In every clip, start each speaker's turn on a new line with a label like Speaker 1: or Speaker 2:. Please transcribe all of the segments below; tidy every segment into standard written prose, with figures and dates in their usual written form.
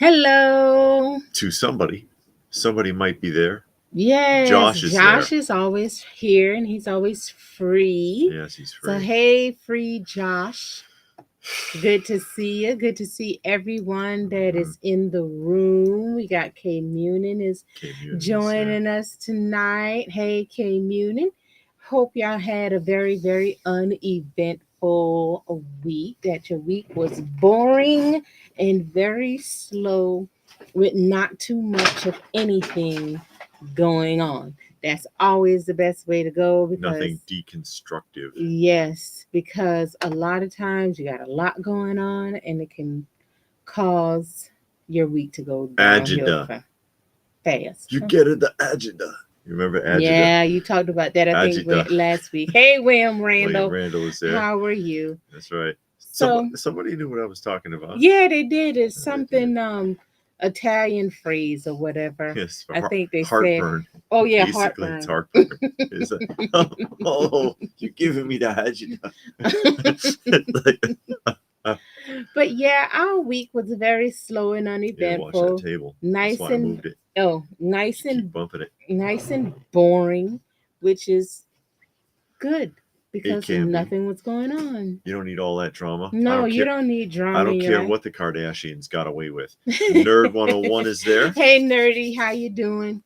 Speaker 1: Hello.
Speaker 2: To somebody. Somebody might be there.
Speaker 1: Yes,
Speaker 2: Josh is there.
Speaker 1: Josh is always here and he's always free.
Speaker 2: Yes, he's
Speaker 1: So,
Speaker 2: free.
Speaker 1: hey, free Josh. Good to see you. Good to see everyone that is in the room. We got K Munin is joining us tonight. Hey, K Munin. Hope y'all had a very, very uneventful week. That your week was boring and very slow with not too much of anything going on. That's always the best way to go because
Speaker 2: Nothing deconstructive.
Speaker 1: yes, because a lot of times you got a lot going on and it can cause your week to go downhill fast.
Speaker 2: You get it, the agenda. You remember agenda?
Speaker 1: Yeah, you talked about that, I think, last week. Hey, William Randall.
Speaker 2: William Randall is there.
Speaker 1: How are you?
Speaker 2: That's right.
Speaker 1: So
Speaker 2: somebody knew what I was talking about.
Speaker 1: Yeah, they did. It's something Italian phrase or whatever.
Speaker 2: Yes,
Speaker 1: I think they
Speaker 2: heartburn.
Speaker 1: said. Oh yeah,
Speaker 2: basically
Speaker 1: heartburn.
Speaker 2: It's heartburn. It's like, oh, you're giving me the agenda.
Speaker 1: But yeah, our week was very slow and uneventful.
Speaker 2: Yeah, watch that table.
Speaker 1: Nice. That's why I moved it. Nice
Speaker 2: you
Speaker 1: and
Speaker 2: keep bumping it.
Speaker 1: Nice and boring, which is good because nothing was going on.
Speaker 2: You don't need all that drama.
Speaker 1: No, you don't need drama.
Speaker 2: I don't care what the Kardashians got away with. Nerd 101 is there.
Speaker 1: Hey, Nerdy, how you doing?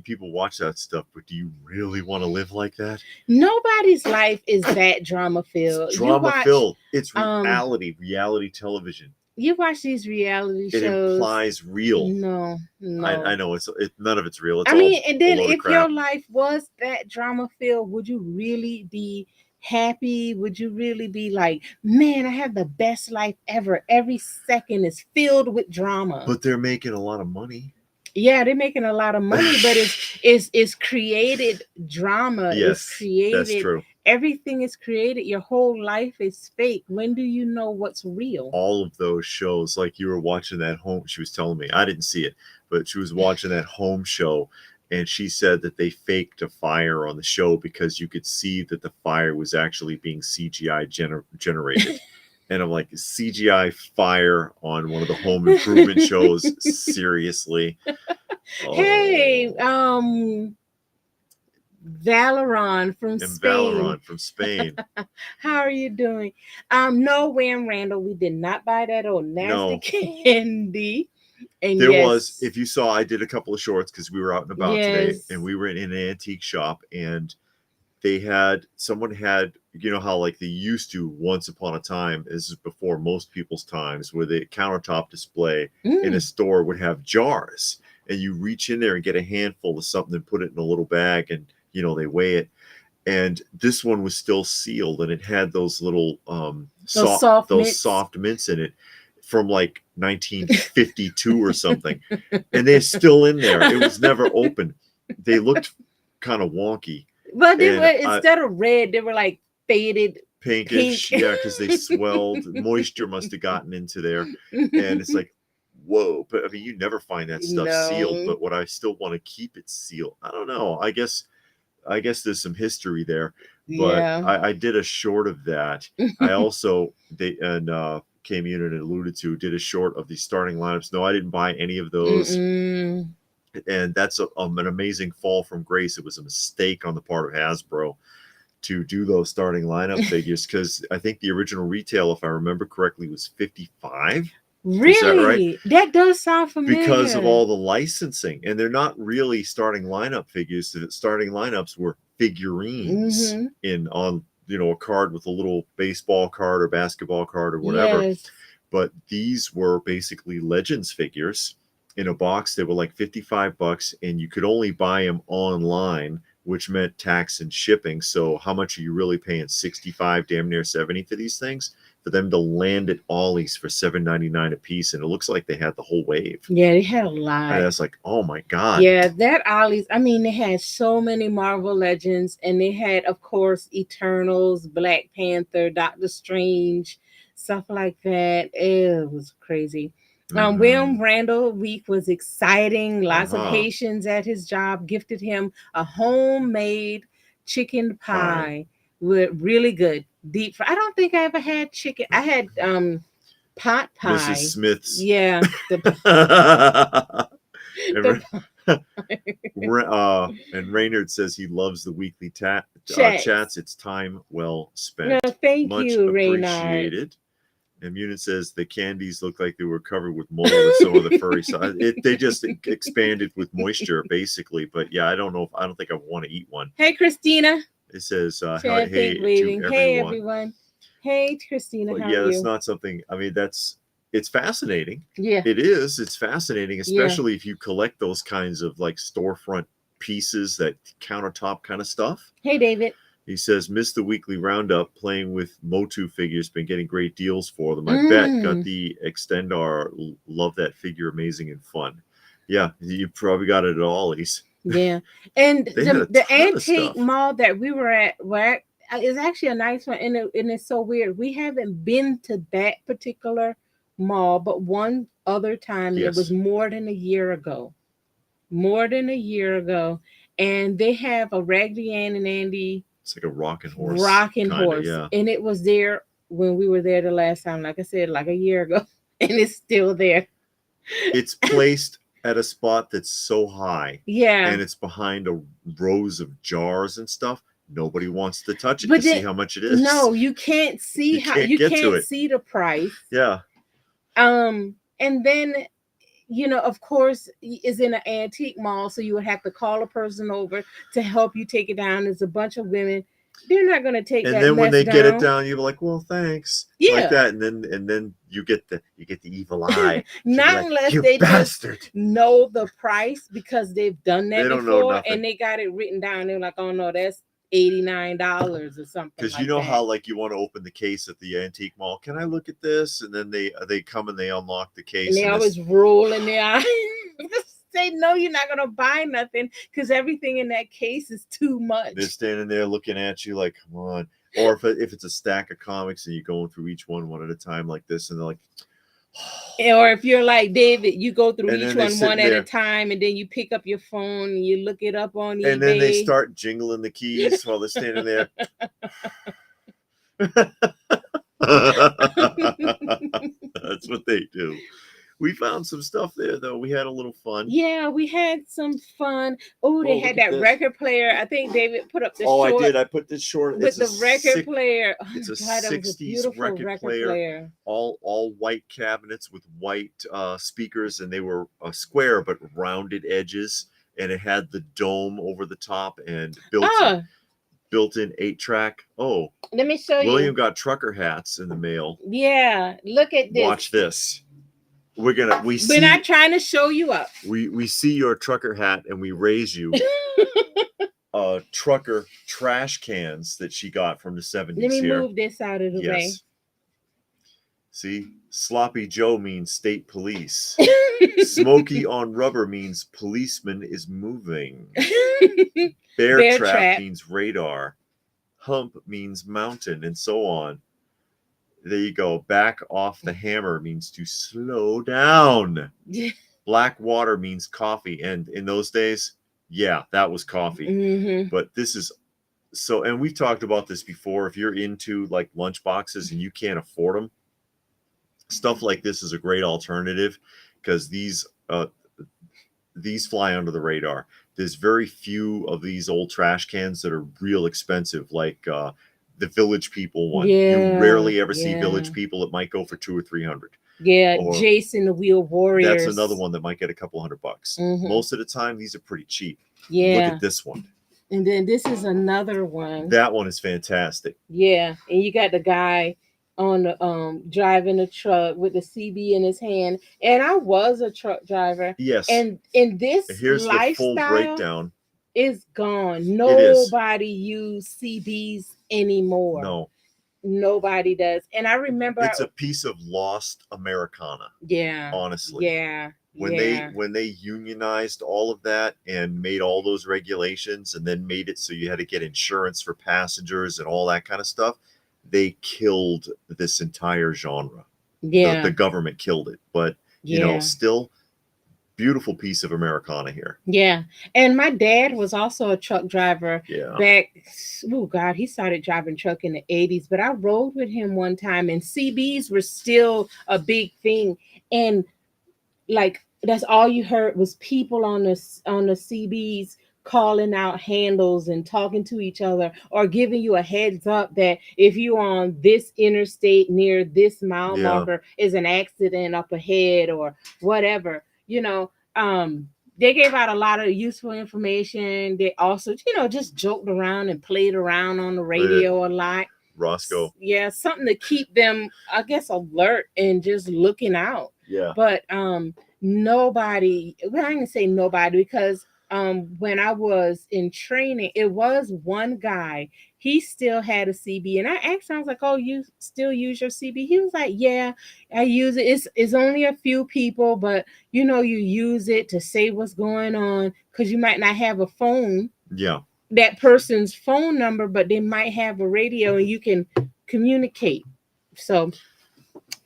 Speaker 2: People watch that stuff, but do you really want to live like that?
Speaker 1: Nobody's life is that drama filled.
Speaker 2: Drama filled. It's reality television.
Speaker 1: You watch these reality shows.
Speaker 2: It implies real.
Speaker 1: No.
Speaker 2: I know none of it's real. It's
Speaker 1: and then if your life was that drama filled, would you really be happy? Would you really be like, man, I have the best life ever? Every second is filled with drama.
Speaker 2: But they're making a lot of money.
Speaker 1: Yeah, they're making a lot of money, but it's created drama.
Speaker 2: Yes,
Speaker 1: it's created.
Speaker 2: That's true.
Speaker 1: Everything is created. Your whole life is fake. When do you know what's real?
Speaker 2: All of those shows, like you were watching that home, she was telling me, I didn't see it, but she was watching that home show, and she said that they faked a fire on the show because you could see that the fire was actually being CGI generated. And I'm like, CGI fire on one of the home improvement shows? Seriously?
Speaker 1: Oh. Hey, Valeron from
Speaker 2: Spain.
Speaker 1: How are you doing? No, Wham Randall, we did not buy that old nasty candy. And
Speaker 2: there was, if you saw, I did a couple of shorts because we were out and about today, and we were in an antique shop, and someone had, you know how like they used to once upon a time, this is before most people's times, where the countertop display in a store would have jars, and you reach in there and get a handful of something and put it in a little bag, and they weigh it. And this one was still sealed, and it had those little soft mints in it from like 1952 or something, and they're still in there. It was never open. They looked kind of wonky.
Speaker 1: But they were, instead of red, they were like faded
Speaker 2: pinkish. Yeah, because they swelled. Moisture must have gotten into there, and it's like, whoa. But I mean, you never find that stuff sealed. But would I still want to keep it sealed? I don't know. I guess there's some history there. But I did a short of that. I also Came in and alluded to, did a short of the starting lineups. No, I didn't buy any of those. And that's an amazing fall from grace. It was a mistake on the part of Hasbro to do those starting lineup figures, because I think the original retail, if I remember correctly, was $55.
Speaker 1: Really? Is that right? That does sound familiar.
Speaker 2: Because of all the licensing, and they're not really starting lineup figures. The starting lineups were figurines on a card with a little baseball card or basketball card or whatever. Yes. But these were basically Legends figures in a box. They were like $55, and you could only buy them online, which meant tax and shipping. So how much are you really paying? $65, damn near $70 for these things? For them to land at Ollie's for $7.99 a piece, and it looks like they had the whole wave.
Speaker 1: Yeah, they had a lot.
Speaker 2: And that's like, oh my god.
Speaker 1: Yeah, that Ollie's. I mean, they had so many Marvel Legends, and they had, of course, Eternals, Black Panther, Doctor Strange, stuff like that. It was crazy. William Randall week was exciting. Lots of Haitians at his job gifted him a homemade chicken pie. With really good deep fry. I don't think I ever had chicken. I had pot pie.
Speaker 2: Mrs. Smith's.
Speaker 1: Yeah.
Speaker 2: And Raynard says he loves the weekly chats. It's time well spent.
Speaker 1: No, thank
Speaker 2: Much
Speaker 1: you, Raynard.
Speaker 2: appreciated. And Munin says the candies look like they were covered with mold and some of the furry side. They just expanded with moisture, basically. But yeah, I don't think I want to eat one.
Speaker 1: Hey, Christina.
Speaker 2: It says, hey
Speaker 1: to everyone. Hey, everyone. Hey, Christina.
Speaker 2: But
Speaker 1: how
Speaker 2: yeah,
Speaker 1: are
Speaker 2: that's
Speaker 1: you?
Speaker 2: not something. I mean, it's fascinating.
Speaker 1: Yeah,
Speaker 2: it is. It's fascinating, especially if you collect those kinds of like storefront pieces, that countertop kind of stuff.
Speaker 1: Hey, David.
Speaker 2: He says, missed the weekly roundup. Playing with Motu figures, been getting great deals for them. I bet. Got the Extendar. Love that figure. Amazing and fun. Yeah, you probably got it at Ollie's.
Speaker 1: Yeah, and the antique mall that we were at, is actually a nice one, and it's so weird. We haven't been to that particular mall, but one other time, and it was more than a year ago. And they have a Raggedy Ann and Andy.
Speaker 2: It's like a rocking horse.
Speaker 1: Yeah. And it was there when we were there the last time, like I said, like a year ago, and it's still there.
Speaker 2: It's placed at a spot that's so high.
Speaker 1: Yeah.
Speaker 2: And it's behind rows of jars and stuff. Nobody wants to touch it to see how much it is.
Speaker 1: No, you can't see you can't see the price.
Speaker 2: Yeah.
Speaker 1: And then, of course, is in an antique mall, so you would have to call a person over to help you take it down. There's a bunch of women. They're not going to take that.
Speaker 2: And then when they get it down, you're like, "Well, thanks."
Speaker 1: Yeah.
Speaker 2: Like that, and then you get the evil eye.
Speaker 1: Not unless they bastard. Just know the price, because they've done that before and they got it written down. They're like, "Oh no, that's $89 or something."
Speaker 2: Because you know how like you want to open the case at the antique mall. Can I look at this? And then they come and they unlock the case.
Speaker 1: And they always roll in their eyes. Say no, you're not gonna buy nothing because everything in that case is too much.
Speaker 2: They're standing there looking at you like, come on. Or if it's a stack of comics and you're going through each one at a time like this, and they're like,
Speaker 1: or if you're like David, you go through each one at a time, and then you pick up your phone and you look it up on eBay.
Speaker 2: And then they start jingling the keys while they're standing there. That's what they do. We found some stuff there, though. We had a little fun.
Speaker 1: Yeah, we had some fun. Oh, they had that record player. I think David put up the short.
Speaker 2: Oh, I did. I put this short.
Speaker 1: With the record player. Oh,
Speaker 2: it's a 60s record player. All white cabinets with white speakers, and they were square but rounded edges. And it had the dome over the top and built-in 8-track. Oh, let me show you. William got trucker hats in the mail.
Speaker 1: Yeah, look at this.
Speaker 2: Watch this. We're
Speaker 1: not trying to show you up.
Speaker 2: We see your trucker hat and we raise you trucker trash cans that she got from the 70s.
Speaker 1: Let me move this out of the way.
Speaker 2: See, Sloppy Joe means state police. Smoky on rubber means policeman is moving. Bear trap means radar. Hump means mountain, and so on. There you go. Back off the hammer means to slow down. Black water means coffee. And in those days, yeah, that was coffee.
Speaker 1: Mm-hmm.
Speaker 2: But this is so, and we've talked about this before. If you're into like lunch boxes and you can't afford them, stuff like this is a great alternative, because these fly under the radar. There's very few of these old trash cans that are real expensive, like the Village People one.
Speaker 1: Yeah,
Speaker 2: you rarely ever see Village People. It might go for $200 or $300.
Speaker 1: Yeah, Jason the Wheel Warriors.
Speaker 2: That's another one that might get a couple $100.
Speaker 1: Mm-hmm.
Speaker 2: Most of the time, these are pretty cheap.
Speaker 1: Yeah.
Speaker 2: Look at this one.
Speaker 1: And then this is another one.
Speaker 2: That one is fantastic.
Speaker 1: Yeah, and you got the guy on the driving a truck with the CB in his hand. And I was a truck driver.
Speaker 2: Yes.
Speaker 1: And in this
Speaker 2: here's the full breakdown.
Speaker 1: Is gone. Nobody use CBs anymore.
Speaker 2: No.
Speaker 1: Nobody does. And I remember
Speaker 2: it's a piece of lost Americana.
Speaker 1: Yeah.
Speaker 2: Honestly.
Speaker 1: Yeah.
Speaker 2: When they unionized all of that and made all those regulations and then made it so you had to get insurance for passengers and all that kind of stuff, they killed this entire genre.
Speaker 1: Yeah.
Speaker 2: The government killed it. But you know, still beautiful piece of Americana here.
Speaker 1: Yeah. And my dad was also a truck driver back. Oh, God, he started driving truck in the 80s. But I rode with him one time, and CBs were still a big thing. And like, that's all you heard was people on the CBs calling out handles and talking to each other, or giving you a heads up that if you're on this interstate near this mile marker is an accident up ahead or whatever, they gave out a lot of useful information. They also, just joked around and played around on the radio a lot.
Speaker 2: Roscoe.
Speaker 1: Yeah, something to keep them, I guess, alert and just looking out.
Speaker 2: Yeah.
Speaker 1: But nobody, well, I didn't say nobody, because when I was in training, it was one guy. He still had a CB, and I asked him, I was like, "Oh, you still use your CB?" He was like, "Yeah, I use it. It's only a few people, but you use it to say what's going on, because you might not have a phone."
Speaker 2: Yeah.
Speaker 1: That person's phone number, but they might have a radio and you can communicate. So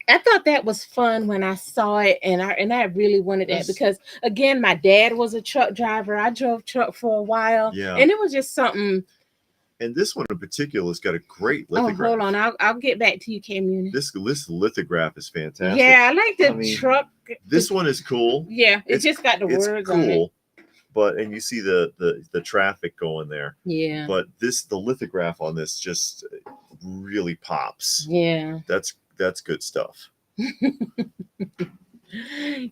Speaker 1: I thought that was fun when I saw it, and I really wanted that, because again, my dad was a truck driver. I drove truck for a while, and it was just something.
Speaker 2: And this one in particular has got a great lithograph.
Speaker 1: Oh, hold on, I'll get back to you, Cam.
Speaker 2: This lithograph is fantastic.
Speaker 1: Yeah, I like the truck.
Speaker 2: This one is cool.
Speaker 1: Yeah, it just got the words on it.
Speaker 2: But and you see the traffic going there.
Speaker 1: Yeah.
Speaker 2: But the lithograph on this just really pops.
Speaker 1: Yeah.
Speaker 2: That's good stuff.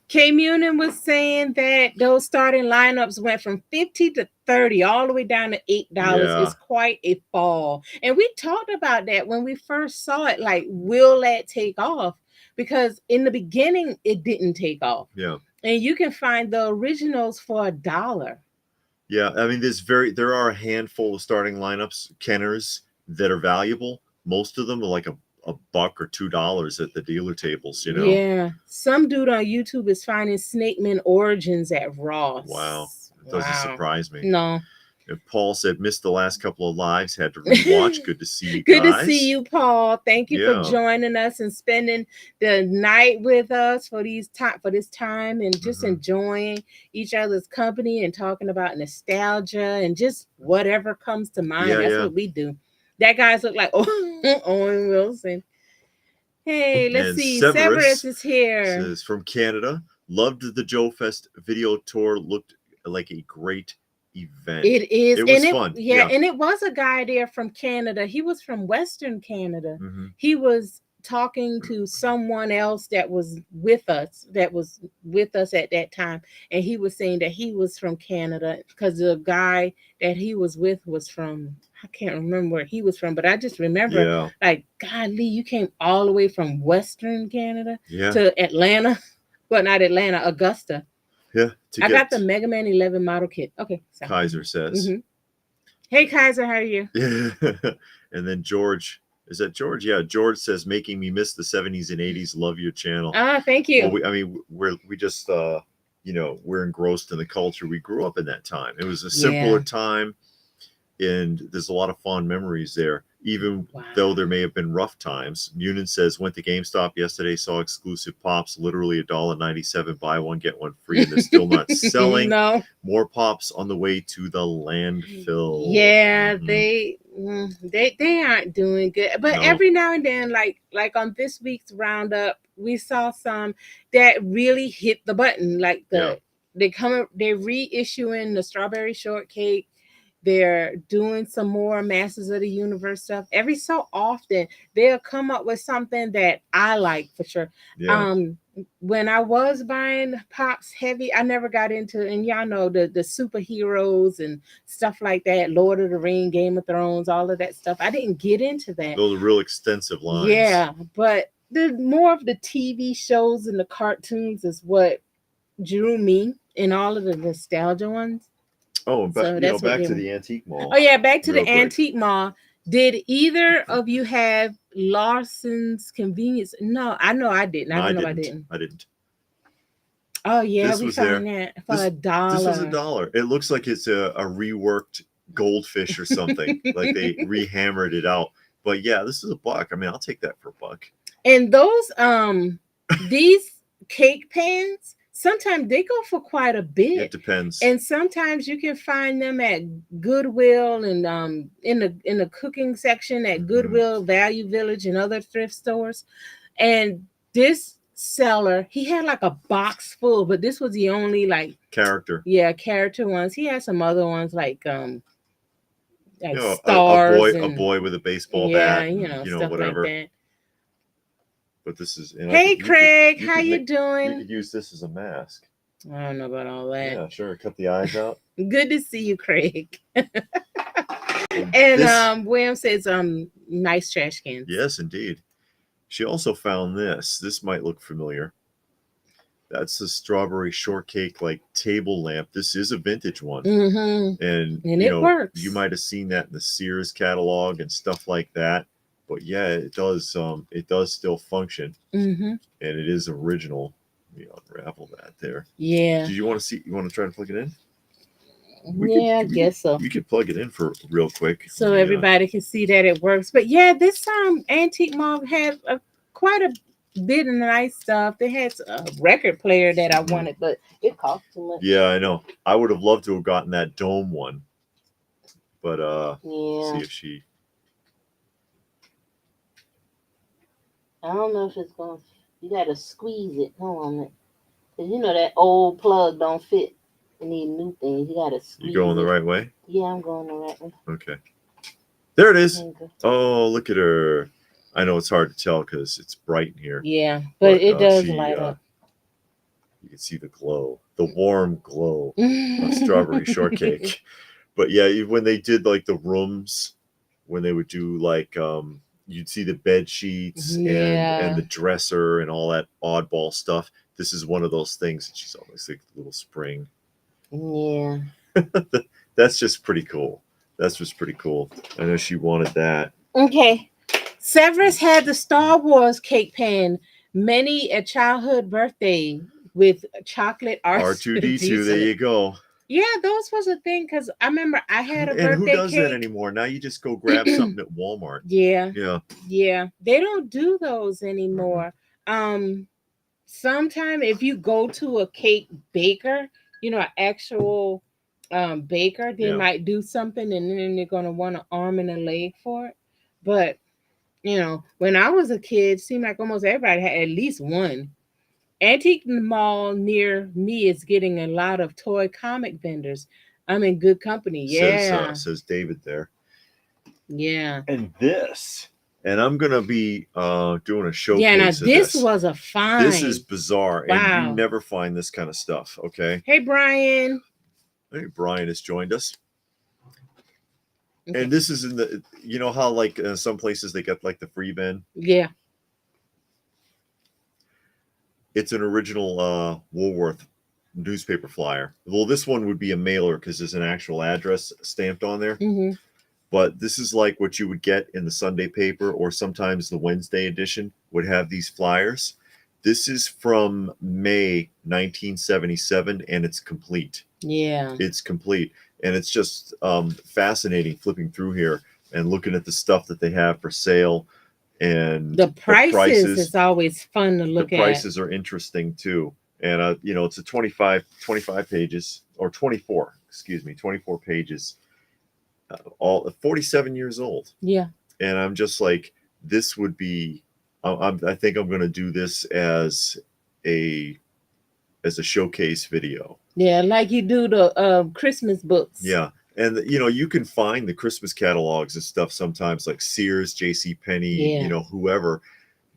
Speaker 1: K Munin was saying that those starting lineups went from $50 to $30 all the way down to $8. Yeah. It's quite a fall. And we talked about that when we first saw it. Like, will that take off? Because in the beginning, it didn't take off.
Speaker 2: Yeah.
Speaker 1: And you can find the originals for $1.
Speaker 2: Yeah, I mean, there are a handful of starting lineups, Kenners, that are valuable. Most of them are like a $1 or $2 at the dealer tables,
Speaker 1: Yeah. Some dude on YouTube is finding Snakeman Origins at Ross.
Speaker 2: Wow. It doesn't surprise me.
Speaker 1: No.
Speaker 2: And Paul said, missed the last couple of lives, had to rewatch. Good to see you
Speaker 1: Good
Speaker 2: guys.
Speaker 1: to see you, Paul. Thank you for joining us and spending the night with us for this time, and just enjoying each other's company and talking about nostalgia and just whatever comes to mind. That's what we do. That guys look like Owen Wilson. Hey, let's see. Severus is here.
Speaker 2: Says, from Canada. Loved the Joe Fest video tour. Looked like a great event.
Speaker 1: It is.
Speaker 2: It was fun.
Speaker 1: Yeah, and it was a guy there from Canada. He was from Western Canada. He was talking to someone else that was with us at that time, and he was saying that he was from Canada, because the guy that he was with was from, I can't remember where he was from, but I just remember like, golly, you came all the way from Western Canada to Atlanta. Well, not Atlanta, Augusta.
Speaker 2: Yeah.
Speaker 1: I got the Mega Man 11 model kit. Okay.
Speaker 2: So. Kaiser says.
Speaker 1: Hey, Kaiser, how are you?
Speaker 2: Yeah. And then George. Is that George? Yeah. George says, making me miss the 70s and 80s. Love your channel.
Speaker 1: Thank you.
Speaker 2: Well, we just, we're engrossed in the culture. We grew up in that time. It was a simpler time. And there's a lot of fond memories there, even though there may have been rough times. Munin says, went to GameStop yesterday, saw exclusive pops, literally $1.97, buy one, get one free, and they're still not selling.
Speaker 1: No.
Speaker 2: More pops on the way to the landfill.
Speaker 1: Yeah, they aren't doing good. But every now and then, like on this week's roundup, we saw some that really hit the button. Like they're reissuing the strawberry shortcake. They're doing some more Masters of the Universe stuff. Every so often, they'll come up with something that I like for sure. Yeah. When I was buying Pops heavy, I never got into, and y'all know the superheroes and stuff like that, Lord of the Ring, Game of Thrones, all of that stuff. I didn't get into that.
Speaker 2: Those are real extensive lines.
Speaker 1: Yeah, but the more of the TV shows and the cartoons is what drew me, and all of the nostalgia ones.
Speaker 2: Oh, but back to the antique mall.
Speaker 1: Oh yeah, back to the antique mall. Did either of you have Lawson's Convenience? No, I know I didn't. I
Speaker 2: didn't.
Speaker 1: Oh yeah, we found that for $1.
Speaker 2: This was $1. It looks like it's a reworked goldfish or something. Like they rehammered it out. But yeah, this is $1. I mean, I'll take that for $1.
Speaker 1: And those these cake pans sometimes they go for quite a bit.
Speaker 2: It depends.
Speaker 1: And sometimes you can find them at Goodwill and in the cooking section at Goodwill, Value Village, and other thrift stores. And this seller, he had like a box full, but this was the only like
Speaker 2: character.
Speaker 1: Yeah, character ones. He had some other ones like
Speaker 2: you
Speaker 1: stars,
Speaker 2: a boy with a baseball bat, and,
Speaker 1: stuff
Speaker 2: whatever.
Speaker 1: like that.
Speaker 2: But this is.
Speaker 1: Hey, Craig, how you doing?
Speaker 2: You could use this as a mask.
Speaker 1: I don't know about all that.
Speaker 2: Yeah, sure. Cut the eyes out.
Speaker 1: Good to see you, Craig. And William says, nice trash cans.
Speaker 2: Yes, indeed. She also found this. This might look familiar. That's the strawberry shortcake like table lamp. This is a vintage one, and
Speaker 1: it works.
Speaker 2: You might have seen that in the Sears catalog and stuff like that. But yeah, it does. It does still function, and it is original. Let me unravel that there.
Speaker 1: Yeah.
Speaker 2: Do you want to see? You want to try to plug it in?
Speaker 1: I guess so.
Speaker 2: You could plug it in for real quick,
Speaker 1: so everybody can see that it works. But yeah, this antique mall had quite a bit of nice stuff. They had a record player that I wanted, but it cost too much.
Speaker 2: Yeah, I know. I would have loved to have gotten that dome one, but
Speaker 1: yeah.
Speaker 2: see if she.
Speaker 1: I don't know if it's going. You got to squeeze it. Hold on, because that old plug don't fit. You need new things. You got to squeeze.
Speaker 2: You going the right way?
Speaker 1: Yeah, I'm going the right way.
Speaker 2: Okay. There it is. Oh, look at her. I know it's hard to tell because it's bright in here.
Speaker 1: Yeah, but it does light up.
Speaker 2: You can see the glow, the warm glow of strawberry shortcake. But yeah, when they did like the rooms, when they would do like you'd see the bed sheets and the dresser and all that oddball stuff. This is one of those things. And she's almost like a little spring.
Speaker 1: Yeah.
Speaker 2: That's just pretty cool. That's just pretty cool. I know she wanted that.
Speaker 1: Okay. Severus had the Star Wars cake pan. Many a childhood birthday with chocolate
Speaker 2: R2D2. There you go.
Speaker 1: Yeah, those was a thing because I remember I had a birthday
Speaker 2: cake. And who does
Speaker 1: cake.
Speaker 2: that anymore? Now you just go grab something at Walmart.
Speaker 1: Yeah. They don't do those anymore. Sometime if you go to a cake baker, an actual baker, they might do something, and then they're gonna want an arm and a leg for it. But when I was a kid, it seemed like almost everybody had at least one. Antique Mall near me is getting a lot of toy comic vendors. I'm in good company. Yeah.
Speaker 2: Says David there.
Speaker 1: Yeah.
Speaker 2: And this. And I'm going to be doing a showcase.
Speaker 1: Yeah, now this was a find.
Speaker 2: This is bizarre. Wow. And you never find this kind of stuff. Okay.
Speaker 1: Hey, Brian.
Speaker 2: Hey, Brian has joined us. Okay. And this is in the, how like some places they get like the free bin?
Speaker 1: Yeah.
Speaker 2: It's an original Woolworth newspaper flyer. Well, this one would be a mailer because there's an actual address stamped on there. But this is like what you would get in the Sunday paper, or sometimes the Wednesday edition would have these flyers. This is from May 1977, and it's complete.
Speaker 1: Yeah.
Speaker 2: It's complete. And it's just fascinating flipping through here and looking at the stuff that they have for sale. And
Speaker 1: the prices is always fun to look at.
Speaker 2: The prices are interesting too. And, it's a 25 pages, or 24 pages, all 47 years old.
Speaker 1: Yeah.
Speaker 2: And I'm just like, this would be, I think I'm going to do this as a showcase video.
Speaker 1: Yeah, like you do the Christmas books.
Speaker 2: Yeah. And, you can find the Christmas catalogs and stuff sometimes, like Sears, JCPenney, whoever.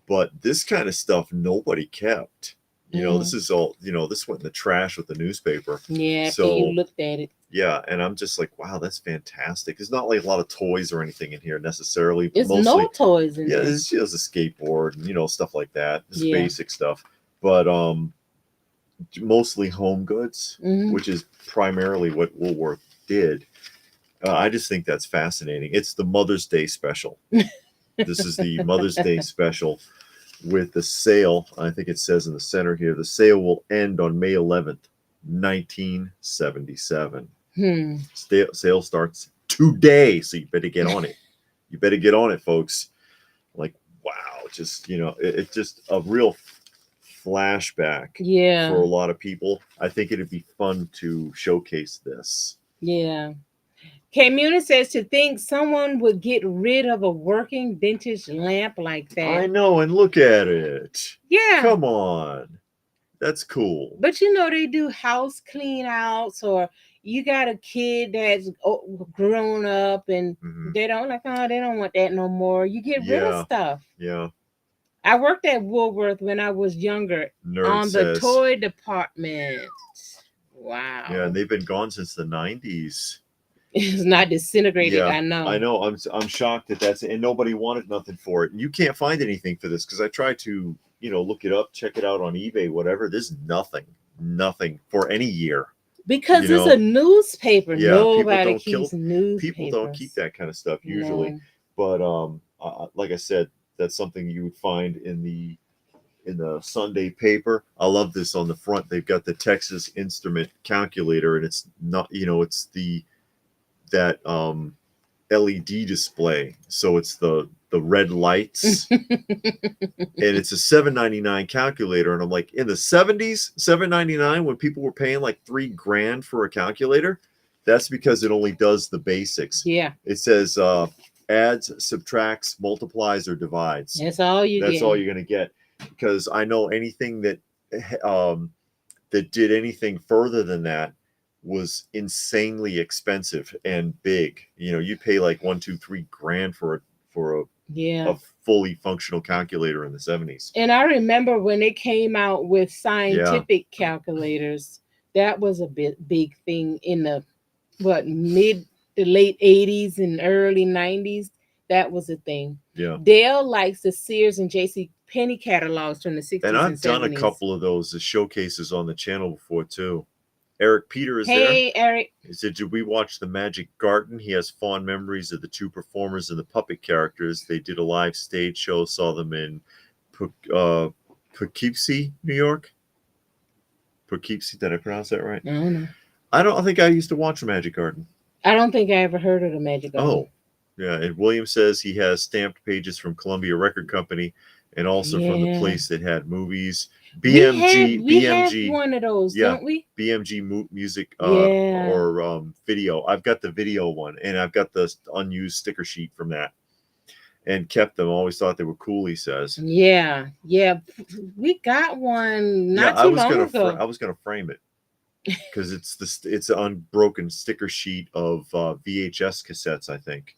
Speaker 2: But this kind of stuff, nobody kept. This is all, this went in the trash with the newspaper.
Speaker 1: Yeah, so you looked at it.
Speaker 2: Yeah, and I'm just like, wow, that's fantastic. There's not like a lot of toys or anything in here necessarily.
Speaker 1: It's mostly, no toys in
Speaker 2: there.
Speaker 1: Yeah,
Speaker 2: it's just a skateboard and, stuff like that. It's basic stuff. But mostly home goods, which is primarily what Woolworth did. I just think that's fascinating. It's the Mother's Day special. This is the Mother's Day special with the sale. I think it says in the center here, the sale will end on May 11th, 1977. Sale starts today, so you better get on it. You better get on it, folks. Like, wow, just, it's just a real flashback
Speaker 1: Yeah.
Speaker 2: for a lot of people. I think it'd be fun to showcase this.
Speaker 1: Yeah. K-Muni says to think someone would get rid of a working vintage lamp like that.
Speaker 2: I know, and look at it.
Speaker 1: Yeah.
Speaker 2: Come on. That's cool.
Speaker 1: But you know, they do house clean outs, or you got a kid that's grown up and they don't they don't want that no more. You get rid of stuff.
Speaker 2: Yeah.
Speaker 1: I worked at Woolworth when I was younger on the toy department. Wow.
Speaker 2: Yeah, and they've been gone since the 90s.
Speaker 1: It's not disintegrated.
Speaker 2: Yeah,
Speaker 1: I know.
Speaker 2: I'm shocked that that's, and nobody wanted nothing for it. And you can't find anything for this because I tried to, look it up, check it out on eBay, whatever. There's nothing for any year.
Speaker 1: Because it's a newspaper. Yeah, nobody keeps newspapers.
Speaker 2: People don't keep that kind of stuff usually. No. But like I said, that's something you would find in the Sunday paper. I love this on the front. They've got the Texas Instrument calculator, and it's not, it's that LED display. So it's the red lights, and it's a $7.99 calculator. And I'm like, in the 70s, $7.99 when people were paying like $3,000 for a calculator. That's because it only does the basics.
Speaker 1: Yeah.
Speaker 2: It says adds, subtracts, multiplies, or divides.
Speaker 1: That's all you get.
Speaker 2: That's all you're gonna get. Because I know anything that that did anything further than that was insanely expensive and big. You pay like $1,000-$3,000 for a fully functional calculator in the 70s.
Speaker 1: And I remember when they came out with scientific calculators, that was a big thing in the mid to late 80s and early 90s. That was a thing.
Speaker 2: Yeah.
Speaker 1: Dale likes the Sears and J.C. Penney catalogs from the 60s
Speaker 2: and 70s. Done a couple of those as showcases on the channel before too. Eric Peter is there.
Speaker 1: Hey, Eric.
Speaker 2: He said, did we watch The Magic Garden? He has fond memories of the two performers and the puppet characters. They did a live stage show, saw them in Poughkeepsie, New York. Poughkeepsie, did I pronounce that right?
Speaker 1: I don't know.
Speaker 2: I don't think I used to watch The Magic Garden.
Speaker 1: I don't think I ever heard of The Magic Garden.
Speaker 2: Oh, yeah. And William says he has stamped pages from Columbia Record Company and also from the place that had movies. BMG.
Speaker 1: We have one of those, don't we?
Speaker 2: BMG music or video. I've got the video one, and I've got the unused sticker sheet from that, and kept them. Always thought they were cool. He says.
Speaker 1: Yeah. We got one not too long ago.
Speaker 2: I was gonna frame it because it's an unbroken sticker sheet of VHS cassettes, I think.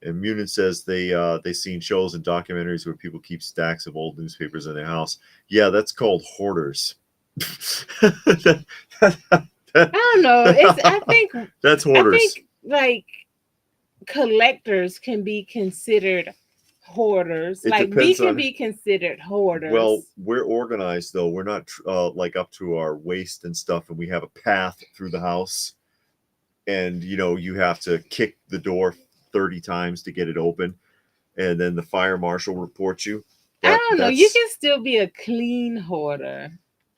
Speaker 2: And Munin says they seen shows and documentaries where people keep stacks of old newspapers in their house. Yeah, that's called hoarders.
Speaker 1: I don't know. I think
Speaker 2: that's hoarders.
Speaker 1: I think like collectors can be considered hoarders. We can be considered hoarders.
Speaker 2: Well, we're organized though. We're not like up to our waist and stuff, and we have a path through the house, and you have to kick the door 30 times to get it open, and then the fire marshal reports you.
Speaker 1: I don't know. You can still be a clean hoarder.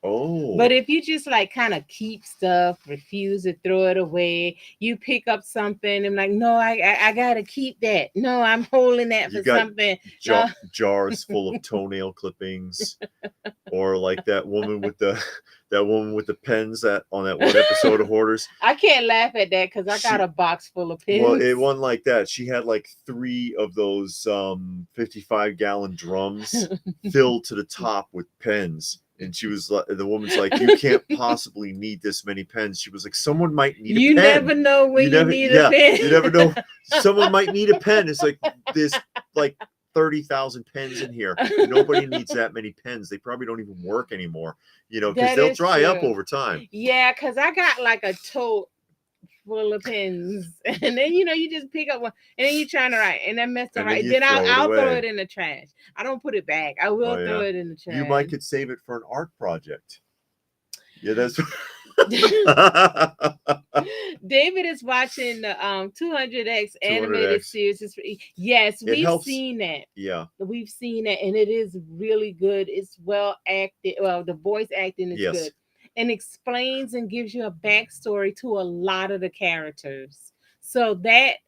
Speaker 2: Oh.
Speaker 1: But if you just kind of keep stuff, refuse to throw it away, you pick up something and like, no, I gotta keep that. No, I'm holding that for something.
Speaker 2: Jars full of toenail clippings, or like that woman with the pens on that one episode of Hoarders.
Speaker 1: I can't laugh at that because I got a box full of pens.
Speaker 2: Well, it wasn't like that. She had like 3 of those 55-gallon drums filled to the top with pens. And she was like, the woman's like, you can't possibly need this many pens. She was like, someone might need a pen.
Speaker 1: You never know when you need a pen.
Speaker 2: You never know. Someone might need a pen. It's like there's like 30,000 pens in here. Nobody needs that many pens. They probably don't even work anymore, because they'll dry up over time.
Speaker 1: Yeah, because I got like a tote full of pens, and then you just pick up one, and then you trying to write, and then mess to write. Then I'll throw it in the trash. I don't put it back. I will throw it in the trash.
Speaker 2: You might could save it for an art project. Yeah, that's.
Speaker 1: David is watching the 200X animated series. Yes, we've seen that.
Speaker 2: Yeah,
Speaker 1: we've seen it, and it is really good. It's well acted. Well, the voice acting is good. And explains and gives you a backstory to a lot of the characters. So that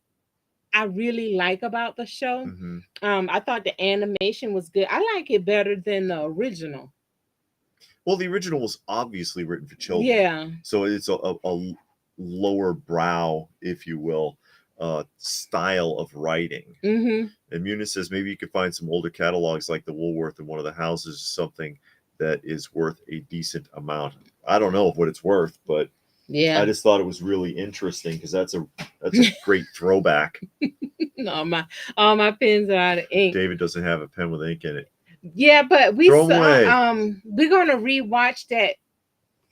Speaker 1: I really like about the show.
Speaker 2: Mm-hmm.
Speaker 1: I thought the animation was good. I like it better than the original.
Speaker 2: Well, the original was obviously written for children.
Speaker 1: Yeah.
Speaker 2: So it's a lower brow, if you will, style of writing.
Speaker 1: Mm-hmm.
Speaker 2: And Munis says maybe you could find some older catalogs like the Woolworth in one of the houses, something that is worth a decent amount. I don't know what it's worth, but
Speaker 1: yeah,
Speaker 2: I just thought it was really interesting because that's a great throwback.
Speaker 1: all my pens are out of ink.
Speaker 2: David doesn't have a pen with ink in it.
Speaker 1: Yeah, but we
Speaker 2: Throw 'em
Speaker 1: saw
Speaker 2: away.
Speaker 1: we're gonna rewatch that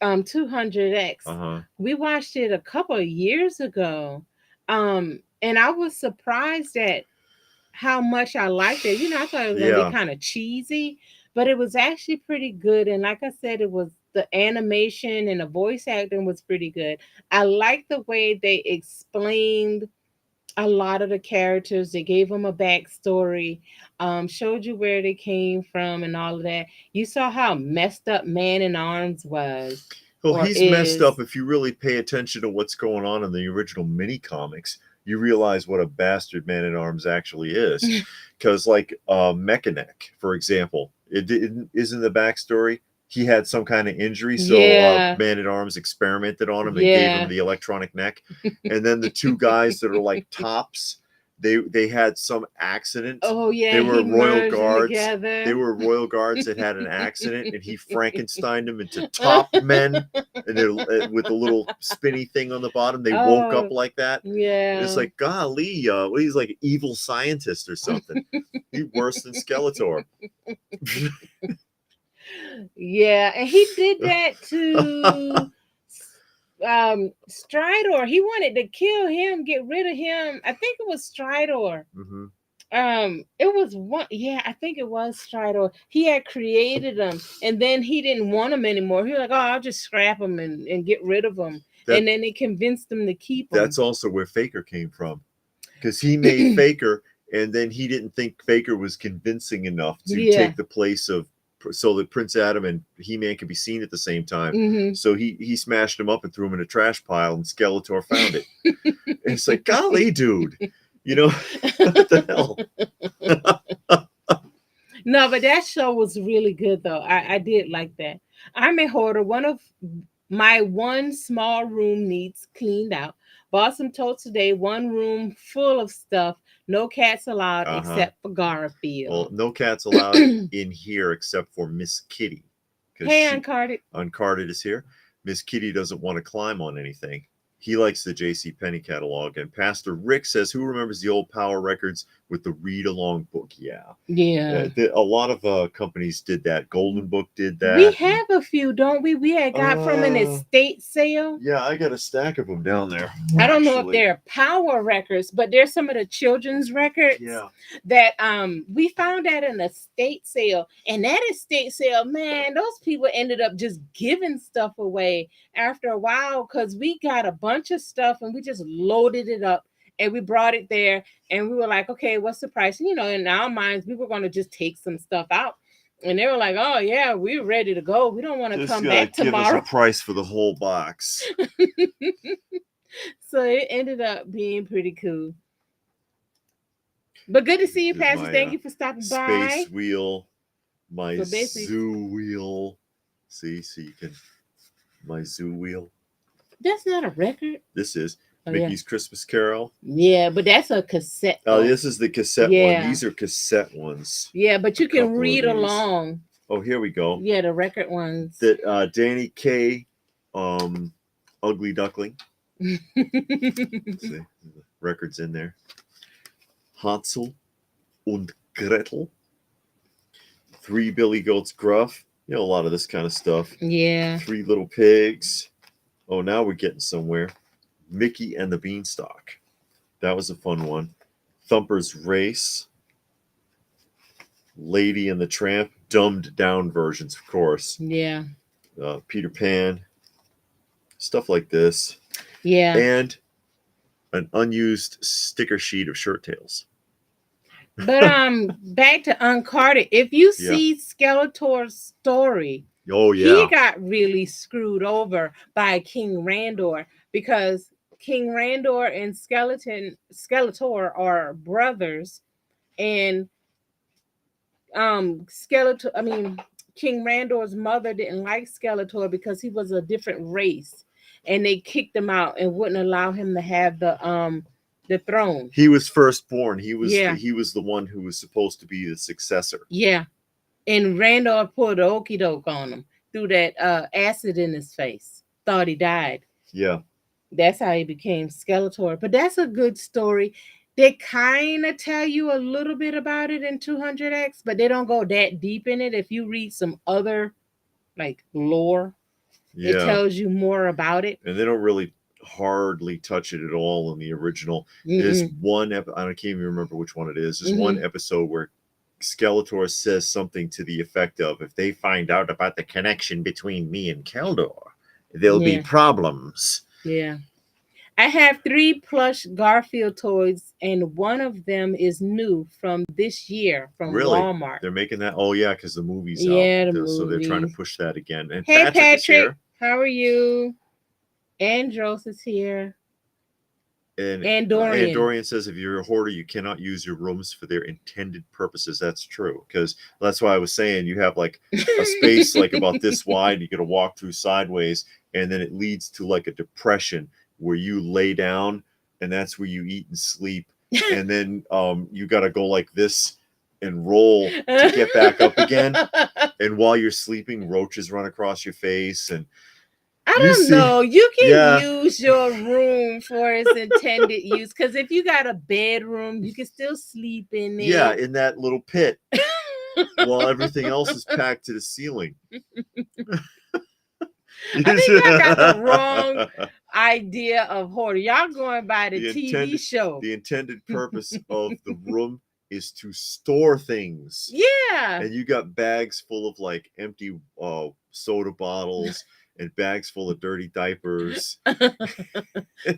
Speaker 1: 200X.
Speaker 2: Uh-huh.
Speaker 1: We watched it a couple of years ago. And I was surprised at how much I liked it. You know, I thought it was gonna be
Speaker 2: Yeah.
Speaker 1: kind of cheesy, but it was actually pretty good. And like I said, it was the animation and the voice acting was pretty good. I liked the way they explained a lot of the characters. They gave them a backstory, showed you where they came from and all of that. You saw how messed up Man in Arms was.
Speaker 2: Well, he's messed up. If you really pay attention to what's going on in the original mini comics, you realize what a bastard Man at Arms actually is. Because, like Mechaneck, for example, it isn't the backstory. He had some kind of injury, so Man at Arms experimented on him and gave him the electronic neck. And then the two guys that are like tops, they had some accident.
Speaker 1: Oh yeah,
Speaker 2: they were royal guards.
Speaker 1: Together.
Speaker 2: They were royal guards that had an accident, and he Frankensteined them into top men, and with a little spinny thing on the bottom. They woke up like that.
Speaker 1: Yeah,
Speaker 2: it's like golly, he's like an evil scientist or something. He's worse than Skeletor.
Speaker 1: Yeah, and he did that to Stridor. He wanted to kill him, get rid of him. I think it was Stridor.
Speaker 2: Mm-hmm.
Speaker 1: It was one. Yeah, I think it was Stridor. He had created them, and then he didn't want them anymore. He was like, "Oh, I'll just scrap them and get rid of them." And then they convinced him to keep them.
Speaker 2: That's also where Faker came from, because he made Faker, and then he didn't think Faker was convincing enough to take the place of, so that Prince Adam and He-Man could be seen at the same time.
Speaker 1: Mm-hmm.
Speaker 2: So he smashed them up and threw them in a trash pile, and Skeletor found it. And it's like, golly, dude, you know, what the hell?
Speaker 1: No, but that show was really good, though. I did like that. I'm a hoarder. My one small room needs cleaned out. Bought some totes today. One room full of stuff. No cats allowed except for Garfield.
Speaker 2: Well, no cats allowed in here except for Miss Kitty.
Speaker 1: Hey, Uncarded.
Speaker 2: Uncarded is here. Miss Kitty doesn't want to climb on anything. He likes the JCPenney catalog. And Pastor Rick says, who remembers the old Power Records with the read-along book? Yeah. A lot of companies did that. Golden Book did that.
Speaker 1: We have a few, don't we? We had got from an estate sale.
Speaker 2: Yeah, I got a stack of them down there.
Speaker 1: I don't know if they're Power Records, but there's some of the children's records that we found at an estate sale. And that estate sale, man, those people ended up just giving stuff away after a while, because we got a bunch of stuff and we just loaded it up and we brought it there and we were like, okay, what's the price? You know, in our minds, we were going to just take some stuff out. And they were like, oh yeah, we're ready to go. We don't want to come back tomorrow.
Speaker 2: Give us a price for the whole box.
Speaker 1: So it ended up being pretty cool. But good to see you, Pastor. Thank you for stopping by.
Speaker 2: Space wheel, my zoo wheel. See, so you can, my zoo wheel.
Speaker 1: That's not a record.
Speaker 2: This is Mickey's Christmas Carol.
Speaker 1: Yeah, but that's a cassette.
Speaker 2: Oh, this is the cassette one. These are cassette ones.
Speaker 1: Yeah, but you can read along.
Speaker 2: Oh, here we go.
Speaker 1: Yeah, the record ones.
Speaker 2: That Danny K, Ugly Duckling. See, the records in there. Hansel und Gretel. 3 Billy Goats Gruff. You know, a lot of this kind of stuff.
Speaker 1: Yeah.
Speaker 2: 3 Little Pigs. Oh, now we're getting somewhere. Mickey and the Beanstalk. That was a fun one. Thumper's Race. Lady and the Tramp. Dumbed down versions, of course.
Speaker 1: Yeah.
Speaker 2: Peter Pan. Stuff like this.
Speaker 1: Yeah.
Speaker 2: And an unused sticker sheet of Shirt Tails.
Speaker 1: But back to Uncarded. If you see Skeletor's story, he got really screwed over by King Randor, because King Randor and Skeletor are brothers, and King Randor's mother didn't like Skeletor because he was a different race, and they kicked him out and wouldn't allow him to have the throne.
Speaker 2: He was firstborn. He was
Speaker 1: Yeah.
Speaker 2: he was the one who was supposed to be the successor.
Speaker 1: Yeah. And Randor pulled an okey doke on him, threw that acid in his face. Thought he died.
Speaker 2: Yeah.
Speaker 1: That's how he became Skeletor. But that's a good story. They kind of tell you a little bit about it in 200X, but they don't go that deep in it. If you read some other like lore,
Speaker 2: Yeah.
Speaker 1: it tells you more about it.
Speaker 2: And they don't really hardly touch it at all in the original. There's one I can't even remember which one it is. There's one episode where Skeletor says something to the effect of, if they find out about the connection between me and Keldor, there'll be problems.
Speaker 1: Yeah. I have 3 plush Garfield toys, and one of them is new from this year from Walmart.
Speaker 2: They're making that? Oh, yeah, because the movie's
Speaker 1: out.
Speaker 2: So they're trying to push that again. And
Speaker 1: hey,
Speaker 2: Patrick is here.
Speaker 1: How are you? Andros is here.
Speaker 2: And Dorian says, if you're a hoarder, you cannot use your rooms for their intended purposes. That's true, because that's why I was saying you have like a space like about this wide. You got to walk through sideways, and then it leads to like a depression where you lay down, and that's where you eat and sleep. And then you got to go like this and roll to get back up again. And while you're sleeping, roaches run across your face. And
Speaker 1: I don't know. You can use your room for its intended use, because if you got a bedroom, you can still sleep in it.
Speaker 2: Yeah, in that little pit while everything else is packed to the ceiling.
Speaker 1: I think I got the wrong idea of hoarder. Y'all going by the TV show.
Speaker 2: The intended purpose of the room is to store things.
Speaker 1: Yeah.
Speaker 2: And you got bags full of like empty soda bottles and bags full of dirty diapers.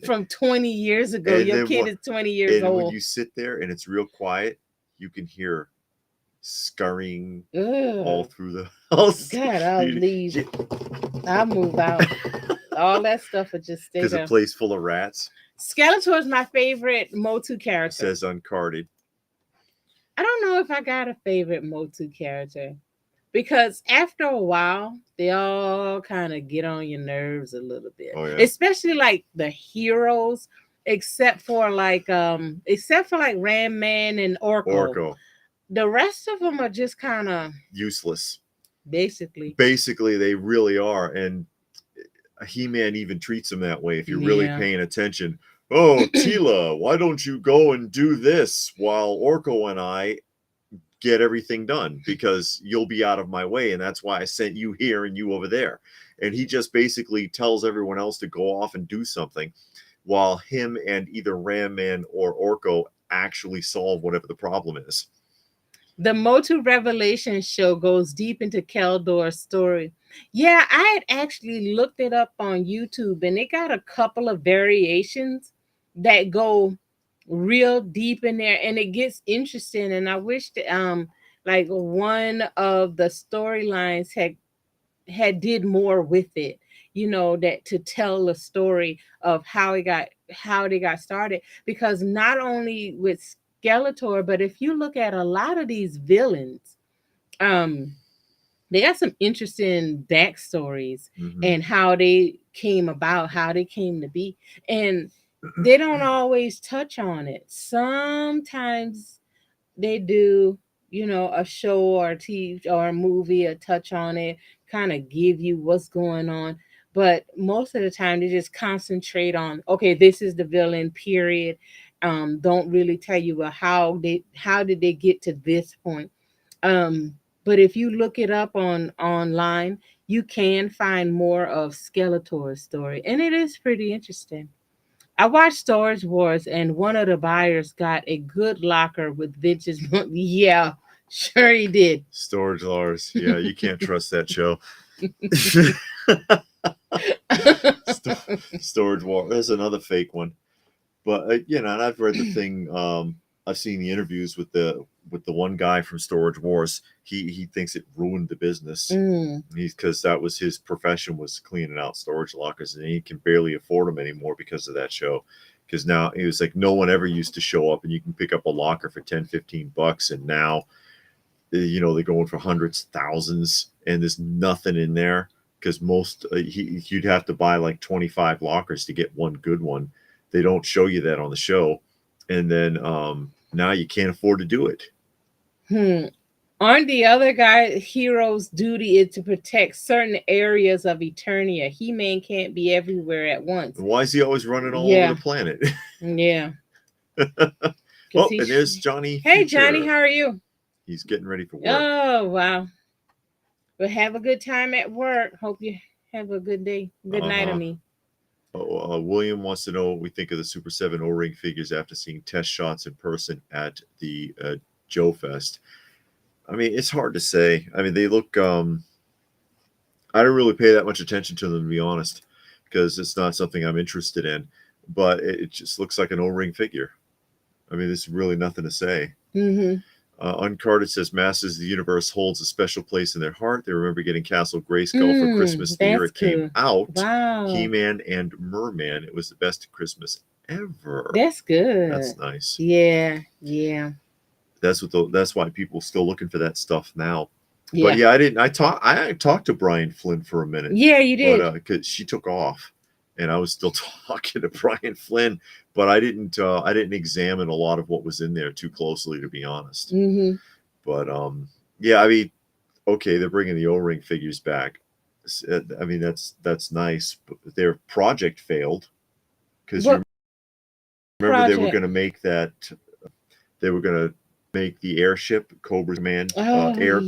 Speaker 1: From 20 years ago. Your kid is 20 years old.
Speaker 2: And when you sit there and it's real quiet, you can hear scurrying all through the house.
Speaker 1: God, I'll leave. I'll move out. All that stuff would just stay there.
Speaker 2: Because a place full of rats.
Speaker 1: Skeletor is my favorite Motu character.
Speaker 2: Says uncarded.
Speaker 1: I don't know if I got a favorite Motu character, because after a while, they all kind of get on your nerves a little bit.
Speaker 2: Oh, yeah.
Speaker 1: Especially like the heroes, except for like Ram Man and Orko. The rest of them are just kind of
Speaker 2: useless.
Speaker 1: Basically,
Speaker 2: they really are. And He-Man even treats them that way if you're really paying attention. Oh, Tila, why don't you go and do this while Orko and I get everything done, because you'll be out of my way, and that's why I sent you here and you over there. And he just basically tells everyone else to go off and do something while him and either Ram Man or Orko actually solve whatever the problem is.
Speaker 1: The Motu Revelation show goes deep into Keldor's story. Yeah, I had actually looked it up on YouTube, and it got a couple of variations that go real deep in there, and it gets interesting. And I wish that like one of the storylines had did more with it, that to tell the story of how they got started. Because not only with Skeletor, but if you look at a lot of these villains, they got some interesting backstories and how they came about, how they came to be. And they don't always touch on it. Sometimes they do, a show or a TV or a movie, a touch on it, kind of give you what's going on. But most of the time they just concentrate on, okay, this is the villain, period. Don't really tell you, well, how did they get to this point. But if you look it up online, you can find more of Skeletor's story, and it is pretty interesting. I watched Storage Wars, and one of the buyers got a good locker with vintage. Yeah, sure he did.
Speaker 2: Storage Wars. Yeah, you can't trust that show. Storage Wars. There's another fake one. But and I've read the thing. I've seen the interviews with the one guy from Storage Wars. He thinks it ruined the business. Because that was his profession, was cleaning out storage lockers, and he can barely afford them anymore because of that show. Because now he was like, no one ever used to show up and you can pick up a locker for $10-15, and now they're going for hundreds, thousands, and there's nothing in there because most you'd have to buy like 25 lockers to get one good one. They don't show you that on the show, and then now you can't afford to do it.
Speaker 1: Aren't the other hero's duty is to protect certain areas of Eternia? He-Man can't be everywhere at once.
Speaker 2: Why is he always running all over the planet?
Speaker 1: Yeah.
Speaker 2: Oh, and there's Johnny.
Speaker 1: Hey, Johnny, how are you?
Speaker 2: He's getting ready for work.
Speaker 1: Oh, wow. Well, have a good time at work. Hope you have a good day. Good night, I mean.
Speaker 2: William wants to know what we think of the Super 7 O-Ring figures after seeing test shots in person at the Joe Fest. I mean, it's hard to say. I mean, they look... I don't really pay that much attention to them, to be honest, because it's not something I'm interested in. But it just looks like an O-Ring figure. I mean, there's really nothing to say. Uncarded says, Masters of the Universe holds a special place in their heart. They remember getting Castle Grayskull for Christmas the year it came out.
Speaker 1: Wow.
Speaker 2: He-Man and Merman. It was the best Christmas ever.
Speaker 1: That's good.
Speaker 2: That's nice.
Speaker 1: Yeah, yeah.
Speaker 2: That's why people are still looking for that stuff now. Yeah. But yeah, I talked to Brian Flynn for a minute.
Speaker 1: Yeah, you did.
Speaker 2: But because she took off, and I was still talking to Brian Flynn, but I didn't examine a lot of what was in there too closely, to be honest. But yeah, I mean, okay, they're bringing the O-Ring figures back. I mean, that's nice, but their project failed because you remember they were going to make that. They were going to make the airship Cobra Command carrier.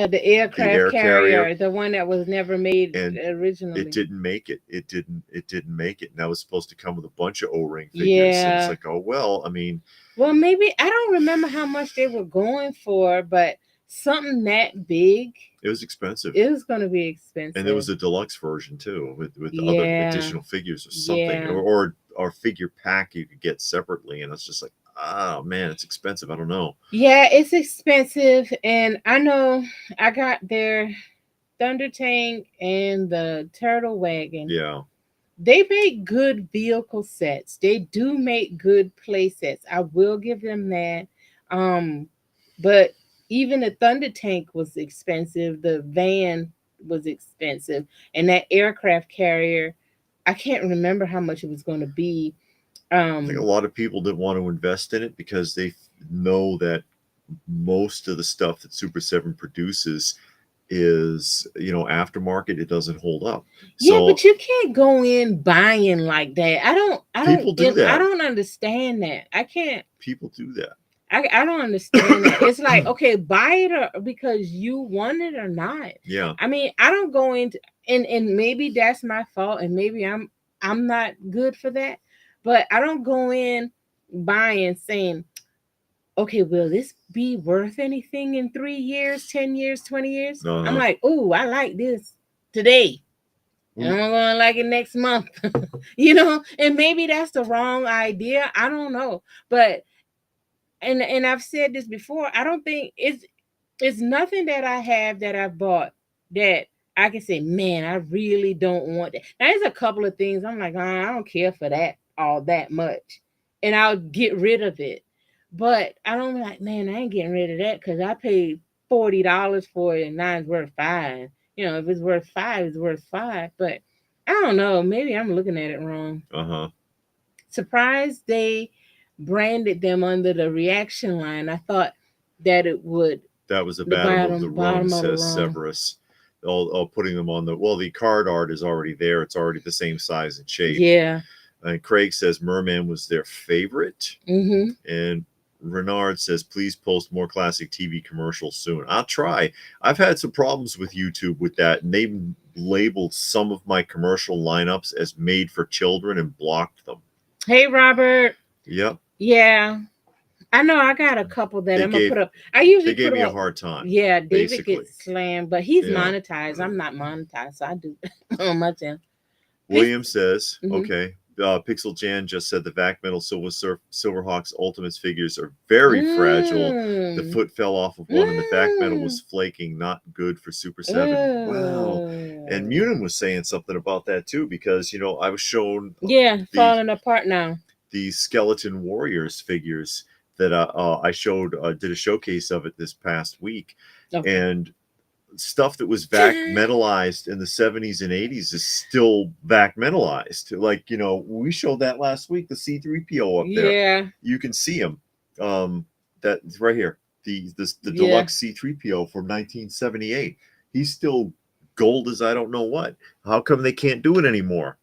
Speaker 1: The aircraft carrier, the one that was never made originally.
Speaker 2: It didn't make it. It didn't make it. And that was supposed to come with a bunch of O-Ring figures. Yeah. And it's like, oh well, I mean.
Speaker 1: Well, maybe I don't remember how much they were going for, but something that big.
Speaker 2: It was expensive.
Speaker 1: It was going to be expensive.
Speaker 2: And there was a deluxe version too, with other additional figures or something, or figure pack you could get separately, and it's just like, oh man, it's expensive. I don't know.
Speaker 1: Yeah, it's expensive, and I know I got their Thunder Tank and the Turtle Wagon.
Speaker 2: Yeah.
Speaker 1: They make good vehicle sets. They do make good play sets. I will give them that. But even the Thunder Tank was expensive. The van was expensive. And that aircraft carrier, I can't remember how much it was going to be.
Speaker 2: I think a lot of people didn't want to invest in it because they know that most of the stuff that Super 7 produces is, aftermarket. It doesn't hold up.
Speaker 1: Yeah, but you can't go in buying like that. People do that. I don't understand that. I can't.
Speaker 2: People do that.
Speaker 1: I don't understand that. It's like, okay, buy it because you want it or not.
Speaker 2: Yeah.
Speaker 1: I mean, I don't go into and maybe that's my fault, and maybe I'm not good for that. But I don't go in buying saying, okay, will this be worth anything in 3 years, 10 years, 20 years? I'm like, oh, I like this today. And I'm going to like it next month. And maybe that's the wrong idea. I don't know. But, and I've said this before, I don't think it's nothing that I have that I've bought that I can say, man, I really don't want that. Now, there's a couple of things I'm like, I don't care for that all that much, and I'll get rid of it. But I don't like, man, I ain't getting rid of that because I paid $40 for it and now it's worth $5. If it's worth $5, it's worth $5. But I don't know, maybe I'm looking at it wrong. Surprised they branded them under the reaction line. I thought that it would.
Speaker 2: That was the bottom of the rung, says Severus. All putting them on the card art is already there. It's already the same size and shape.
Speaker 1: Yeah.
Speaker 2: And Craig says Merman was their favorite. And Renard says, please post more classic TV commercials soon. I'll try. I've had some problems with YouTube with that. And they labeled some of my commercial lineups as made for children and blocked them.
Speaker 1: Hey, Robert.
Speaker 2: Yep.
Speaker 1: Yeah. I know I got a couple that I'm going to put up. I usually
Speaker 2: They gave me a hard time.
Speaker 1: Yeah, David gets slammed, but he's monetized. I'm not monetized, so I do on my channel.
Speaker 2: William says, okay. Pixel Jan just said the Vac Metal Silverhawks Ultimates figures are very fragile. The foot fell off of one and the Vac Metal was flaking. Not good for Super 7. Wow. And Munin was saying something about that too, because, I was shown.
Speaker 1: Falling apart now.
Speaker 2: These Skeleton Warriors figures that I showed, did a showcase of it this past week, and stuff that was vac metallized in the 70s and 80s is still vac metallized. Like, you know, we showed that last week, the C3PO up there.
Speaker 1: Yeah.
Speaker 2: You can see him. That's right here. The deluxe C3PO from 1978. He's still gold as I don't know what. How come they can't do it anymore?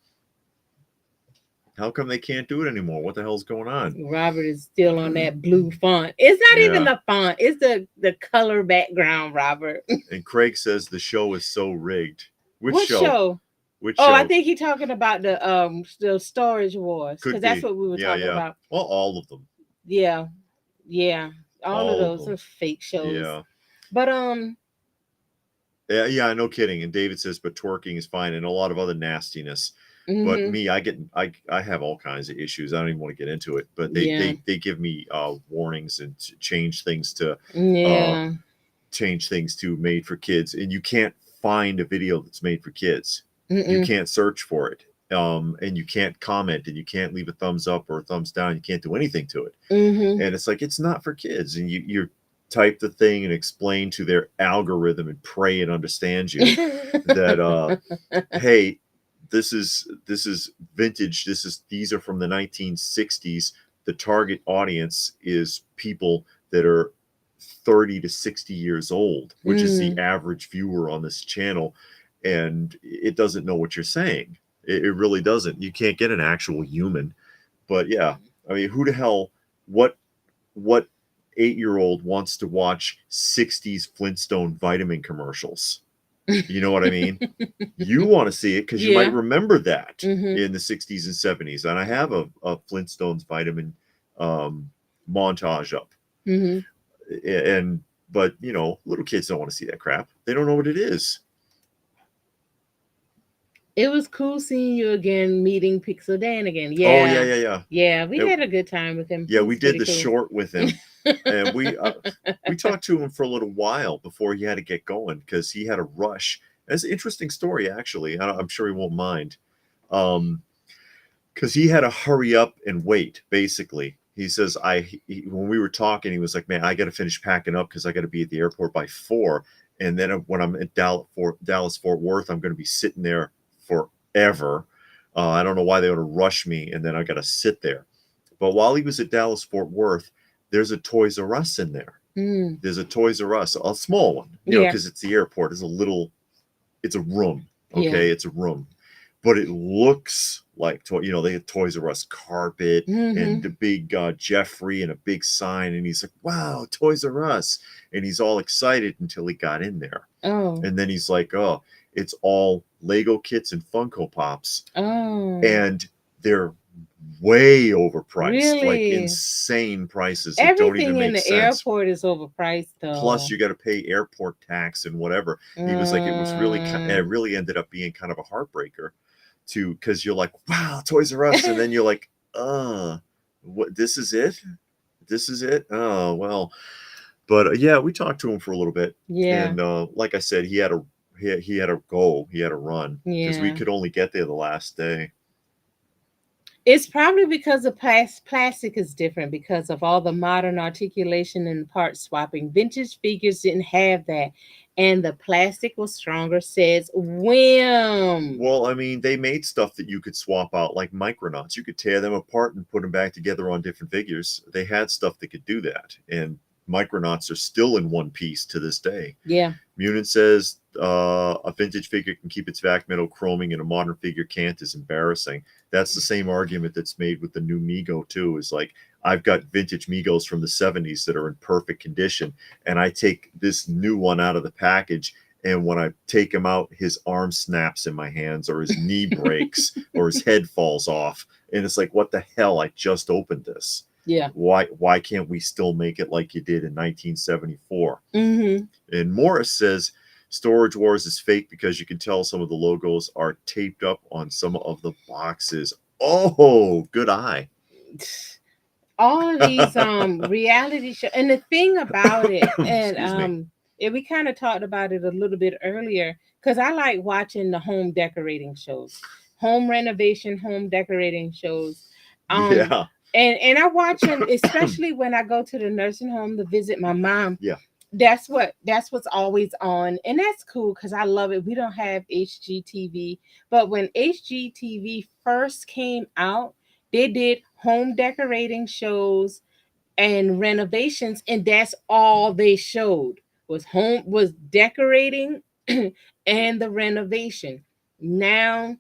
Speaker 2: How come they can't do it anymore? What the hell's going on?
Speaker 1: Robert is still on that blue font. It's not even the font. It's the color background, Robert.
Speaker 2: And Craig says the show is so rigged.
Speaker 1: What show?
Speaker 2: Which
Speaker 1: show?
Speaker 2: I
Speaker 1: think he's talking about the Storage Wars, because that's what we were talking about.
Speaker 2: Well, all of them.
Speaker 1: Yeah. All of those are fake shows.
Speaker 2: Yeah.
Speaker 1: But
Speaker 2: yeah, no kidding. And David says, but twerking is fine, and a lot of other nastiness. But me, I have all kinds of issues. I don't even want to get into it. But they give me warnings and change things to made for kids, and you can't find a video that's made for kids. You can't search for it, and you can't comment, and you can't leave a thumbs up or a thumbs down. You can't do anything to it, and it's like it's not for kids. And you type the thing and explain to their algorithm and pray it understands you that hey. This is vintage. These are from the 1960s. The target audience is people that are 30 to 60 years old, which is the average viewer on this channel. And it doesn't know what you're saying. It really doesn't. You can't get an actual human. But yeah, I mean, who the hell, what 8-year-old wants to watch 60s Flintstone vitamin commercials? You know what I mean? You want to see it because you might remember that in the 60s and 70s. And I have a Flintstones vitamin montage up. But, you know, little kids don't want to see that crap. They don't know what it is.
Speaker 1: It was cool seeing you again, meeting Pixel Dan again. Yeah, we had a good time with him.
Speaker 2: Yeah, we did the short with him. And we talked to him for a little while before he had to get going because he had a rush. It's an interesting story, actually. I'm sure he won't mind. Because he had to hurry up and wait, basically. He says, when we were talking, he was like, man, I got to finish packing up because I got to be at the airport by 4. And then when I'm at Dallas, Fort Worth, I'm going to be sitting there forever. I don't know why they would rush me. And then I got to sit there. But while he was at Dallas, Fort Worth, there's a Toys R Us in there. There's a Toys R Us, a small one, you know, because it's the airport. It's a room. Okay. It's a room, but it looks like, you know, they had Toys R Us carpet and the big Jeffrey and a big sign. And he's like, wow, Toys R Us. And he's all excited until he got in there. And then he's like, oh, it's all Lego kits and Funko Pops. And they're way overpriced, like insane prices.
Speaker 1: Everything in the airport is overpriced, though.
Speaker 2: Plus, you got to pay airport tax and whatever. He was like, it was really, it really ended up being kind of a heartbreaker, because you're like, wow, Toys R Us, and then you're like, what? This is it? This is it? Oh well. But yeah, we talked to him for a little bit. And like I said, he had to go. He had to run because we could only get there the last day.
Speaker 1: It's probably because the plastic is different because of all the modern articulation and part swapping. Vintage figures didn't have that. And the plastic was stronger, says Whim.
Speaker 2: Well, I mean, they made stuff that you could swap out, like Micronauts. You could tear them apart and put them back together on different figures. They had stuff that could do that. And Micronauts are still in one piece to this day.
Speaker 1: Yeah.
Speaker 2: Munin says a vintage figure can keep its vac metal chroming and a modern figure can't is embarrassing. That's the same argument that's made with the new Mego too. Is like, I've got vintage Megos from the 70s that are in perfect condition, and I take this new one out of the package, and when I take him out, his arm snaps in my hands, or his knee breaks, or his head falls off, and it's like, what the hell? I just opened this.
Speaker 1: Yeah.
Speaker 2: Why can't we still make it like you did in 1974? And Morris says Storage Wars is fake because you can tell some of the logos are taped up on some of the boxes. Oh, good eye.
Speaker 1: All of these reality shows, and the thing about it, and we kind of talked about it a little bit earlier, because I like watching the home decorating shows, home renovation, home decorating shows. And I watch them, especially when I go to the nursing home to visit my mom.
Speaker 2: Yeah.
Speaker 1: That's what's always on, and that's cool because I love it. We don't have HGTV, but when HGTV first came out, they did home decorating shows and renovations, and that's all they showed was decorating and the renovation. Now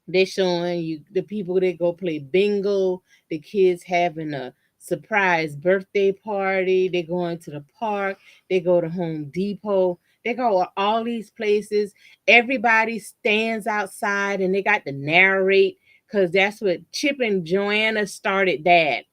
Speaker 1: they're showing you the people that go play bingo, the kids having a surprise birthday party, they going to the park, they go to Home Depot, they go all these places. Everybody stands outside and they got to narrate because that's what Chip and Joanna started that.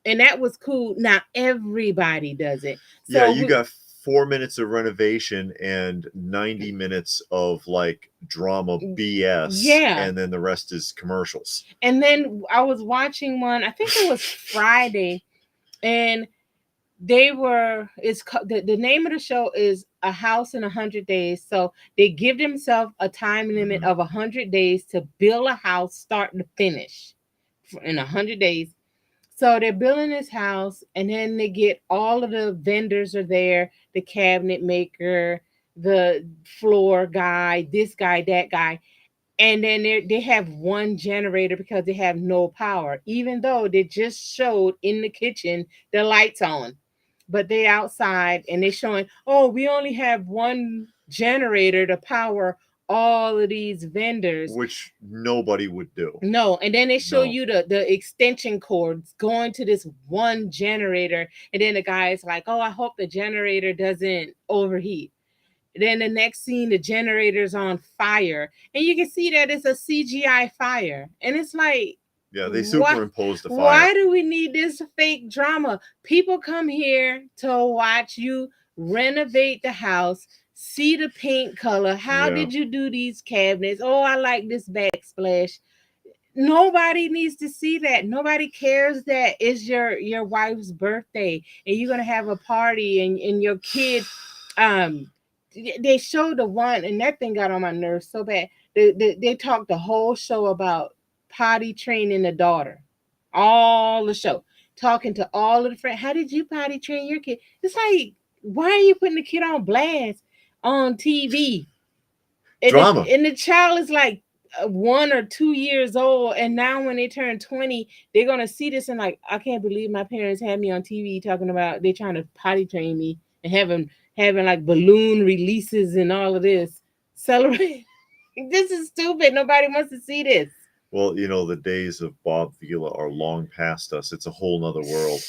Speaker 1: And that was cool. Now everybody does it.
Speaker 2: Yeah,
Speaker 1: So
Speaker 2: you got 4 minutes of renovation and 90 minutes of like drama BS.
Speaker 1: Yeah.
Speaker 2: And then the rest is commercials.
Speaker 1: And then I was watching one, I think it was Friday, and the name of the show is A House in 100 Days. So they give themselves a time limit of 100 days to build a house start to finish in 100 days. So they're building this house, and then they get all of the vendors are there, the cabinet maker, the floor guy, this guy, that guy. And then they have one generator because they have no power, even though they just showed in the kitchen the lights on. But they outside and they're showing, oh, we only have one generator to power all of these vendors,
Speaker 2: which nobody would do.
Speaker 1: No, and then they show you the extension cords going to this one generator, and then the guy's like, oh, I hope the generator doesn't overheat. Then the next scene, the generator's on fire, and you can see that it's a CGI fire, and it's like,
Speaker 2: yeah, they superimposed the fire.
Speaker 1: Why do we need this fake drama? People come here to watch you renovate the house, see the paint color. How did you do these cabinets? Oh, I like this backsplash. Nobody needs to see that. Nobody cares that it's your wife's birthday and you're gonna have a party and your kid. They showed the one, and that thing got on my nerves so bad. They talked the whole show about potty training the daughter, all the show, talking to all of the friends. How did you potty train your kid? It's like, why are you putting the kid on blast on TV?
Speaker 2: Drama.
Speaker 1: And the child is like 1 or 2 years old, and now when they turn 20, they're gonna see this and like, I can't believe my parents had me on TV talking about they're trying to potty train me and having like balloon releases and all of this. Celebrate. This is stupid. Nobody wants to see this.
Speaker 2: Well, you know, the days of Bob Vila are long past us. It's a whole nother world.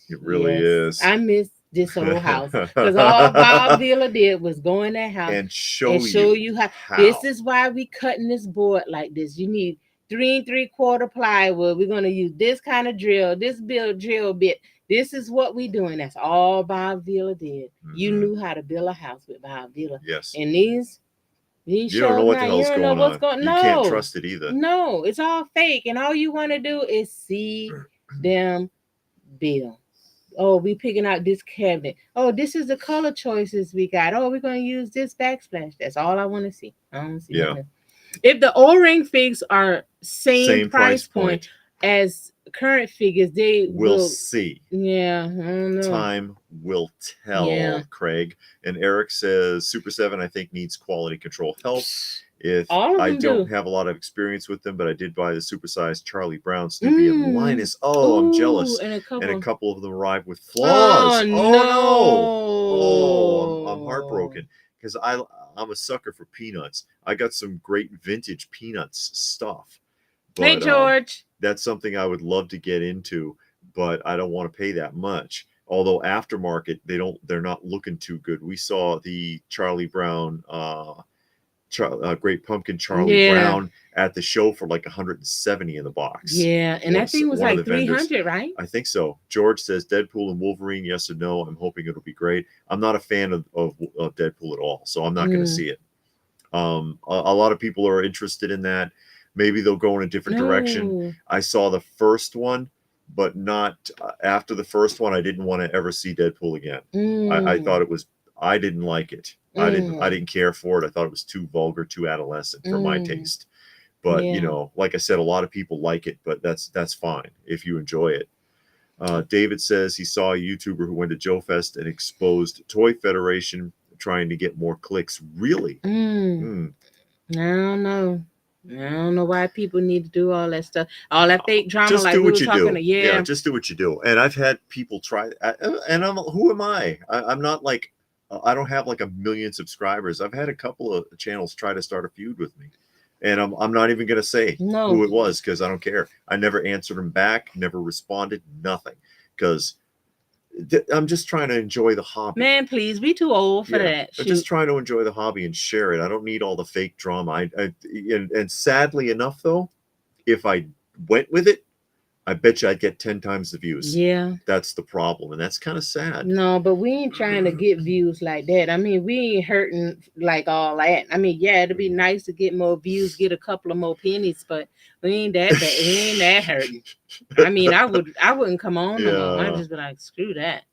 Speaker 2: It really is.
Speaker 1: I miss this whole house because all Bob Vila did was go in that house
Speaker 2: and show you
Speaker 1: how. This is why we cutting this board like this. You need 3 3/4 plywood. We're gonna use this kind of drill, this drill bit. This is what we doing. That's all Bob Vila did. You knew how to build a house with Bob Vila.
Speaker 2: Yes.
Speaker 1: And these
Speaker 2: you don't know what the hell's going on. You can't trust it either.
Speaker 1: No, it's all fake, and all you want to do is see them build. Oh, we picking out this cabinet. Oh, this is the color choices we got. Oh, we're gonna use this backsplash. That's all I want to see. I don't see nothing. If the O-ring figs are same price point as current figures, they
Speaker 2: will see.
Speaker 1: Yeah, I don't know.
Speaker 2: Time will tell, Craig. And Eric says Super 7, I think, needs quality control help. If I don't have a lot of experience with them, but I did buy the supersized Charlie Brown, Snoopy, and Linus. Oh, I'm jealous. And a couple of them arrived with flaws. Oh no! Oh, I'm heartbroken because I'm a sucker for peanuts. I got some great vintage peanuts stuff. But,
Speaker 1: hey, George.
Speaker 2: That's something I would love to get into, but I don't want to pay that much. Although aftermarket, they're not looking too good. We saw the Charlie Brown. Great Pumpkin Charlie Brown at the show for like 170 in the box.
Speaker 1: Yeah, and that thing was like 300, right?
Speaker 2: I think so. George says Deadpool and Wolverine, yes or no. I'm hoping it'll be great. I'm not a fan of Deadpool at all, so I'm not going to see it. A lot of people are interested in that. Maybe they'll go in a different direction. I saw the first one, but not after the first one. I didn't want to ever see Deadpool again. I thought it was. I didn't like it. I didn't care for it. I thought it was too vulgar, too adolescent for my taste. But you know, like I said, a lot of people like it, but that's fine if you enjoy it. David says he saw a YouTuber who went to Joe Fest and exposed Toy Federation trying to get more clicks. Really?
Speaker 1: I don't know. I don't know why people need to do all that stuff, all that fake drama.
Speaker 2: Just
Speaker 1: like
Speaker 2: do
Speaker 1: we
Speaker 2: what
Speaker 1: were
Speaker 2: you
Speaker 1: talking
Speaker 2: do. Yeah, just do what you do. And I've had people try, and who am I? I'm not like, I don't have like a million subscribers. I've had a couple of channels try to start a feud with me, and I'm not even gonna say who it was because I don't care. I never answered them back, never responded, nothing, because I'm just trying to enjoy the hobby.
Speaker 1: Man, please, we too old for that.
Speaker 2: I'm just trying to enjoy the hobby and share it. I don't need all the fake drama. And sadly enough, though, if I went with it, I bet you I'd get 10 times the views.
Speaker 1: Yeah.
Speaker 2: That's the problem, and that's kind of sad.
Speaker 1: No, but we ain't trying to get views like that. I mean, we ain't hurting like all that. I mean, yeah, it'd be nice to get more views, get a couple of more pennies, but we ain't that bad. We ain't that hurting. I mean, I wouldn't come on no more. I'd just be like, screw that.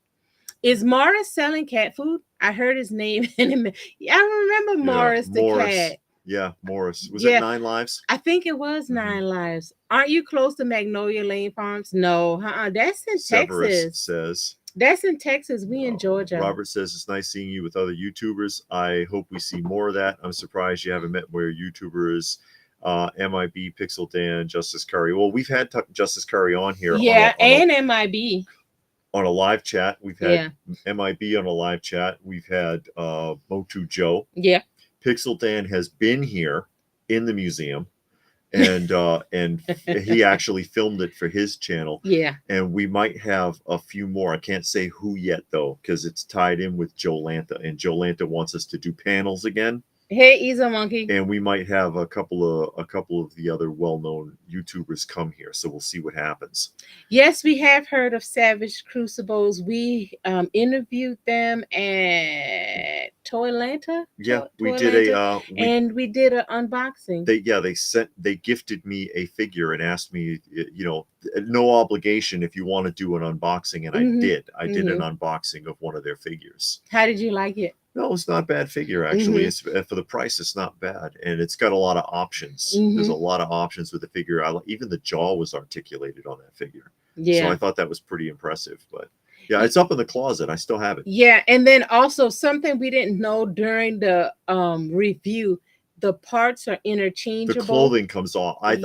Speaker 1: Is Morris selling cat food? I heard his name. I remember Morris the cat.
Speaker 2: Yeah, Morris. Was it 9 Lives?
Speaker 1: I think it was 9 Lives. Aren't you close to Magnolia Lane Farms? No, that's in
Speaker 2: Severus
Speaker 1: Texas.
Speaker 2: says.
Speaker 1: That's in Texas. We in Georgia.
Speaker 2: Robert says it's nice seeing you with other YouTubers. I hope we see more of that. I'm surprised you haven't met where YouTubers MIB, Pixel Dan, Justice Curry. Well, we've had Justice Curry on here.
Speaker 1: Yeah, and MIB.
Speaker 2: On a live chat. We've had MIB on a live chat. We've had Motu Joe.
Speaker 1: Yeah.
Speaker 2: Pixel Dan has been here in the museum, and he actually filmed it for his channel.
Speaker 1: Yeah.
Speaker 2: And we might have a few more. I can't say who yet though, because it's tied in with Joe Lanta, and Joe Lanta wants us to do panels again.
Speaker 1: Hey, he's a monkey.
Speaker 2: And we might have a couple of the other well-known YouTubers come here, so we'll see what happens.
Speaker 1: Yes, we have heard of Savage Crucibles. We interviewed them at Toylanta.
Speaker 2: Yeah, we did
Speaker 1: and we did an unboxing.
Speaker 2: They gifted me a figure and asked me, you know, no obligation if you want to do an unboxing, and I did an unboxing of one of their figures.
Speaker 1: How did you like it?
Speaker 2: No, it's not a bad figure, actually. It's for the price, it's not bad. And it's got a lot of options. There's a lot of options with the figure. Even the jaw was articulated on that figure. Yeah. So I thought that was pretty impressive. But yeah, it's up in the closet. I still have it.
Speaker 1: Yeah. And then also something we didn't know during the review, the parts are interchangeable.
Speaker 2: The clothing comes off. I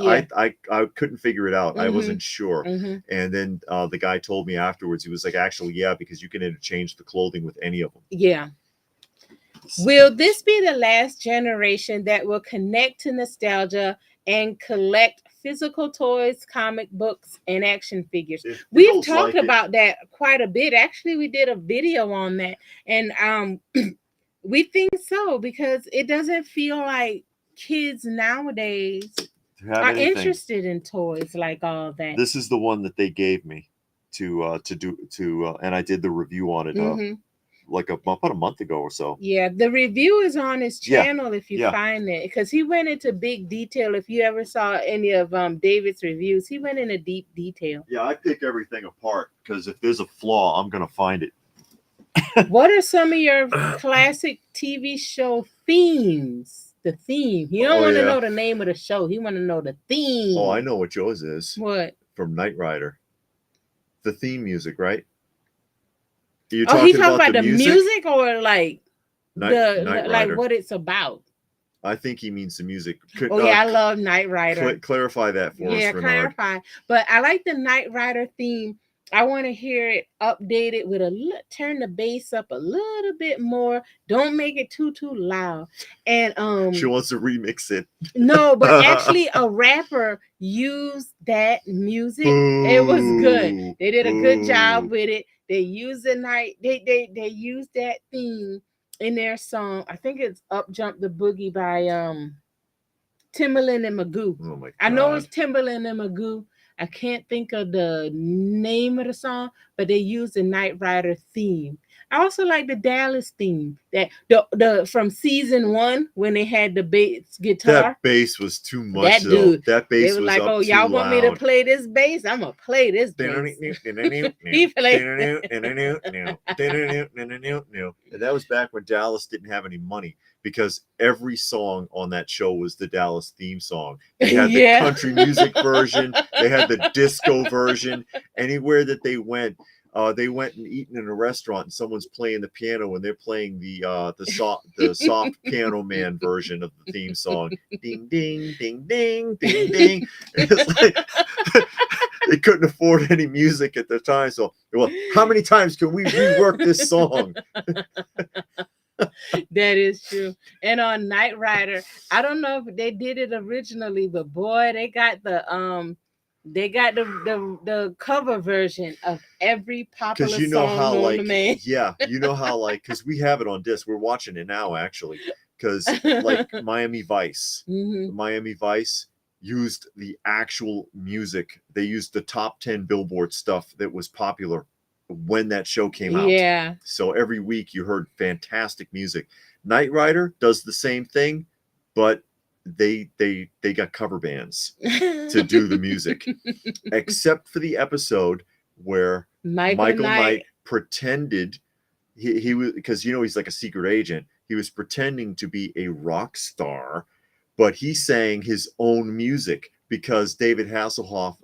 Speaker 2: couldn't figure it out. I wasn't sure. And then the guy told me afterwards, he was like, actually, yeah, because you can interchange the clothing with any of them.
Speaker 1: Yeah. Will this be the last generation that will connect to nostalgia and collect physical toys, comic books, and action figures? We've talked about that quite a bit. Actually, we did a video on that. And we think so, because it doesn't feel like kids nowadays are interested in toys like all that.
Speaker 2: This is the one that they gave me to do, and I did the review on it. Like about a month ago or so.
Speaker 1: Yeah, the review is on his channel if you find it, because he went into big detail. If you ever saw any of David's reviews, he went into deep detail.
Speaker 2: Yeah, I pick everything apart, because if there's a flaw, I'm gonna find it.
Speaker 1: What are some of your classic TV show themes? The theme. You don't want to know the name of the show. He want to know the theme.
Speaker 2: Oh, I know what yours is.
Speaker 1: What?
Speaker 2: From Knight Rider. The theme music, right?
Speaker 1: He's talking about the music or like like what it's about?
Speaker 2: I think he means the music.
Speaker 1: I love Knight Rider.
Speaker 2: Clarify that for us.
Speaker 1: Yeah, clarify. But I like the Knight Rider theme. I want to hear it updated with turn the bass up a little bit more. Don't make it too loud. And
Speaker 2: she wants to remix it.
Speaker 1: No, but actually a rapper used that music. It was good. They did a good job with it. They used the they used that theme in their song. I think it's Up Jump the Boogie by Timbaland and Magoo.
Speaker 2: Oh my God.
Speaker 1: I know it's Timbaland and Magoo. I can't think of the name of the song, but they used the Knight Rider theme. I also like the Dallas theme. That the from season 1 when they had the bass guitar.
Speaker 2: That bass was too much
Speaker 1: That
Speaker 2: though.
Speaker 1: dude.
Speaker 2: That
Speaker 1: They
Speaker 2: bass
Speaker 1: were
Speaker 2: was
Speaker 1: like,
Speaker 2: up
Speaker 1: "Oh,
Speaker 2: too
Speaker 1: y'all want me to
Speaker 2: loud.
Speaker 1: play this bass? I'm gonna play this bass." He played.
Speaker 2: And that was back when Dallas didn't have any money, because every song on that show was the Dallas theme song. They had the
Speaker 1: Yeah.
Speaker 2: country music version, they had the disco version. Anywhere that they went and eaten in a restaurant and someone's playing the piano and they're playing the soft piano man version of the theme song. Ding ding ding ding ding ding. It's like they couldn't afford any music at the time. So, well, how many times can we rework this song?
Speaker 1: That is true. And on Knight Rider, I don't know if they did it originally, but boy, they got the cover version of every popular
Speaker 2: Because you know
Speaker 1: song
Speaker 2: how,
Speaker 1: known
Speaker 2: like,
Speaker 1: to man.
Speaker 2: yeah, you know how, like, because we have it on disc. We're watching it now, actually. Because, like, Miami Vice used the actual music. They used the top 10 Billboard stuff that was popular when that show came out.
Speaker 1: Yeah.
Speaker 2: So every week you heard fantastic music. Knight Rider does the same thing, but they got cover bands to do the music, except for the episode where Michael Knight pretended he was, because he's like a secret agent. He was pretending to be a rock star, but he sang his own music because David Hasselhoff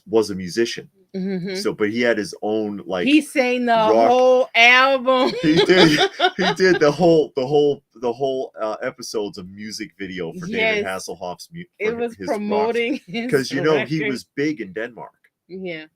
Speaker 2: was a musician.
Speaker 1: Mm-hmm.
Speaker 2: So, but he had his own, like,
Speaker 1: he sang the
Speaker 2: rock.
Speaker 1: whole album.
Speaker 2: He did the whole episodes of music video for David Hasselhoff's music.
Speaker 1: It was promoting
Speaker 2: because he was big in Denmark.
Speaker 1: Yeah,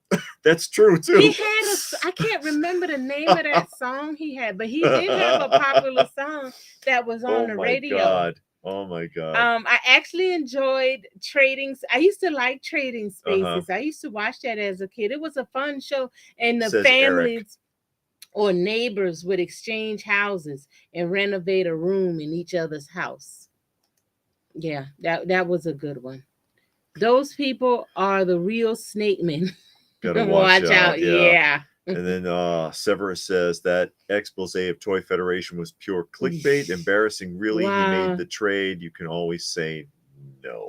Speaker 2: that's true too.
Speaker 1: He had I can't remember the name of that song he had, but he did have a popular song that was on the radio.
Speaker 2: God. Oh my God.
Speaker 1: I actually enjoyed Trading. I used to like Trading Spaces. I used to watch that as a kid. It was a fun show, and the families or neighbors would exchange houses and renovate a room in each other's house. Yeah, that was a good one. Those people are the real snake men.
Speaker 2: Gotta watch out.
Speaker 1: Yeah.
Speaker 2: And then Severus says that expose of Toy Federation was pure clickbait. Embarrassing. Really, He made the trade. You can always say no.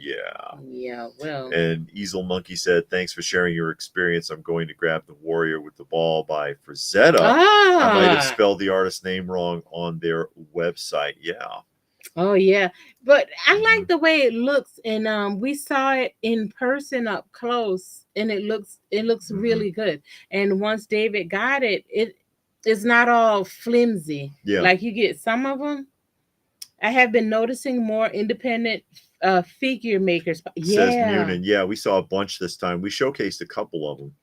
Speaker 1: Yeah, well.
Speaker 2: And Easel Monkey said, thanks for sharing your experience. I'm going to grab The Warrior with the Ball by Frazetta. I might have spelled the artist name wrong on their website. Yeah.
Speaker 1: Oh yeah, but I like the way it looks, and we saw it in person up close, and it looks really good. And once David got it, it's not all flimsy.
Speaker 2: Yeah,
Speaker 1: like you get some of them. I have been noticing more independent figure makers.
Speaker 2: Says Munin. Yeah, we saw a bunch this time. We showcased a couple of them.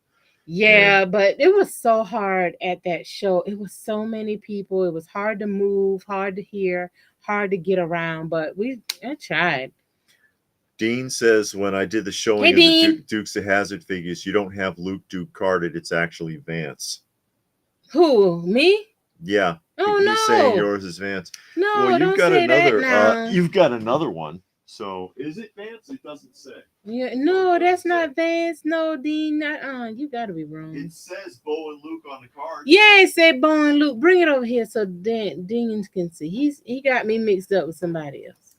Speaker 1: Yeah, but it was so hard at that show. It was so many people. It was hard to move, hard to hear, hard to get around, but I tried.
Speaker 2: Dean says, when I did the showing of the Dukes of Hazzard figures, you don't have Luke Duke carded. It's actually Vance.
Speaker 1: Who? Me?
Speaker 2: Yeah.
Speaker 1: Oh,
Speaker 2: He's
Speaker 1: no.
Speaker 2: saying yours is Vance.
Speaker 1: No,
Speaker 2: well,
Speaker 1: don't say that now.
Speaker 2: You've got another one. So, is it Vance? It doesn't say.
Speaker 1: Yeah, no, that's not Vance. No, Dean, you gotta be wrong.
Speaker 2: It says Bo and Luke on the card.
Speaker 1: Yeah, it said Bo and Luke. Bring it over here so Dean can see. He got me mixed up with somebody else.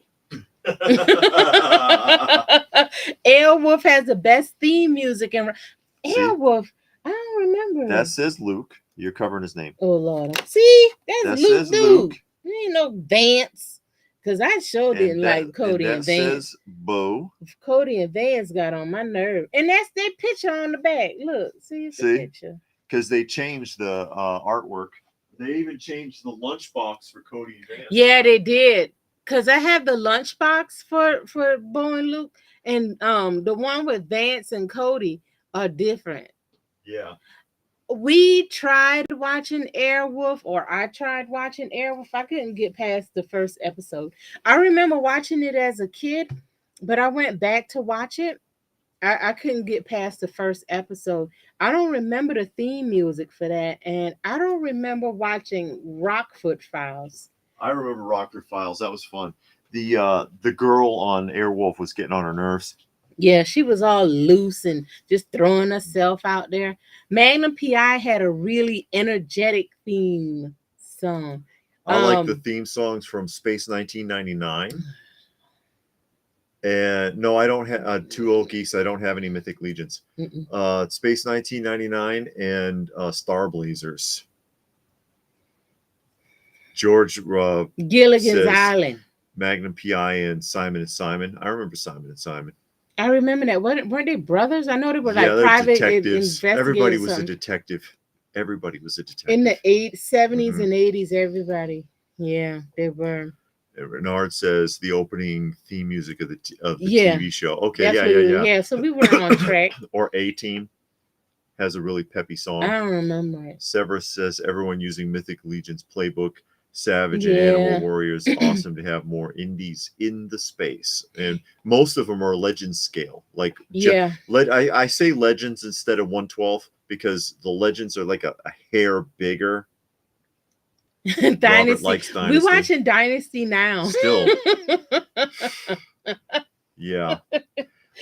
Speaker 1: Airwolf has the best theme music, and Airwolf, I don't remember.
Speaker 2: That says Luke. You're covering his name.
Speaker 1: Oh Lord, see, that
Speaker 2: says Luke.
Speaker 1: There ain't no Vance. Because I sure didn't like Cody and Vance.
Speaker 2: Says Bo.
Speaker 1: Cody and Vance got on my nerve. And that's their picture on the back. Look, see the picture.
Speaker 2: Because they changed the artwork. They even changed the lunchbox for Cody and Vance.
Speaker 1: Yeah, they did. Because I have the lunchbox for Bo and Luke. And the one with Vance and Cody are different.
Speaker 2: Yeah.
Speaker 1: We tried watching Airwolf, or I tried watching Airwolf. I couldn't get past the first episode. I remember watching it as a kid, but I went back to watch it. I couldn't get past the first episode. I don't remember the theme music for that, and I don't remember watching Rockfoot Files.
Speaker 2: I remember Rockfoot Files. That was fun. The girl on Airwolf was getting on her nerves.
Speaker 1: Yeah, she was all loose and just throwing herself out there. Magnum PI had a really energetic theme song.
Speaker 2: I like the theme songs from Space 1999. And no, I don't have two old geeks. I don't have any Mythic Legions. Space 1999 and Star Blazers. George
Speaker 1: Gilligan's Island.
Speaker 2: Magnum PI and Simon and Simon. I remember Simon and Simon.
Speaker 1: I remember that. Weren't they brothers? I know they were like private investigators.
Speaker 2: Everybody was a detective. Everybody was a detective.
Speaker 1: In the 70s and 80s, everybody. Yeah, they were.
Speaker 2: Renard says the opening theme music of the TV show. Okay,
Speaker 1: yeah. So we were on track.
Speaker 2: Or A-Team has a really peppy song.
Speaker 1: I don't remember it.
Speaker 2: Severus says everyone using Mythic Legion's playbook, Savage and Animal Warriors. Awesome to have more indies in the space, and most of them are Legends scale. Like I say Legends instead of 1/12 because the Legends are like a hair bigger.
Speaker 1: Dynasty. Likes Dynasty. We're watching Dynasty now.
Speaker 2: Still. Yeah.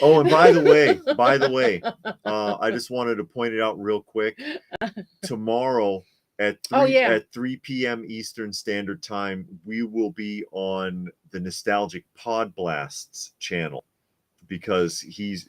Speaker 2: Oh, and by the way, I just wanted to point it out real quick. Tomorrow at 3 p.m. Eastern Standard Time, we will be on the Nostalgic Pod Blasts channel because he's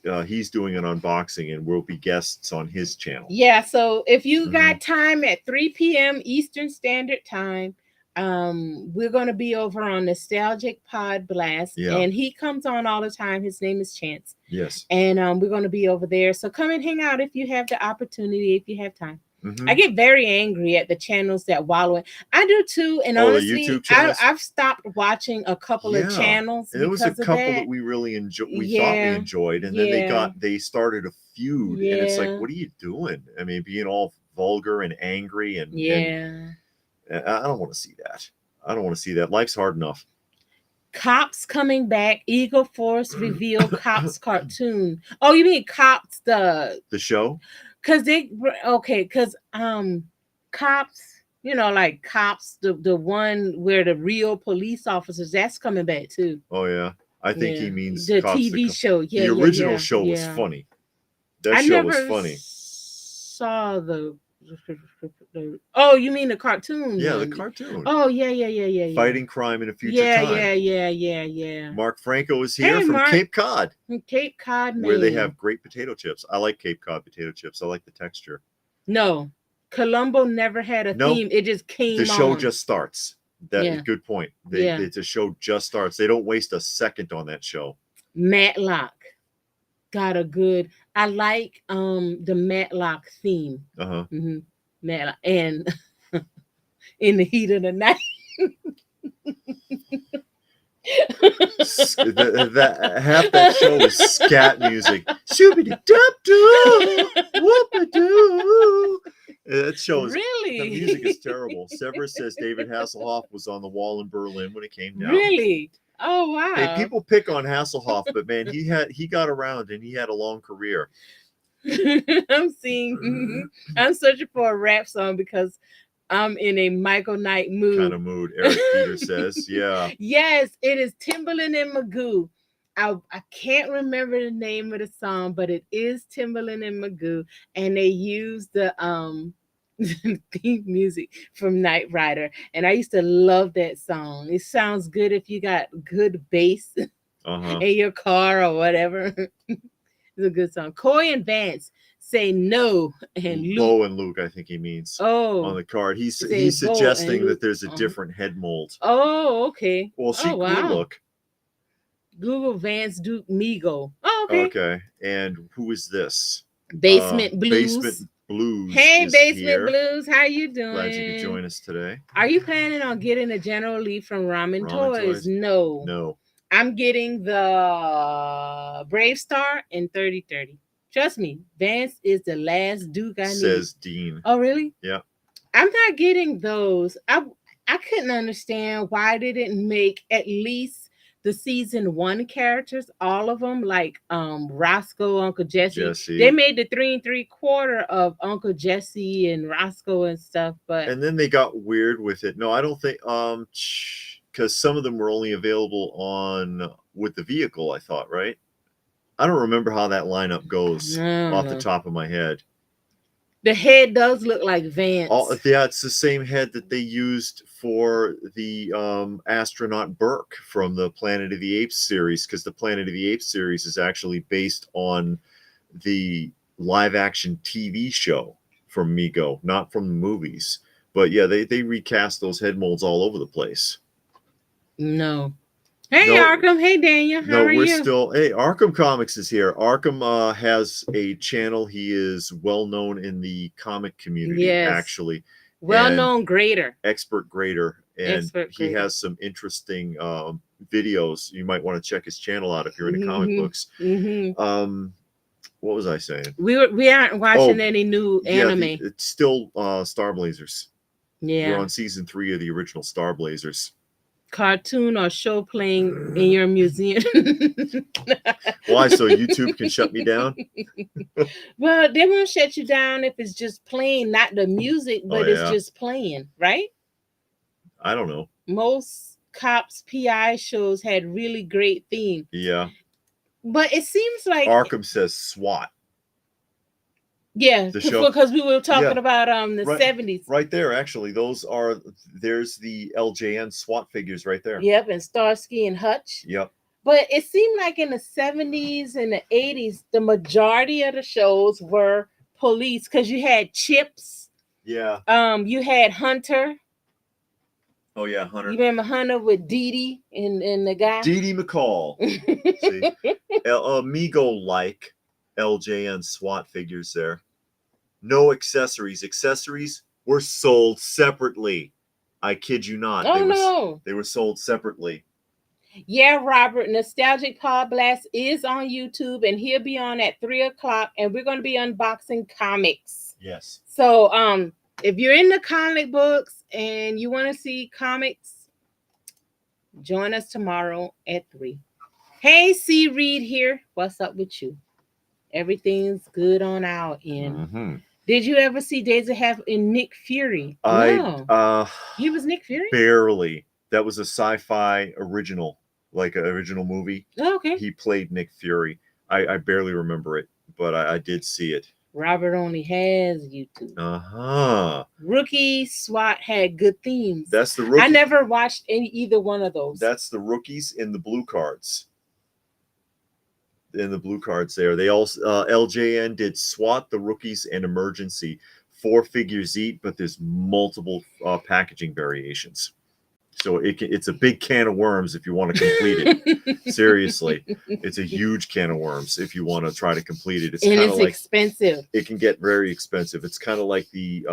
Speaker 2: doing an unboxing and we'll be guests on his channel.
Speaker 1: Yeah, so if you got time at 3 p.m. Eastern Standard Time, we're going to be over on Nostalgic Pod Blast, and he comes on all the time. His name is Chance.
Speaker 2: Yes.
Speaker 1: And we're going to be over there. So come and hang out if you have the opportunity, if you have time. I get very angry at the channels that wallow in. I do too, and honestly, I've stopped watching a couple of channels.
Speaker 2: And there was a couple that we really enjoyed. We thought we enjoyed, and then they started a feud, and it's like, what are you doing? I mean, being all vulgar and angry, and I don't want to see that. I don't want to see that. Life's hard enough.
Speaker 1: Cops coming back. Eagle Force reveal Cops cartoon. Oh, you mean Cops the
Speaker 2: show?
Speaker 1: Because Cops, like Cops, the one where the real police officers, that's coming back too.
Speaker 2: Oh yeah, I think he means
Speaker 1: the Cops, TV show. Yeah,
Speaker 2: the original show was funny. That show was funny.
Speaker 1: Saw the. Oh, you mean the cartoon?
Speaker 2: Yeah, the cartoon.
Speaker 1: Oh yeah.
Speaker 2: Fighting crime in a future time.
Speaker 1: Yeah.
Speaker 2: Mark Franco is here from Cape Cod.
Speaker 1: Cape Cod, Maine.
Speaker 2: Where they have great potato chips. I like Cape Cod potato chips. I like the texture.
Speaker 1: No, Columbo never had a theme. It just came.
Speaker 2: The show just starts. Good point. The show just starts. They don't waste a second on that show.
Speaker 1: Matlock got a good. I like the Matlock theme. Matlock and in the heat of the night.
Speaker 2: Half that show is scat music. Shooby-doo-doo, whoop-a-doo. That show is
Speaker 1: really,
Speaker 2: the music is terrible. Severus says David Hasselhoff was on the wall in Berlin when it came down.
Speaker 1: Really? Oh wow.
Speaker 2: Hey, people pick on Hasselhoff, but man, he got around and he had a long career.
Speaker 1: I'm searching for a rap song because I'm in a Michael Knight mood.
Speaker 2: Kind of mood. Eric Peter says, yeah.
Speaker 1: Yes, it is Timbaland and Magoo. I can't remember the name of the song, but it is Timbaland and Magoo, and they use the theme music from Knight Rider, and I used to love that song. It sounds good if you got good bass in your car or whatever. It's a good song. Coy and Vance say no, and Luke.
Speaker 2: Bo and Luke, I think he means. On the card, he's suggesting that there's a different head mold.
Speaker 1: Oh, okay.
Speaker 2: Well, she could look.
Speaker 1: Google Vance Duke Migo. Oh, okay.
Speaker 2: Okay, and who is this?
Speaker 1: Basement Blues.
Speaker 2: Basement Blues.
Speaker 1: Hey, Basement Blues, how you doing?
Speaker 2: Glad you could join us today.
Speaker 1: Are you planning on getting a General Lee from Ramen Toys? No. I'm getting the Brave Star in 3030. Trust me, Vance is the last Duke I need.
Speaker 2: Says Dean.
Speaker 1: Oh, really?
Speaker 2: Yeah.
Speaker 1: I'm not getting those. I couldn't understand why they didn't make at least the season 1 characters, all of them, like Roscoe, Uncle Jesse. They made the 3 3/4 of Uncle Jesse and Roscoe and stuff,
Speaker 2: and then they got weird with it. No, I don't think because some of them were only available with the vehicle, I thought, right? I don't remember how that lineup goes off the top of my head.
Speaker 1: The head does look like Vance.
Speaker 2: Yeah, it's the same head that they used for the astronaut Burke from the Planet of the Apes series, because the Planet of the Apes series is actually based on the live-action TV show from Mego, not from the movies. But yeah, they recast those head molds all over the place.
Speaker 1: No. Hey, no, Arkham. Hey, Daniel. How are you?
Speaker 2: Hey, Arkham Comics is here. Arkham has a channel. He is well known in the comic community, actually.
Speaker 1: Well-known grader.
Speaker 2: Expert grader. And he has some interesting videos. You might want to check his channel out if you're into comic books. What was I saying?
Speaker 1: We aren't watching any new anime.
Speaker 2: It's still Star Blazers.
Speaker 1: Yeah.
Speaker 2: We're on season 3 of the original Star Blazers.
Speaker 1: Cartoon or show playing in your museum.
Speaker 2: Why? So YouTube can shut me down?
Speaker 1: Well, they won't shut you down if it's just playing, not the music, but it's just playing, right?
Speaker 2: I don't know.
Speaker 1: Most cops PI shows had really great themes.
Speaker 2: Yeah.
Speaker 1: But it seems like
Speaker 2: Arkham says SWAT.
Speaker 1: Yeah, because we were talking about the 70s.
Speaker 2: Right there, actually. There's the LJN SWAT figures right there.
Speaker 1: Yep, and Starsky and Hutch.
Speaker 2: Yep.
Speaker 1: But it seemed like in the 70s and the 80s, the majority of the shows were police, because you had Chips.
Speaker 2: Yeah.
Speaker 1: You had Hunter.
Speaker 2: Oh yeah, Hunter.
Speaker 1: You remember Hunter with Dee Dee and the guy?
Speaker 2: Dee Dee McCall. See, Amigo-like LJN SWAT figures there. No accessories. Accessories were sold separately. I kid you not. They were sold separately.
Speaker 1: Yeah, Robert, Nostalgic Pod Blast is on YouTube, and he'll be on at 3:00, and we're going to be unboxing comics.
Speaker 2: Yes.
Speaker 1: So, if you're in the comic books and you want to see comics, join us tomorrow at 3. Hey, C. Reed here. What's up with you? Everything's good on our end.
Speaker 2: Mm-hmm.
Speaker 1: Did you ever see Days of Heaven in Nick Fury? No. He was Nick Fury?
Speaker 2: Barely. That was a sci-fi original, like an original movie.
Speaker 1: Oh, okay.
Speaker 2: He played Nick Fury. I barely remember it, but I did see it.
Speaker 1: Robert only has YouTube.
Speaker 2: Uh-huh.
Speaker 1: Rookie SWAT had good themes.
Speaker 2: That's the rookie.
Speaker 1: I never watched either one of those.
Speaker 2: That's the rookies in the blue cards. In the blue cards there. They also LJN did SWAT, the rookies, and emergency. 4 figures each, but there's multiple packaging variations. So it's a big can of worms if you want to complete it. Seriously, it's a huge can of worms if you want to try to complete it.
Speaker 1: It's expensive.
Speaker 2: It can get very expensive. It's kind of like the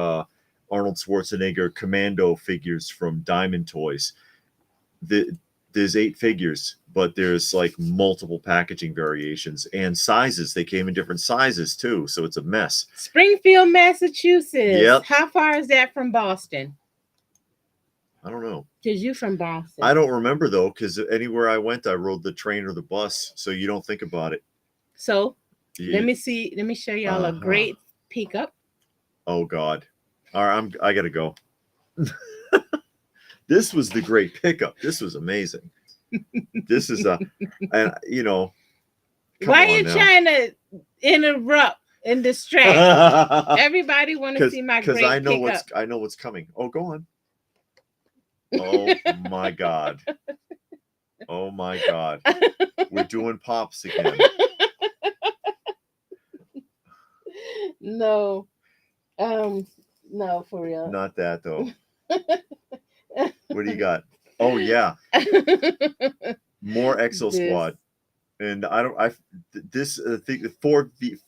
Speaker 2: Arnold Schwarzenegger Commando figures from Diamond Toys. There's 8 figures, but there's like multiple packaging variations and sizes. They came in different sizes too, so it's a mess.
Speaker 1: Springfield, Massachusetts.
Speaker 2: Yep.
Speaker 1: How far is that from Boston?
Speaker 2: I don't know.
Speaker 1: Because you're from Boston.
Speaker 2: I don't remember though, because anywhere I went, I rode the train or the bus, so you don't think about it.
Speaker 1: So let me see. Let me show y'all a great pickup.
Speaker 2: Oh God! All right, I gotta go. This was the great pickup. This was amazing. This is and you know.
Speaker 1: Why are you trying to interrupt and distract? Everybody want to see my great pickup. Because
Speaker 2: I know what's coming. Oh, go on. Oh my God. Oh my God. We're doing pops again.
Speaker 1: No. No, for real.
Speaker 2: Not that though. What do you got? Oh yeah. More Exo-Squad. And the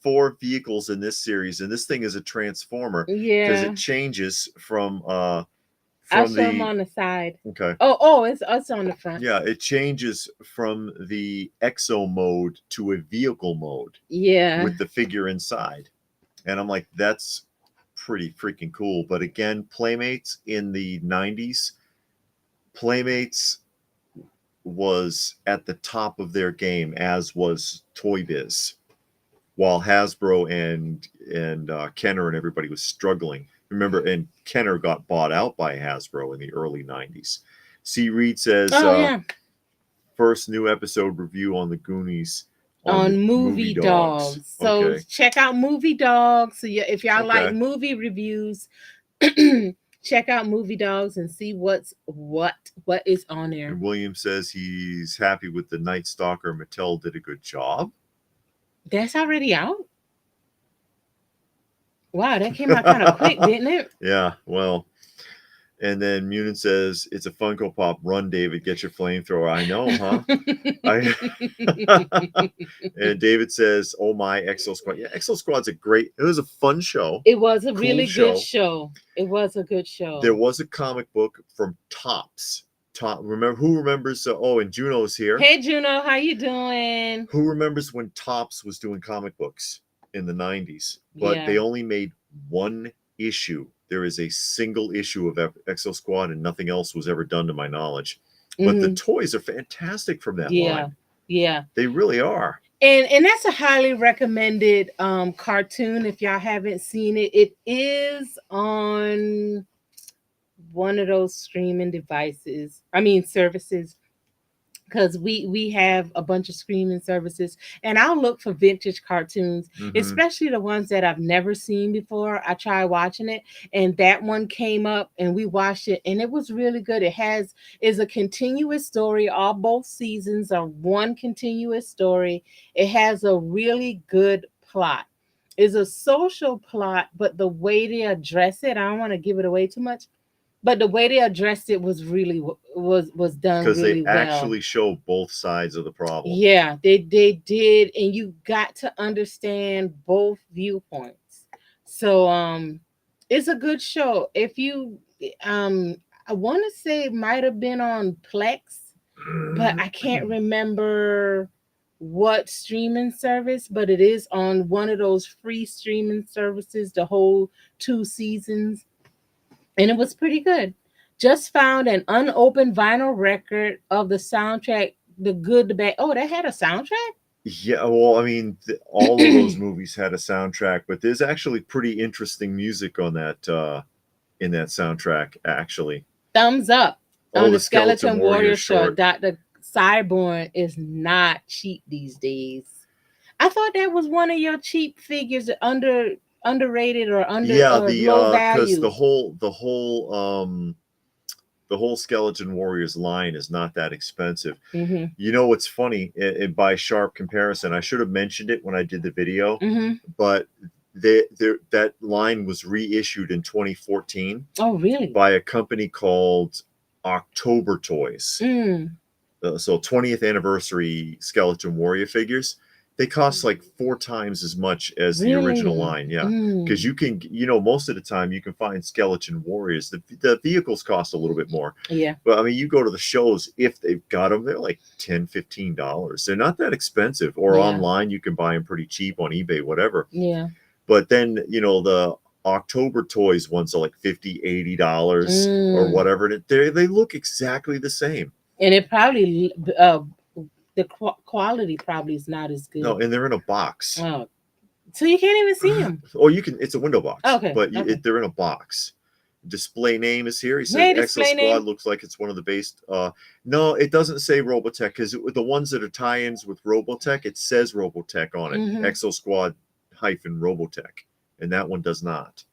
Speaker 2: 4 vehicles in this series, and this thing is a transformer.
Speaker 1: Yeah.
Speaker 2: Because it changes from
Speaker 1: I'll show them on the side.
Speaker 2: Okay.
Speaker 1: Oh, it's on the front.
Speaker 2: Yeah, it changes from the Exo mode to a vehicle mode.
Speaker 1: Yeah.
Speaker 2: With the figure inside. And I'm like, that's pretty freaking cool. But again, Playmates in the 90s, Playmates was at the top of their game, as was Toy Biz. While Hasbro and Kenner and everybody was struggling. Remember, and Kenner got bought out by Hasbro in the early 90s. C. Reed says, first new episode review on the Goonies.
Speaker 1: on movie dogs. So
Speaker 2: okay.
Speaker 1: check out movie dogs. So if y'all like movie reviews, check out movie dogs and see what is on there.
Speaker 2: And William says he's happy with the Night Stalker. Mattel did a good job.
Speaker 1: That's already out. Wow, that came out kind of quick, didn't it?
Speaker 2: Yeah, well. And then Munin says, it's a Funko Pop. Run, David. Get your flamethrower. I know, huh? And David says, oh my, Exo-Squad. Yeah, Exo-Squad's it was a fun show.
Speaker 1: It was a really good show. It was a good show.
Speaker 2: There was a comic book from Topps. Who remembers? And Juno's here.
Speaker 1: Hey, Juno, how you doing?
Speaker 2: Who remembers when Topps was doing comic books in the 90s? But they only made one issue. There is a single issue of Exo-Squad, and nothing else was ever done to my knowledge. But the toys are fantastic from that line.
Speaker 1: Yeah,
Speaker 2: they really are.
Speaker 1: And that's a highly recommended cartoon if y'all haven't seen it. It is on one of those streaming services. Because we have a bunch of streaming services, and I'll look for vintage cartoons, especially the ones that I've never seen before. I try watching it, and that one came up, and we watched it, and it was really good. It is a continuous story. Both seasons are one continuous story. It has a really good plot. It's a social plot, but the way they address it, I don't want to give it away too much. But the way they addressed it was really was done really well. Because they
Speaker 2: actually show both sides of the problem.
Speaker 1: Yeah, they did, and you got to understand both viewpoints. So it's a good show. If you I want to say it might have been on Plex, but I can't remember what streaming service, but it is on one of those free streaming services, the whole 2 seasons. And it was pretty good. Just found an unopened vinyl record of the soundtrack, The Good, the Bad. Oh, that had a soundtrack?
Speaker 2: Yeah, well, I mean, all of those movies had a soundtrack, but there's actually pretty interesting music on that in that soundtrack, actually.
Speaker 1: Thumbs up on the Skeleton Warrior show. Dr. Cyborn is not cheap these days. I thought that was one of your cheap figures, underrated or low value.
Speaker 2: Because the whole Skeleton Warriors line is not that expensive. You know what's funny? By sharp comparison, I should have mentioned it when I did the video, but that line was reissued in 2014.
Speaker 1: Oh, really?
Speaker 2: By a company called October Toys. So 20th anniversary Skeleton Warrior figures. They cost like 4 times as much as the original line. Yeah. Because you can, most of the time you can find Skeleton Warriors. The vehicles cost a little bit more.
Speaker 1: Yeah.
Speaker 2: But I mean, you go to the shows, if they've got them, they're like $10, $15. They're not that expensive. Or online, you can buy them pretty cheap on eBay, whatever.
Speaker 1: Yeah.
Speaker 2: But then, the October Toys ones are like $50, $80 or whatever. They look exactly the same.
Speaker 1: And it probably... the quality probably is not as good.
Speaker 2: No, and they're in a box.
Speaker 1: Oh, so you can't even see them.
Speaker 2: Or you can. It's a window box.
Speaker 1: Okay,
Speaker 2: but they're in a box. Display name is here. He said Exo-Squad looks like it's one of the base. No, it doesn't say Robotech, because the ones that are tie-ins with Robotech, it says Robotech on it. Exo-Squad -Robotech, and that one does not.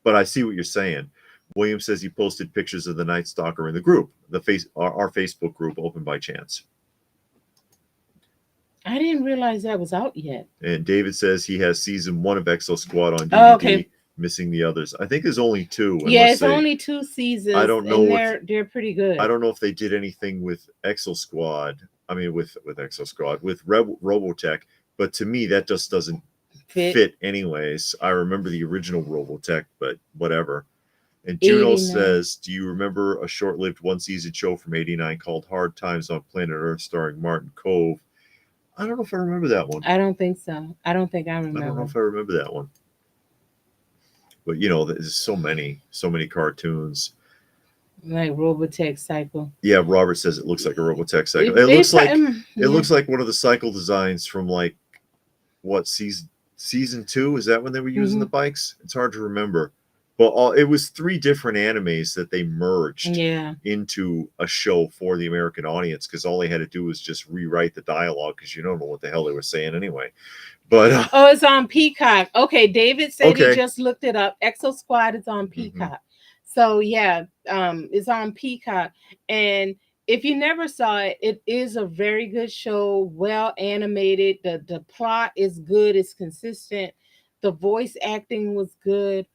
Speaker 2: But I see what you're saying. William says he posted pictures of the Night Stalker in the group, our Facebook group, Open by Chance.
Speaker 1: I didn't realize that was out yet.
Speaker 2: And David says he has season 1 of Exo-Squad on DVD, missing the others. I think there's only 2.
Speaker 1: Yeah, it's only 2 seasons.
Speaker 2: I don't know.
Speaker 1: They're pretty good.
Speaker 2: I don't know if they did anything with Exo-Squad. I mean, with Exo-Squad, with Robotech. But to me, that just doesn't fit anyways. I remember the original Robotech, but whatever. And Juno says, do you remember a short-lived 1-season show from '89 called Hard Times on Planet Earth starring Martin Cove? I don't know if I remember that one.
Speaker 1: I don't think so. I don't think I remember.
Speaker 2: I don't know if I remember that one. But there's so many cartoons.
Speaker 1: Like Robotech Cycle.
Speaker 2: Yeah, Robert says it looks like a Robotech Cycle. It looks like one of the cycle designs from like what season 2? Is that when they were using the bikes? It's hard to remember. Well, it was 3 different animes that they merged
Speaker 1: Yeah.
Speaker 2: into a show for the American audience, because all they had to do was just rewrite the dialogue, because you don't know what the hell they were saying anyway. But
Speaker 1: oh, it's on Peacock. Okay, David said he
Speaker 2: okay.
Speaker 1: just looked it up. Exo-Squad is on Peacock. So yeah, it's on Peacock. And if you never saw it, it is a very good show, well animated. The plot is good, it's consistent. The voice acting was good.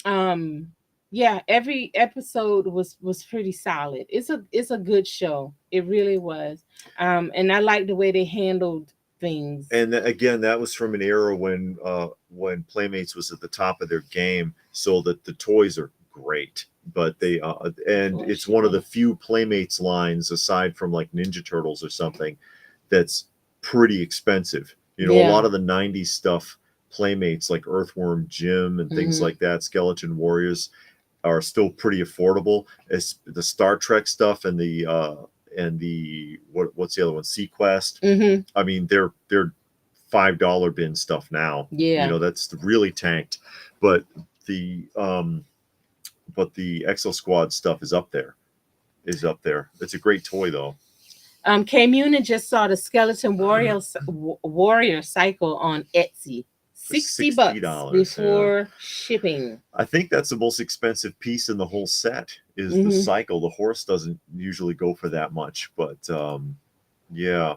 Speaker 1: Yeah, every episode was pretty solid. It's a good show. It really was. And I like the way they handled things.
Speaker 2: And again, that was from an era when Playmates was at the top of their game, so that the toys are great. But they and it's one of the few Playmates lines, aside from like Ninja Turtles or something, that's pretty expensive. You know, a lot of the 90s stuff, Playmates like Earthworm Jim and things like that, Skeleton Warriors, are still pretty affordable. As the Star Trek stuff and the what's the other one, Sequest, I mean, they're $5 bin stuff now.
Speaker 1: Yeah,
Speaker 2: you know, that's really tanked. But the Exo-Squad stuff is up there. It's a great toy though.
Speaker 1: K Munin just saw the Skeleton Warrior cycle on Etsy. $60 before shipping.
Speaker 2: I think that's the most expensive piece in the whole set is the cycle. The horse doesn't usually go for that much, but yeah.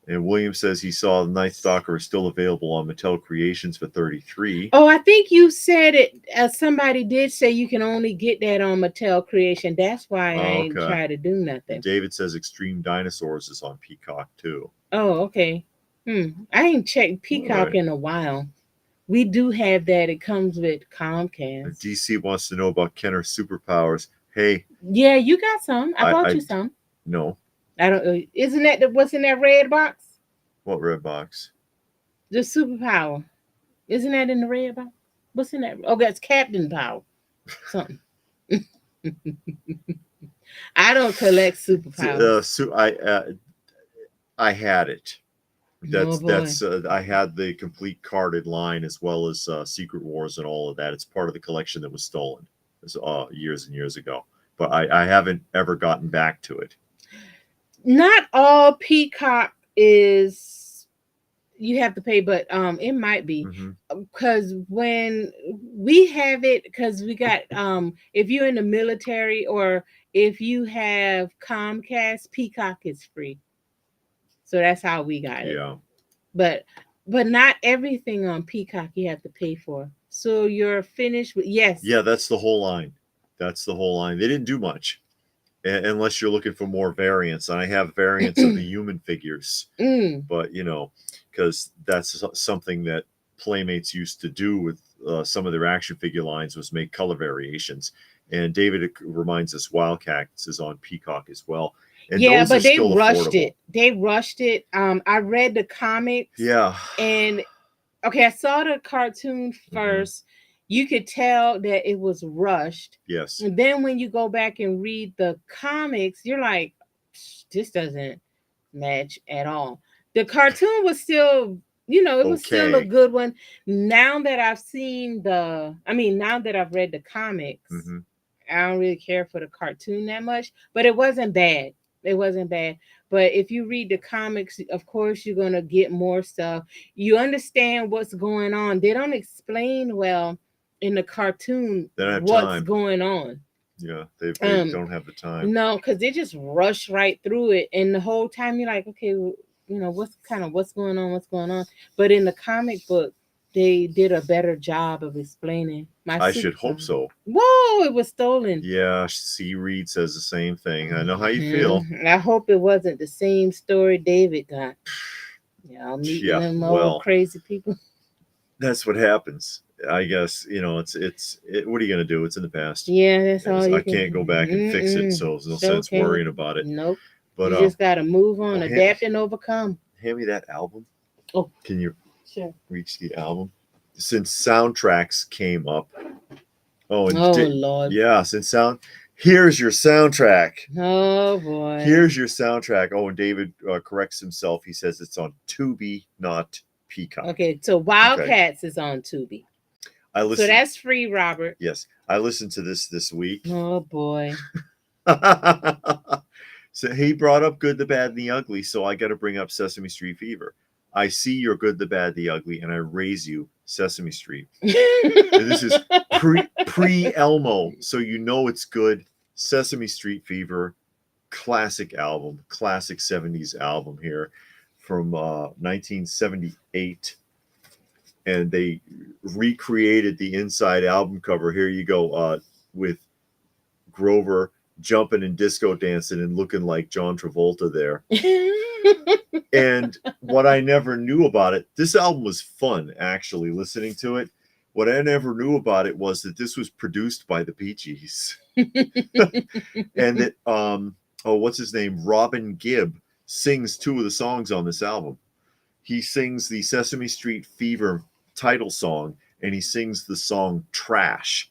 Speaker 2: And William says he saw the Night Stalker is still available on Mattel Creations for $33.
Speaker 1: Oh, I think you said it. Somebody did say you can only get that on Mattel Creation. That's why I ain't try to do nothing.
Speaker 2: David says Extreme Dinosaurs is on Peacock too.
Speaker 1: Oh, okay. I ain't checked Peacock in a while. We do have that. It comes with Comcast.
Speaker 2: DC wants to know about Kenner's superpowers. Hey.
Speaker 1: Yeah, you got some. I bought you some.
Speaker 2: No.
Speaker 1: I don't. Isn't that what's in that red box?
Speaker 2: What red box?
Speaker 1: The superpower. Isn't that in the red box? What's in that? Oh, that's Captain Power. Something. I don't collect superpowers.
Speaker 2: I had it. That's I had the complete carded line as well as Secret Wars and all of that. It's part of the collection that was stolen. It was, years and years ago, but I haven't ever gotten back to it.
Speaker 1: Not all Peacock is you have to pay, but it might be because when we have it, because we got if you're in the military or if you have Comcast, Peacock is free. So that's how we got it. Yeah. But not everything on Peacock you have to pay for. So you're finished with yes.
Speaker 2: Yeah, that's the whole line. That's the whole line. They didn't do much. Unless you're looking for more variants. And I have variants of the human figures. But, you know, because that's something that Playmates used to do with some of their action figure lines was make color variations. And David reminds us Wildcats is on Peacock as well. And
Speaker 1: yeah, but they rushed it. They rushed it. I read the comics.
Speaker 2: Yeah.
Speaker 1: And, okay, I saw the cartoon first. You could tell that it was rushed.
Speaker 2: Yes.
Speaker 1: And then when you go back and read the comics, you're like, this doesn't match at all. The cartoon was still, you know, it was still a good one. Now that I've seen now that I've read the comics, I don't really care for the cartoon that much, but it wasn't bad. It wasn't bad. But if you read the comics, of course, you're going to get more stuff. You understand what's going on. They don't explain well in the cartoon what's going on.
Speaker 2: Yeah, they don't have the time.
Speaker 1: No, because they just rush right through it. And the whole time you're like, okay, well, you know, what's going on? But in the comic book, they did a better job of explaining.
Speaker 2: I should hope so.
Speaker 1: Whoa, it was stolen.
Speaker 2: Yeah, C. Reed says the same thing. I know how you feel.
Speaker 1: I hope it wasn't the same story David got. Y'all meeting them old crazy people.
Speaker 2: That's what happens. I guess, you know, it's what are you gonna do? It's in the past.
Speaker 1: Yeah, that's all.
Speaker 2: I can't go back and fix it, so there's no sense worrying about it.
Speaker 1: Nope. But you just gotta move on, adapt and overcome.
Speaker 2: Hand me that album.
Speaker 1: Oh,
Speaker 2: can you reach the album? Since soundtracks came up. Oh,
Speaker 1: Lord.
Speaker 2: Yeah, here's your soundtrack.
Speaker 1: Oh boy.
Speaker 2: Here's your soundtrack. Oh, and David corrects himself. He says it's on Tubi, not Peacock.
Speaker 1: Okay, so Wildcats is on Tubi.
Speaker 2: I listened.
Speaker 1: So that's free, Robert.
Speaker 2: Yes, I listened to this week.
Speaker 1: Oh boy.
Speaker 2: So he brought up Good, the Bad, and the Ugly, so I got to bring up Sesame Street Fever. I see your Good, the Bad, the Ugly, and I raise you Sesame Street. And this is pre Elmo, so you know it's good. Sesame Street Fever, classic album, classic 70s album here from 1978. And they recreated the inside album cover. Here you go, with Grover jumping and disco dancing and looking like John Travolta there. And what I never knew about it, this album was fun actually listening to it. What I never knew about it was that this was produced by the Bee Gees. And that what's his name? Robin Gibb sings 2 of the songs on this album. He sings the Sesame Street Fever title song, and he sings the song Trash,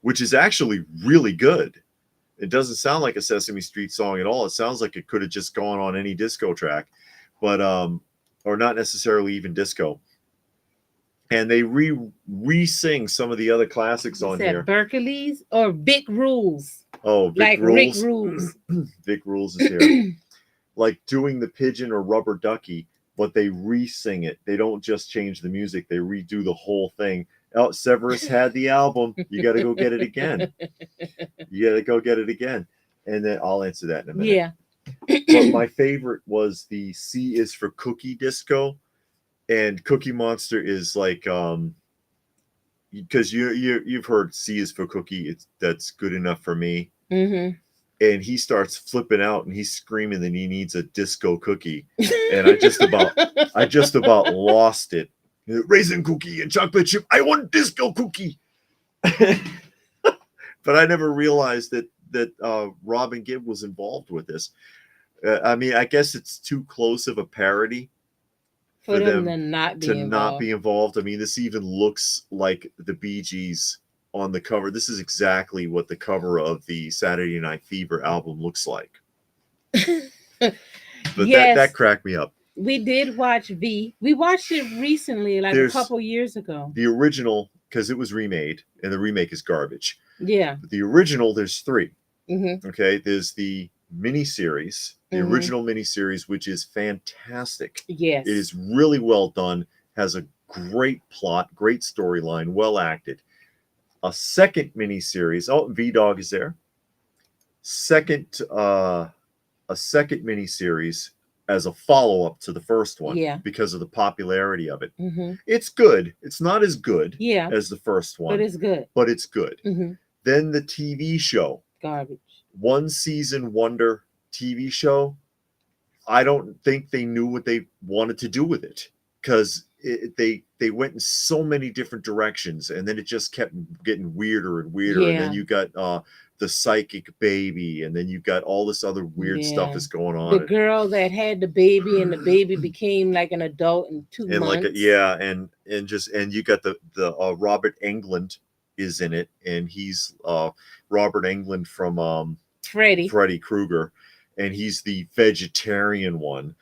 Speaker 2: which is actually really good. It doesn't sound like a Sesame Street song at all. It sounds like it could have just gone on any disco track, but or not necessarily even disco. And they re-sing some of the other classics on here.
Speaker 1: Berkeley's or Vic Rules.
Speaker 2: Oh, Vic
Speaker 1: like
Speaker 2: Rules.
Speaker 1: Rick Rules.
Speaker 2: Vic Rules is here. Like doing the Pigeon or Rubber Ducky, but they re-sing it. They don't just change the music. They redo the whole thing. Oh, Severus had the album. You got to go get it again. You got to go get it again. And then I'll answer that in a minute.
Speaker 1: Yeah.
Speaker 2: But my favorite was the C is for Cookie disco. And Cookie Monster is like, because you've heard C is for Cookie. That's good enough for me.
Speaker 1: Mm-hmm.
Speaker 2: And he starts flipping out and he's screaming that he needs a disco cookie. And I just about lost it. Raisin cookie and chocolate chip. I want disco cookie. But I never realized that Robin Gibb was involved with this. I mean, I guess it's too close of a parody
Speaker 1: for them to not be
Speaker 2: involved. I mean, this even looks like the Bee Gees on the cover. This is exactly what the cover of the Saturday Night Fever album looks like. But yes, that cracked me up.
Speaker 1: We did watch V. We watched it recently, like a couple years ago.
Speaker 2: The original, because it was remade, and the remake is garbage.
Speaker 1: Yeah.
Speaker 2: But the original, there's 3.
Speaker 1: Mm-hmm.
Speaker 2: Okay, there's the miniseries, the original miniseries, which is fantastic.
Speaker 1: Yes.
Speaker 2: It is really well done, has a great plot, great storyline, well acted. A second miniseries. Oh, V-Dog is there. A second miniseries as a follow-up to the first one, because of the popularity of it.
Speaker 1: Mm-hmm.
Speaker 2: It's good. It's not as good as the first one.
Speaker 1: But it's good.
Speaker 2: Mm-hmm. Then the TV show.
Speaker 1: Garbage.
Speaker 2: 1 season wonder TV show. I don't think they knew what they wanted to do with it, because they went in so many different directions, and then it just kept getting weirder and weirder. And then you got the psychic baby, and then you got all this other weird stuff that's going on.
Speaker 1: The girl that had the baby, and the baby became like an adult in 2 months.
Speaker 2: And you got the Robert Englund is in it, and he's Robert Englund from Freddy Krueger, and he's the vegetarian one.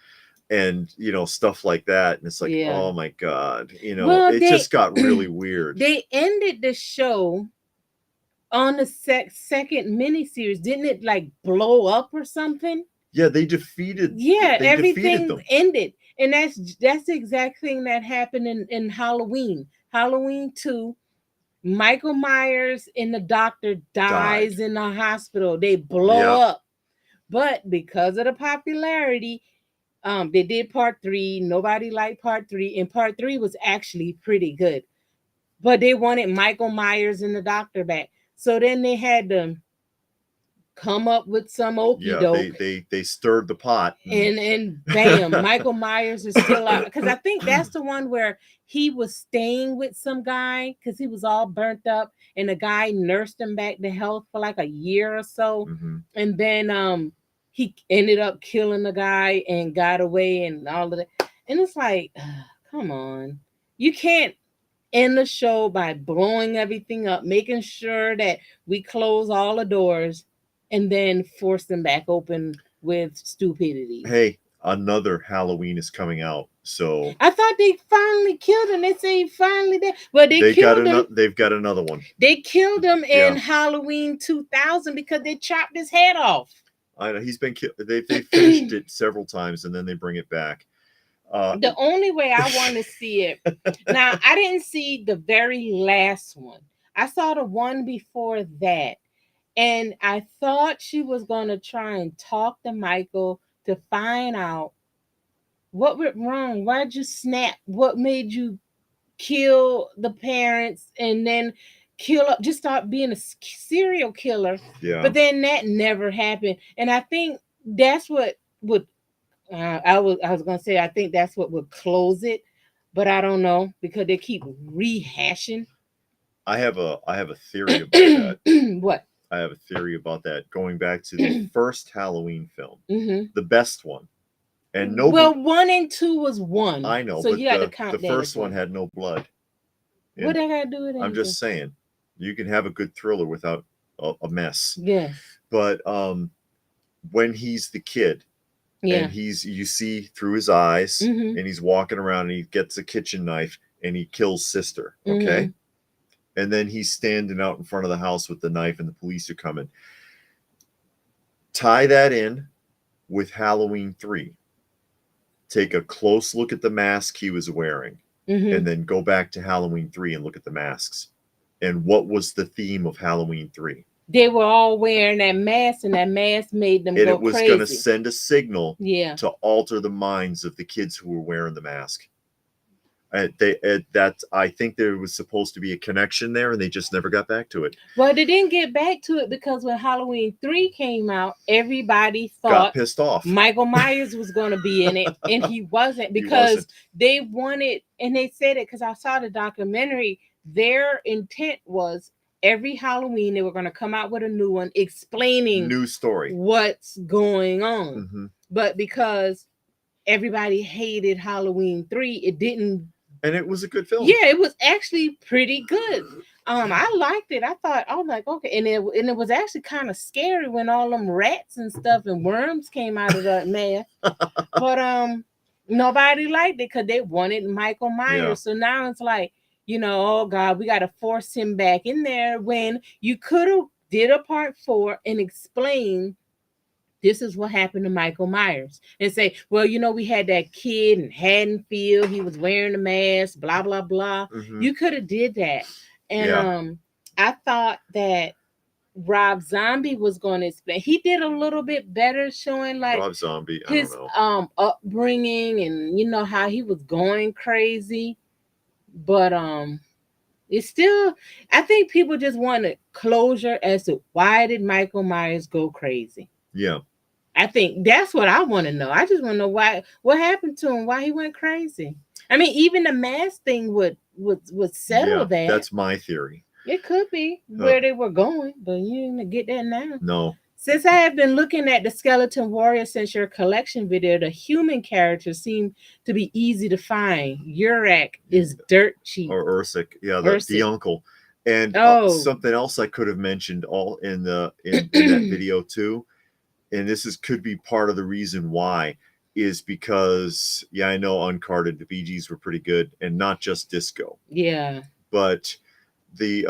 Speaker 2: And stuff like that, and it's like, oh my god, it just got really weird.
Speaker 1: They ended the show on the second miniseries. Didn't it like blow up or something?
Speaker 2: Yeah, they defeated.
Speaker 1: Yeah, everything ended, and that's the exact thing that happened in Halloween. Halloween 2. Michael Myers and the doctor dies in the hospital. They blow up, but because of the popularity. They did part 3. Nobody liked part 3, and part 3 was actually pretty good. But they wanted Michael Myers and the doctor back, so then they had to come up with some okie doke.
Speaker 2: They stirred the pot,
Speaker 1: and bam, Michael Myers is still out, because I think that's the one where he was staying with some guy because he was all burnt up, and the guy nursed him back to health for like a year or so, and then he ended up killing the guy and got away and all of that. And it's like, come on. You can't end the show by blowing everything up, making sure that we close all the doors, and then force them back open with stupidity.
Speaker 2: Hey, another Halloween is coming out. So
Speaker 1: I thought they finally killed him. They say he finally did. Well, they killed him.
Speaker 2: They've got another one.
Speaker 1: They killed him in Halloween 2000 because they chopped his head off.
Speaker 2: I know he's been killed. They finished it several times and then they bring it back.
Speaker 1: The only way I want to see it now, I didn't see the very last one. I saw the one before that, and I thought she was going to try and talk to Michael to find out what went wrong. Why'd you snap? What made you kill the parents and then just start being a serial killer?
Speaker 2: Yeah.
Speaker 1: But then that never happened, and I think that's what would. I was gonna say I think that's what would close it, but I don't know because they keep rehashing.
Speaker 2: I have a theory about that.
Speaker 1: What?
Speaker 2: I have a theory about that. Going back to the first Halloween film,
Speaker 1: Mm-hmm.
Speaker 2: the best one, and
Speaker 1: well, 1 and 2 was one.
Speaker 2: I know,
Speaker 1: so
Speaker 2: but
Speaker 1: you got to count
Speaker 2: the first one had no blood.
Speaker 1: What I got to do with it?
Speaker 2: I'm just saying, you can have a good thriller without a mess.
Speaker 1: Yes.
Speaker 2: But when he's the kid. Yeah. And you see through his eyes, and he's walking around and he gets a kitchen knife and he kills sister. Okay. And then he's standing out in front of the house with the knife and the police are coming. Tie that in with Halloween 3. Take a close look at the mask he was wearing, and then go back to Halloween 3 and look at the masks. And what was the theme of Halloween 3? They
Speaker 1: were all wearing that mask, and that mask made them go crazy.
Speaker 2: And it was going to send a signal to alter the minds of the kids who were wearing the mask. I think there was supposed to be a connection there, and they just never got back to it.
Speaker 1: Well, they didn't get back to it because when Halloween 3 came out, everybody thought
Speaker 2: got pissed off.
Speaker 1: Michael Myers was going to be in it, and he wasn't because they wanted, and they said it because I saw the documentary. Their intent was every Halloween they were going to come out with a new one explaining
Speaker 2: new story
Speaker 1: what's going on. But because everybody hated Halloween 3, it didn't.
Speaker 2: And it was a good film.
Speaker 1: Yeah, it was actually pretty good. I liked it. I thought, I was like, okay, and it was actually kind of scary when all them rats and stuff and worms came out of that mask. But nobody liked it because they wanted Michael Myers. Yeah. So now it's like, oh God, we got to force him back in there when you could have did a part 4 and explain this is what happened to Michael Myers and say, well, we had that kid in Haddonfield. He was wearing a mask, blah, blah, blah. You could have did that. And I thought that Rob Zombie was going to explain. He did a little bit better showing like
Speaker 2: Rob Zombie,
Speaker 1: his upbringing and how he was going crazy. But it's still, I think people just want a closure as to why did Michael Myers go crazy?
Speaker 2: Yeah.
Speaker 1: I think that's what I want to know. I just want to know what happened to him, why he went crazy. I mean, even the mask thing would settle that.
Speaker 2: That's my theory.
Speaker 1: It could be where they were going, but you didn't get that now.
Speaker 2: No.
Speaker 1: Since I have been looking at the Skeleton Warrior since your collection video, the human characters seem to be easy to find. Urak is dirt cheap.
Speaker 2: Or Ursik. Yeah, the uncle. And something else I could have mentioned all in that video too. And this could be part of the reason why is because, I know Uncarded, the Bee Gees were pretty good, and not just disco.
Speaker 1: Yeah.
Speaker 2: But the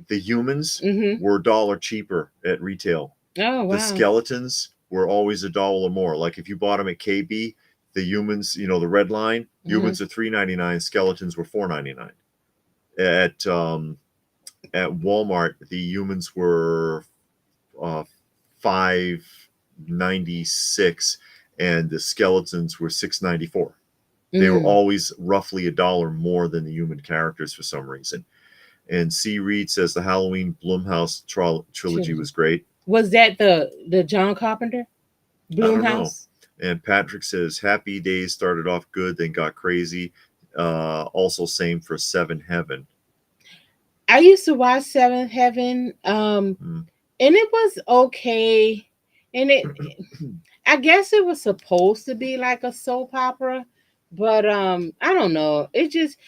Speaker 2: humans were $1 cheaper at retail.
Speaker 1: Oh, wow.
Speaker 2: The skeletons were always $1 or more. Like if you bought them at KB, the humans, the red line, humans are $3.99, skeletons were $4.99. At Walmart, the humans were $5.96 and the skeletons were $6.94. They were always roughly $1 more than the human characters for some reason. And C. Reed says the Halloween Blumhouse trilogy was great.
Speaker 1: Was that the John Carpenter Blumhouse? I don't know.
Speaker 2: And Patrick says Happy Days started off good, then got crazy. Also same for Seventh Heaven.
Speaker 1: I used to watch Seventh Heaven, and it was okay. And I guess it was supposed to be like a soap opera, but I don't know. It just,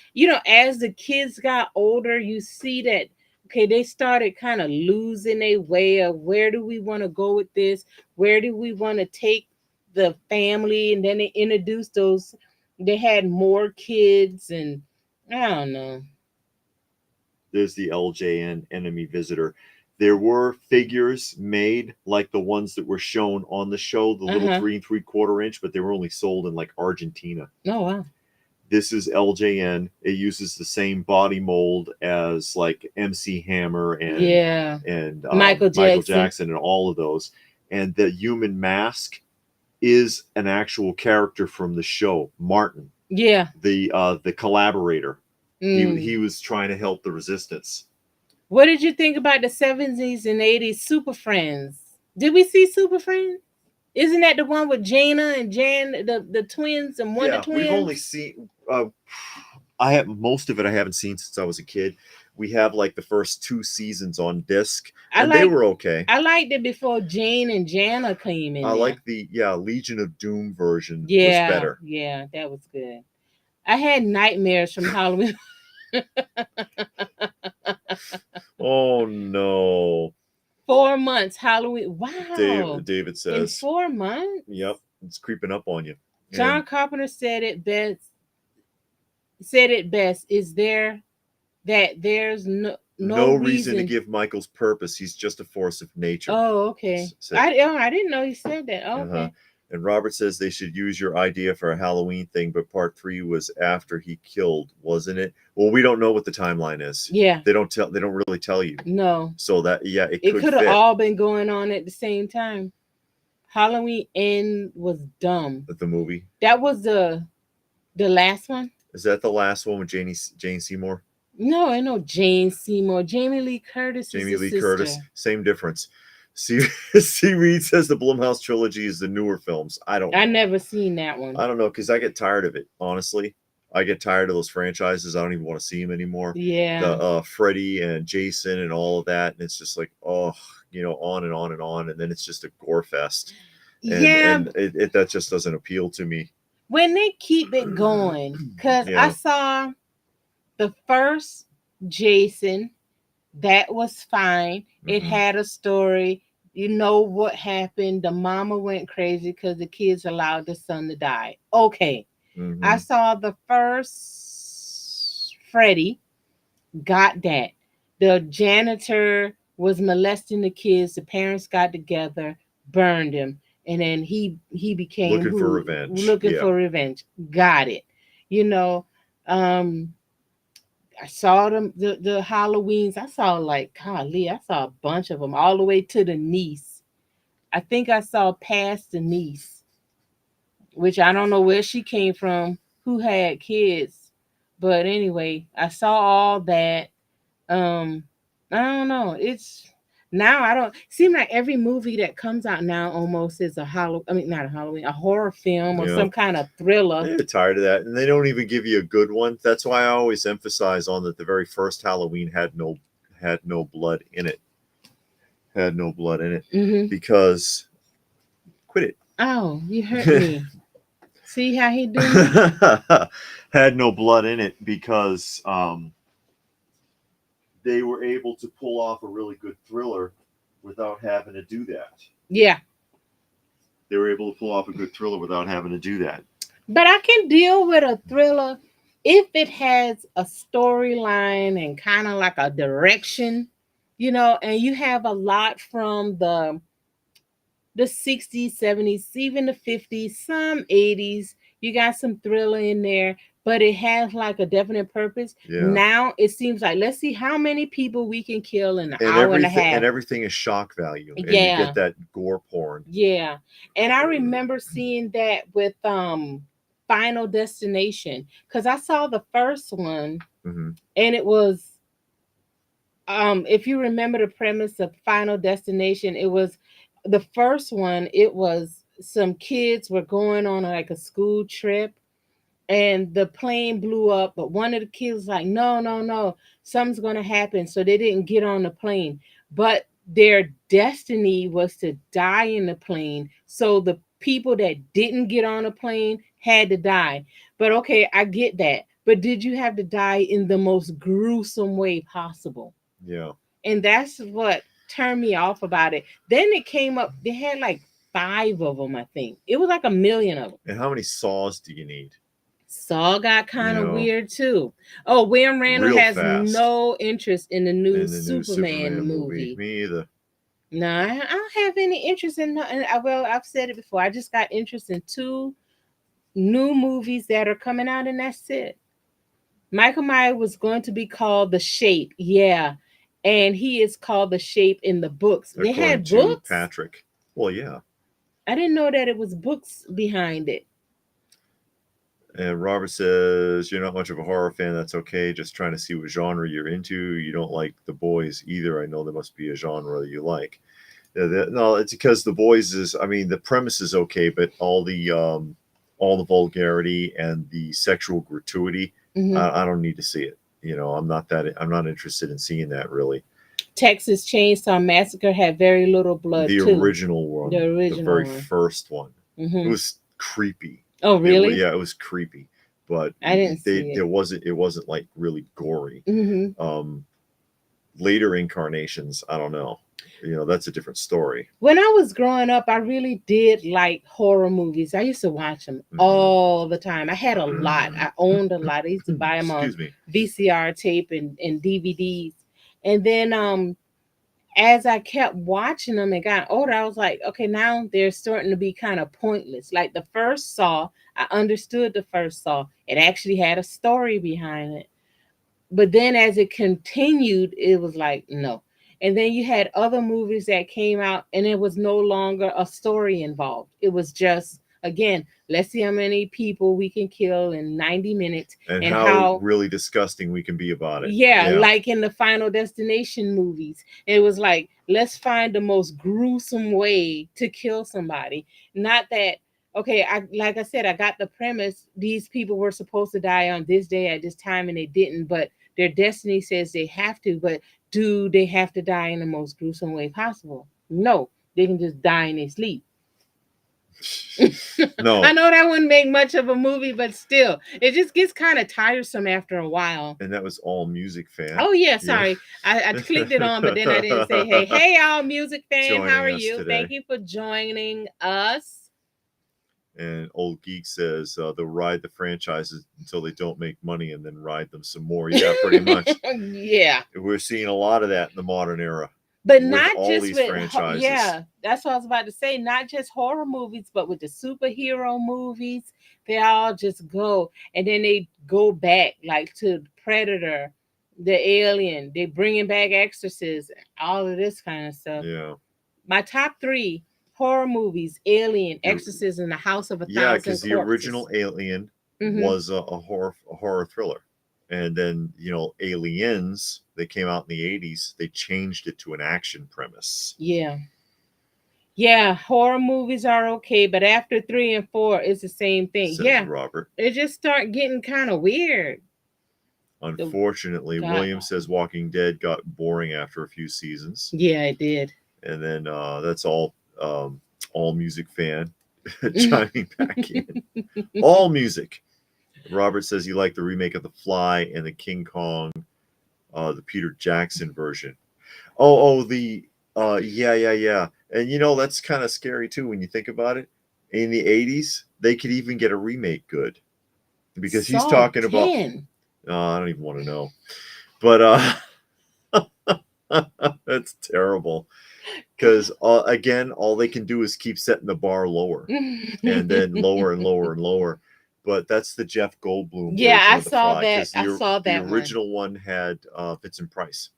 Speaker 1: as the kids got older, you see that, okay, they started kind of losing their way of where do we want to go with this? Where do we want to take the family, and then they introduced those. They had more kids, and I don't know.
Speaker 2: There's the LJN enemy visitor. There were figures made like the ones that were shown on the show, the little 3 3/4 inch, but they were only sold in like Argentina.
Speaker 1: Oh wow.
Speaker 2: This is LJN. It uses the same body mold as like MC Hammer and
Speaker 1: Michael
Speaker 2: Jackson and all of those. And the human mask is an actual character from the show, Martin.
Speaker 1: Yeah.
Speaker 2: The collaborator. He was trying to help the resistance.
Speaker 1: What did you think about the 70s and 80s Super Friends? Did we see Super Friends? Isn't that the one with Jana and Jan, the twins and Wonder Twins?
Speaker 2: We've only seen. Most of it I haven't seen since I was a kid. We have like the first 2 seasons on disc, and they were okay.
Speaker 1: I liked it before Jane and Jana came in.
Speaker 2: I like the Legion of Doom version. Was better.
Speaker 1: Yeah, that was good. I had nightmares from Halloween.
Speaker 2: Oh no.
Speaker 1: 4 months Halloween. Wow.
Speaker 2: David says.
Speaker 1: In 4 months?
Speaker 2: Yep. It's creeping up on you.
Speaker 1: John Carpenter said it best. Is there that there's no
Speaker 2: reason to give Michael's purpose. He's just a force of nature.
Speaker 1: Oh, okay. I didn't know he said that. Oh, okay.
Speaker 2: And Robert says they should use your idea for a Halloween thing, but part 3 was after he killed, wasn't it? Well, we don't know what the timeline is.
Speaker 1: Yeah.
Speaker 2: They don't really tell you.
Speaker 1: No.
Speaker 2: So that it
Speaker 1: could have all been going on at the same time. Halloween End was dumb.
Speaker 2: The movie.
Speaker 1: That was the last one.
Speaker 2: Is that the last one with Jane Seymour?
Speaker 1: No, I know Jane Seymour. Jamie Lee Curtis.
Speaker 2: Jamie Lee Curtis. Same difference. Seaweed says the Blumhouse trilogy is the newer films. I
Speaker 1: never seen that one.
Speaker 2: I don't know, because I get tired of it, honestly. I get tired of those franchises. I don't even want to see them anymore.
Speaker 1: Yeah.
Speaker 2: The Freddy and Jason and all of that. And it's just like, on and on and on. And then it's just a gore fest. And that just doesn't appeal to me.
Speaker 1: When they keep it going, because I saw the first Jason, that was fine. It had a story. You know what happened. The mama went crazy because the kids allowed the son to die. Okay. I saw the first Freddy. Got that. The janitor was molesting the kids. The parents got together, burned him. And then he became
Speaker 2: looking for revenge.
Speaker 1: For revenge. Got it. I saw the Halloweens. I saw I saw a bunch of them all the way to the niece. I think I saw past the niece, which I don't know where she came from, who had kids. But anyway, I saw all that. I don't know. It's now I don't seem like every movie that comes out now almost is a horror film or some kind of thriller.
Speaker 2: They're tired of that, and they don't even give you a good one. That's why I always emphasize on that the very first Halloween had no blood in it. Had no blood in it because quit it.
Speaker 1: Oh, you hurt me. See how he doing?
Speaker 2: Had no blood in it because they were able to pull off a really good thriller without having to do that.
Speaker 1: Yeah.
Speaker 2: They were able to pull off a good thriller without having to do that.
Speaker 1: But I can deal with a thriller if it has a storyline and kind of like a direction, and you have a lot from the 60s, 70s, even the 50s, some 80s. You got some thriller in there, but it has like a definite purpose. Yeah. Now it seems like, let's see how many people we can kill in an hour and a half.
Speaker 2: And everything is shock value. And you get that gore porn.
Speaker 1: Yeah. And I remember seeing that with Final Destination, because I saw the first one and it was, if you remember the premise of Final Destination, it was the first one. It was some kids were going on like a school trip and the plane blew up, but one of the kids was like, no, something's going to happen. So they didn't get on the plane, but their destiny was to die in the plane. So the people that didn't get on the plane had to die. But okay, I get that. But did you have to die in the most gruesome way possible?
Speaker 2: Yeah.
Speaker 1: And that's what turned me off about it. Then it came up, they had like 5 of them, I think. It was like 1 million of them.
Speaker 2: And how many Saws do you need?
Speaker 1: Saw got kind of weird too. Oh, William Randall has no interest in the new Superman movie.
Speaker 2: Me either.
Speaker 1: No, I don't have any interest in. Well, I've said it before. I just got interest in 2 new movies that are coming out, and that's it. Michael Myers was going to be called The Shape, yeah, and he is called The Shape in the books. They had books.
Speaker 2: Patrick. Well, yeah.
Speaker 1: I didn't know that it was books behind it.
Speaker 2: And Robert says, you're not much of a horror fan. That's okay. Just trying to see what genre you're into. You don't like The Boys either. I know there must be a genre that you like. No, it's because The Boys is, I mean, the premise is okay, but all the vulgarity and the sexual gratuity, I don't need to see it. You know, I'm not interested in seeing that really.
Speaker 1: Texas Chainsaw Massacre had very little blood.
Speaker 2: The original one, the very first one, it was creepy.
Speaker 1: Oh, really?
Speaker 2: It was creepy, but
Speaker 1: I didn't see it.
Speaker 2: It wasn't like really gory. Later incarnations, I don't know. You know, that's a different story.
Speaker 1: When I was growing up, I really did like horror movies. I used to watch them all the time. I had a lot. I owned a lot. I used to buy them on VCR tape and DVDs. And then as I kept watching them and got older, I was like, okay, now they're starting to be kind of pointless. Like the first Saw, I understood the first Saw. It actually had a story behind it. But then as it continued, it was like, no. And then you had other movies that came out and it was no longer a story involved. It was just, again, let's see how many people we can kill in 90 minutes.
Speaker 2: And how really disgusting we can be about it.
Speaker 1: Yeah, like in the Final Destination movies. It was like, let's find the most gruesome way to kill somebody. Not that, okay, like I said, I got the premise. These people were supposed to die on this day at this time and they didn't. But their destiny says they have to. But do they have to die in the most gruesome way possible? No, they can just die in their sleep.
Speaker 2: No,
Speaker 1: I know that wouldn't make much of a movie, but still, it just gets kind of tiresome after a while.
Speaker 2: And that was All Music Fan.
Speaker 1: Oh yeah, sorry, I clicked it on, but then I didn't say hey, All Music Fan, how are you? Today. Thank you for joining us.
Speaker 2: And Old Geek says they'll ride the franchises until they don't make money and then ride them some more. Yeah, pretty much.
Speaker 1: Yeah.
Speaker 2: We're seeing a lot of that in the modern era.
Speaker 1: But not just with
Speaker 2: franchises.
Speaker 1: Yeah, that's what I was about to say. Not just horror movies, but with the superhero movies, they all just go. And then they go back like to Predator, the Alien. They bringing back Exorcism, all of this kind of stuff.
Speaker 2: Yeah.
Speaker 1: My top 3 horror movies: Alien, Exorcism, The House of a Thousand Corpses.
Speaker 2: Yeah, because the original Alien was a horror thriller, and then Aliens, they came out in the 80s. They changed it to an action premise.
Speaker 1: Yeah, horror movies are okay, but after 3 and 4, it's the same thing.
Speaker 2: Says Robert.
Speaker 1: It just start getting kind of weird.
Speaker 2: Unfortunately, William says Walking Dead got boring after a few seasons.
Speaker 1: Yeah, it did.
Speaker 2: And then that's all Music Fan chiming back in. All Music. Robert says he liked the remake of The Fly and the King Kong, the Peter Jackson version. Yeah. And that's kind of scary too when you think about it. In the 80s, they could even get a remake good. Because he's talking about I don't even want to know. But that's terrible. Because again, all they can do is keep setting the bar lower and then lower and lower and lower. But that's the Jeff Goldblum.
Speaker 1: Yeah, I saw that. The
Speaker 2: original one had Vincent Price.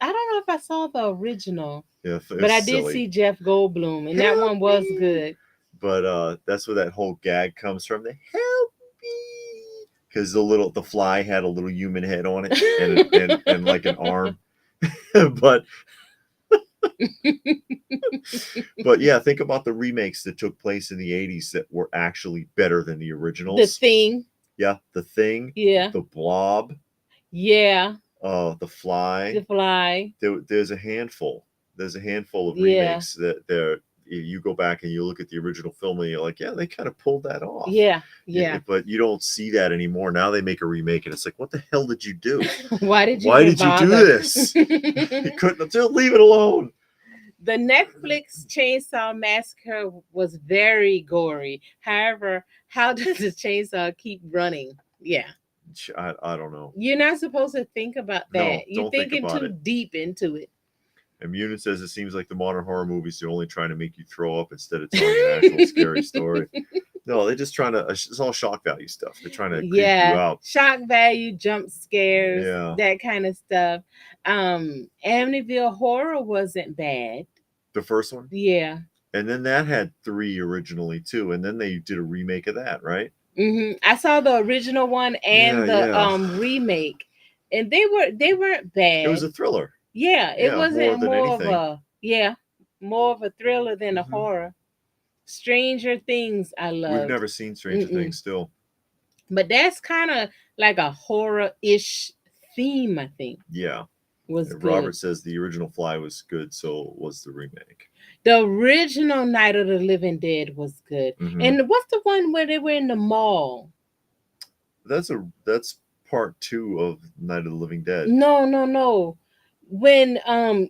Speaker 1: I don't know if I saw the original.
Speaker 2: Yeah,
Speaker 1: but I did see Jeff Goldblum, and that one was good.
Speaker 2: But that's where that whole gag comes from. The help me, because the fly had a little human head on it and like an arm. But yeah, think about the remakes that took place in the 80s that were actually better than the originals.
Speaker 1: The Thing.
Speaker 2: Yeah, The Thing.
Speaker 1: Yeah.
Speaker 2: The Blob.
Speaker 1: Yeah.
Speaker 2: The Fly.
Speaker 1: The Fly.
Speaker 2: There's a handful. There's a handful of remakes that you go back and you look at the original film and you're like, yeah, they kind of pulled that off.
Speaker 1: Yeah.
Speaker 2: But you don't see that anymore. Now they make a remake and it's like, what the hell did you do?
Speaker 1: Why did you do
Speaker 2: this? You couldn't leave it alone.
Speaker 1: The Netflix Chainsaw Massacre was very gory. However, how does the chainsaw keep running? Yeah.
Speaker 2: I don't know.
Speaker 1: You're not supposed to think about that.
Speaker 2: No,
Speaker 1: You're
Speaker 2: don't think
Speaker 1: thinking
Speaker 2: about
Speaker 1: too
Speaker 2: it.
Speaker 1: deep into it.
Speaker 2: And Munin says it seems like the modern horror movies are only trying to make you throw up instead of telling an actual scary story. No, they're just trying to. It's all shock value stuff. They're trying to creep you out.
Speaker 1: Shock value, jump scares,
Speaker 2: Yeah.
Speaker 1: that kind of stuff. Amityville Horror wasn't bad.
Speaker 2: The first one?
Speaker 1: Yeah.
Speaker 2: And then that had 3 originally too, and then they did a remake of that, right?
Speaker 1: Mm-hmm. I saw the original one and the remake, and they weren't bad.
Speaker 2: It was a thriller.
Speaker 1: Yeah, it wasn't more of a thriller than a horror. Stranger Things, I love.
Speaker 2: We've never seen Stranger Things still.
Speaker 1: But that's kind of like a horror-ish theme, I think.
Speaker 2: Yeah.
Speaker 1: Was good.
Speaker 2: Robert says the original Fly was good, so was the remake.
Speaker 1: The original Night of the Living Dead was good. And what's the one where they were in the mall?
Speaker 2: That's part 2 of Night of the Living Dead.
Speaker 1: No. When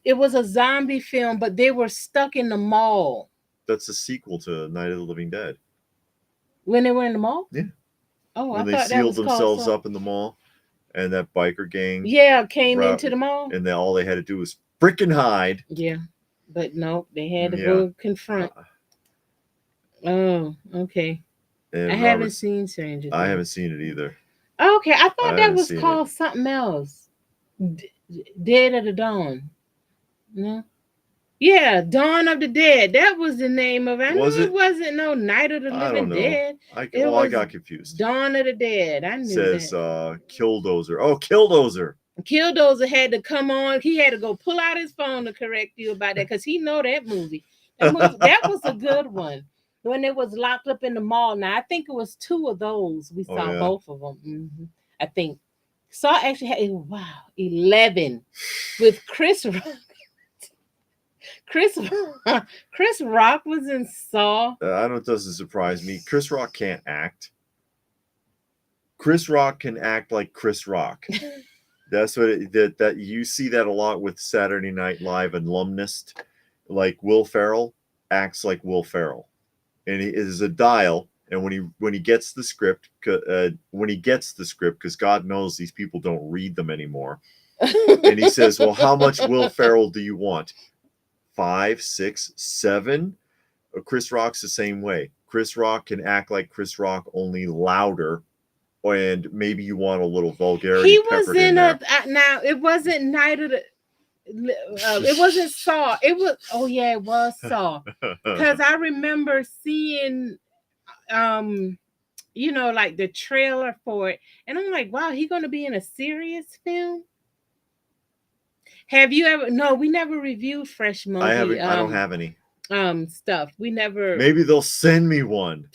Speaker 1: it was a zombie film, but they were stuck in the mall.
Speaker 2: That's a sequel to Night of the Living Dead.
Speaker 1: When they were in the mall?
Speaker 2: Yeah.
Speaker 1: Oh,
Speaker 2: when they sealed themselves up in the mall, and that biker gang
Speaker 1: came into the mall,
Speaker 2: and then all they had to do was freaking hide.
Speaker 1: Yeah, but no, they had to go confront. Oh, okay. And I haven't seen Stranger Things.
Speaker 2: I haven't seen it either.
Speaker 1: Okay, I thought that was called something else. Dead of the Dawn. No. Yeah, Dawn of the Dead. That was the name of it. I knew it wasn't no Night of the Living Dead.
Speaker 2: I got confused.
Speaker 1: Dawn of the Dead. I knew
Speaker 2: says, that. Killdozer. Oh, Killdozer.
Speaker 1: Killdozer had to come on. He had to go pull out his phone to correct you about that because he know that movie. That was a good one. When it was locked up in the mall. Now, I think it was 2 of those. We saw both of them. I think. Saw actually had, 11 with Chris Rock. Chris Rock was in Saw.
Speaker 2: I know it doesn't surprise me. Chris Rock can't act. Chris Rock can act like Chris Rock. That's what that you see that a lot with Saturday Night Live alumnus. Like Will Ferrell acts like Will Ferrell, and he is a dial. And when he gets the script, because God knows these people don't read them anymore, and he says, "Well, how much Will Ferrell do you want? 5, 6, 7?" Chris Rock's the same way. Chris Rock can act like Chris Rock, only louder, and maybe you want a little vulgarity.
Speaker 1: He was in now. It wasn't Night of the. It wasn't Saw. It was. Oh yeah, it was Saw. Because I remember seeing, like the trailer for it, and I'm like, wow, he's gonna be in a serious film. Have you ever? No, we never reviewed Fresh Movie.
Speaker 2: I haven't. I don't have any
Speaker 1: stuff. We never.
Speaker 2: Maybe they'll send me one.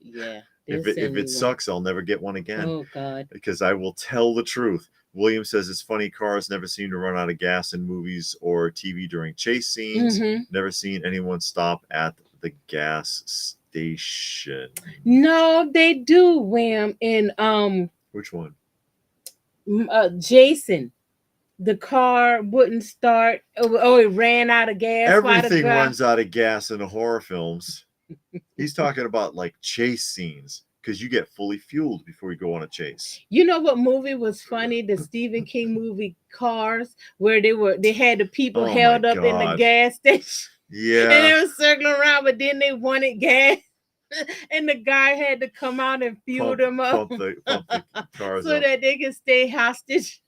Speaker 1: Yeah.
Speaker 2: If it sucks, I'll never get one again.
Speaker 1: Oh God.
Speaker 2: Because I will tell the truth. William says it's funny. Cars never seem to run out of gas in movies or TV during chase scenes. Never seen anyone stop at the gas station.
Speaker 1: No, they do, Wham. In
Speaker 2: which one?
Speaker 1: Jason. The car wouldn't start. Oh, it ran out of gas.
Speaker 2: Everything runs out of gas in the horror films. He's talking about like chase scenes because you get fully fueled before you go on a chase.
Speaker 1: You know what movie was funny? The Stephen King movie Cars, where they had the people held up in the gas station.
Speaker 2: Yeah.
Speaker 1: And they were circling around, but then they wanted gas. And the guy had to come out and fuel them up.
Speaker 2: Pump the cars
Speaker 1: so
Speaker 2: up.
Speaker 1: that they could stay hostage.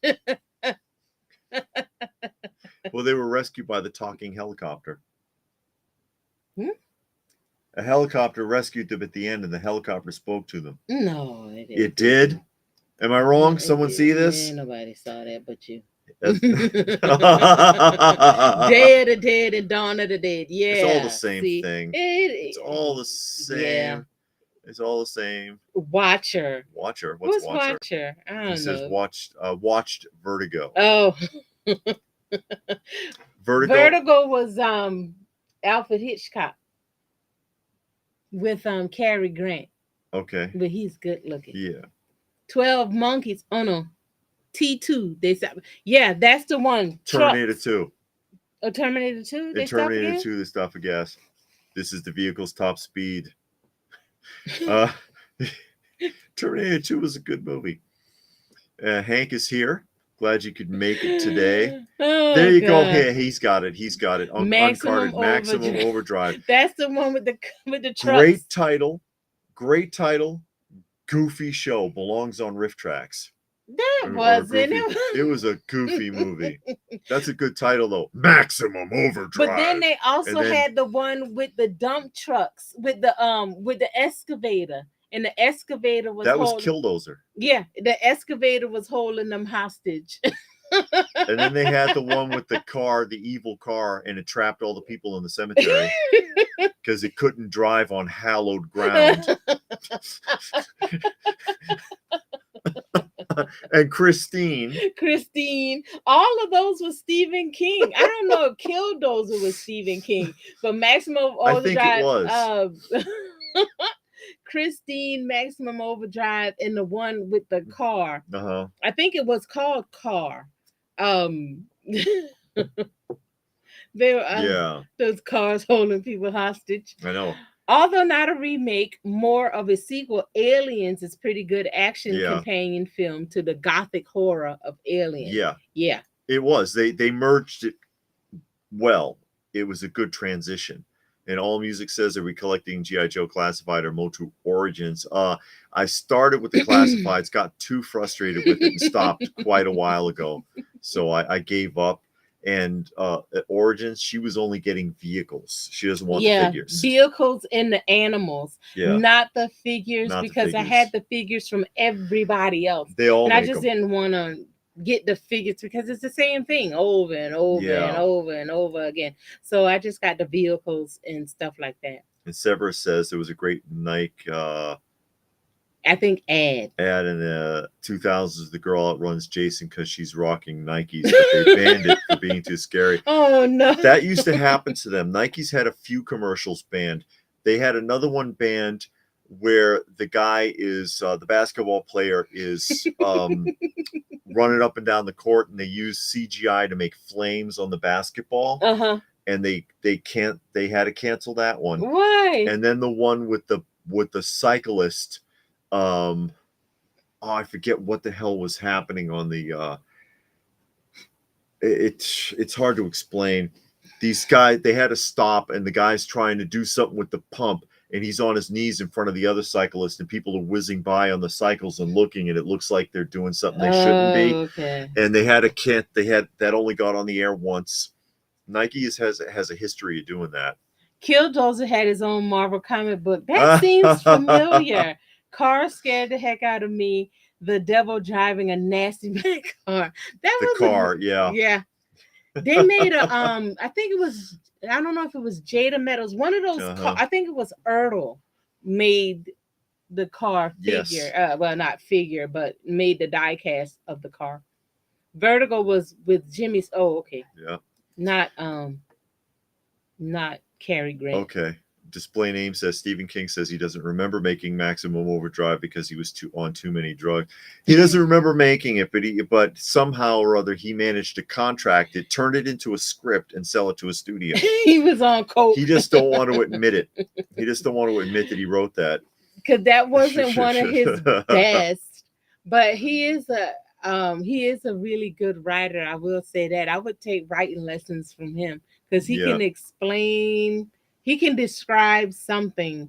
Speaker 2: Well, they were rescued by the talking helicopter. A helicopter rescued them at the end, and the helicopter spoke to them.
Speaker 1: No,
Speaker 2: it did. Am I wrong? Someone see this?
Speaker 1: Yeah, nobody saw that but you. Day of the Dead and Dawn of the Dead. Yeah,
Speaker 2: it's all the same thing. It's all the same. Yeah. It's all the same.
Speaker 1: Watcher.
Speaker 2: What's Watcher?
Speaker 1: I don't know.
Speaker 2: He says watched Vertigo.
Speaker 1: Oh.
Speaker 2: Vertigo
Speaker 1: was Alfred Hitchcock with Cary Grant.
Speaker 2: Okay.
Speaker 1: But he's good looking.
Speaker 2: Yeah.
Speaker 1: 12 Monkeys. Oh no. T2. They said, yeah, that's the one.
Speaker 2: Terminator 2.
Speaker 1: Oh, Terminator 2?
Speaker 2: In
Speaker 1: They stop
Speaker 2: Terminator
Speaker 1: again?
Speaker 2: 2, they stop for gas. This is the vehicle's top speed. Uh, Terminator 2 was a good movie. Hank is here. Glad you could make it today.
Speaker 1: Oh,
Speaker 2: there you
Speaker 1: God.
Speaker 2: go. Here, he's got it. He's got it.
Speaker 1: Maximum
Speaker 2: Uncarded. Maximum Overdrive.
Speaker 1: That's the one with the trucks.
Speaker 2: Great title. Great title. Goofy show. Belongs on Riff Tracks.
Speaker 1: That wasn't it.
Speaker 2: It was a goofy movie. That's a good title though. Maximum Overdrive.
Speaker 1: But then they also had the one with the dump trucks with the excavator. And the excavator was
Speaker 2: Killdozer.
Speaker 1: Yeah, the excavator was holding them hostage.
Speaker 2: And then they had the one with the car, the evil car, and it trapped all the people in the cemetery because it couldn't drive on hallowed ground. And Christine,
Speaker 1: all of those was Stephen King. I don't know if Killdozer was Stephen King, but Maximum Overdrive.
Speaker 2: I think it was.
Speaker 1: Christine, Maximum Overdrive, and the one with the car. I think it was called Car. They were those cars holding people hostage.
Speaker 2: I know.
Speaker 1: Although not a remake, more of a sequel, Aliens is pretty good action companion film to the gothic horror of Aliens. Yeah.
Speaker 2: It was. They merged it well. It was a good transition. And All Music says, are we collecting G.I. Joe Classified or Motu Origins? I started with the Classifieds, got too frustrated with it and stopped quite a while ago. So I gave up. And at Origins, she was only getting vehicles. She doesn't want the figures.
Speaker 1: Vehicles and the animals, not the figures, because I had the figures from everybody else.
Speaker 2: They all
Speaker 1: and I just didn't want to get the figures because it's the same thing over and over and over and over again. So I just got the vehicles and stuff like that.
Speaker 2: And Severus says there was a great Nike
Speaker 1: I think ad
Speaker 2: in the 2000s. The girl outruns Jason because she's rocking Nikes, but they banned it for being too scary.
Speaker 1: Oh no,
Speaker 2: that used to happen to them. Nike's had a few commercials banned. They had another one banned where the guy is the basketball player is running up and down the court, and they use CGI to make flames on the basketball. And they had to cancel that one.
Speaker 1: Why?
Speaker 2: And then the one with the cyclist. I forget what the hell was happening on the. It's hard to explain. These guys, they had to stop, and the guy's trying to do something with the pump, and he's on his knees in front of the other cyclist, and people are whizzing by on the cycles and looking, and it looks like they're doing something they shouldn't be.
Speaker 1: Okay.
Speaker 2: And they had that only got on the air once. Nike has a history of doing that.
Speaker 1: Killdozer had his own Marvel comic book. That seems familiar. Car scared the heck out of me. The devil driving a nasty bad car. Yeah. They made a I think it was, I don't know if it was Jada Metals. One of those I think it was Ertl made the car figure. Well, not figure, but made the die cast of the car. Vertigo was with Jimmy's. Oh, okay.
Speaker 2: Yeah.
Speaker 1: Not Cary Grant.
Speaker 2: Okay. Display name says Stephen King says he doesn't remember making Maximum Overdrive because he was on too many drugs. He doesn't remember making it, but somehow or other he managed to contract it, turn it into a script, and sell it to a studio.
Speaker 1: He was on coke.
Speaker 2: He just don't want to admit it. He just don't want to admit that he wrote that.
Speaker 1: Because that wasn't one of his best. But he is a really good writer. I will say that. I would take writing lessons from him because he can explain. He can describe something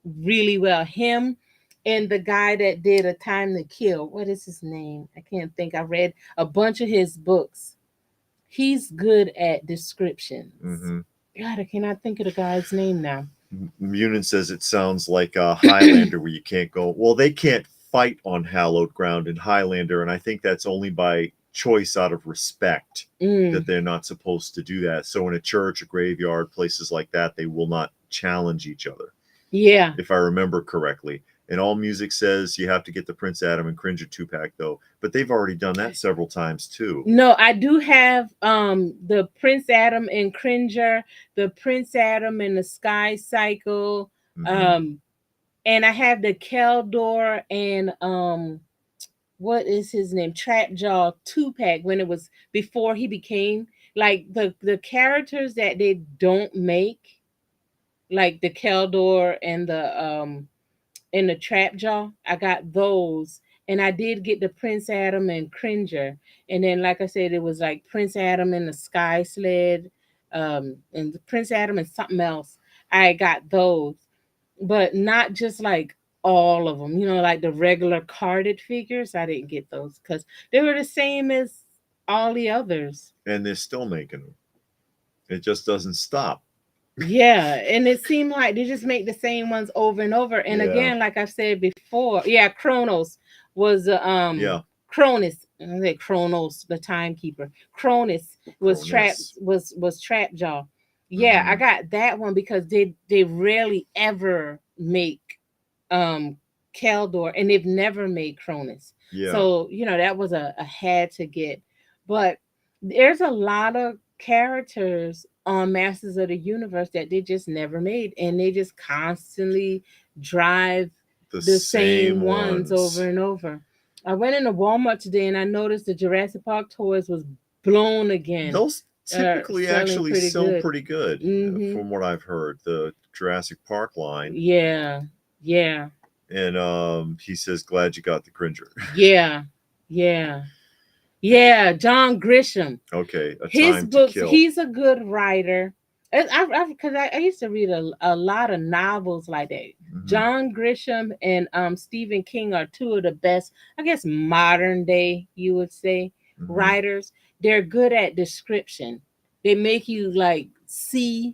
Speaker 1: really well. Him and the guy that did A Time to Kill. What is his name? I can't think. I read a bunch of his books. He's good at descriptions. God, I cannot think of the guy's name now.
Speaker 2: Munin says it sounds like a Highlander where you can't go. Well, they can't fight on hallowed ground in Highlander, and I think that's only by choice out of respect that they're not supposed to do that. So in a church, a graveyard, places like that, they will not challenge each other.
Speaker 1: Yeah.
Speaker 2: If I remember correctly. And All Music says you have to get the Prince Adam and Cringer 2-pack though. But they've already done that several times too.
Speaker 1: No, I do have the Prince Adam and Cringer, the Prince Adam and the Sky Cycle. And I have the Keldor and what is his name? Trapjaw 2-pack when it was before he became like the characters that they don't make, like the Keldor and the Trap Jaw. I got those, and I did get the Prince Adam and Cringer, and then like I said, it was like Prince Adam and the Sky Sled, and Prince Adam and something else. I got those, but not just like all of them. You know, like the regular carded figures. I didn't get those because they were the same as all the others.
Speaker 2: And they're still making them. It just doesn't stop.
Speaker 1: Yeah, and it seemed like they just make the same ones over and over. And
Speaker 2: Yeah.
Speaker 1: again, like I've said before, yeah, Kronos was
Speaker 2: Yeah.
Speaker 1: Cronus. I say Kronos, the timekeeper. Cronus was Trap Jaw. Yeah, I got that one because they rarely ever make Keldor, and they've never made Cronus.
Speaker 2: Yeah.
Speaker 1: So, you know, that was a had to get. But there's a lot of characters on Masters of the Universe that they just never made, and they just constantly drive the same ones over and over. I went into Walmart today and I noticed the Jurassic Park toys was blown again.
Speaker 2: Those typically actually sell pretty good, from what I've heard. The Jurassic Park line.
Speaker 1: Yeah, yeah.
Speaker 2: And he says, "Glad you got the Cringer."
Speaker 1: Yeah, yeah. Yeah, John Grisham.
Speaker 2: Okay,
Speaker 1: his books. He's a good writer. Because I used to read a lot of novels like that. John Grisham and Stephen King are two of the best, I guess, modern day, you would say, writers. They're good at description. They make you like see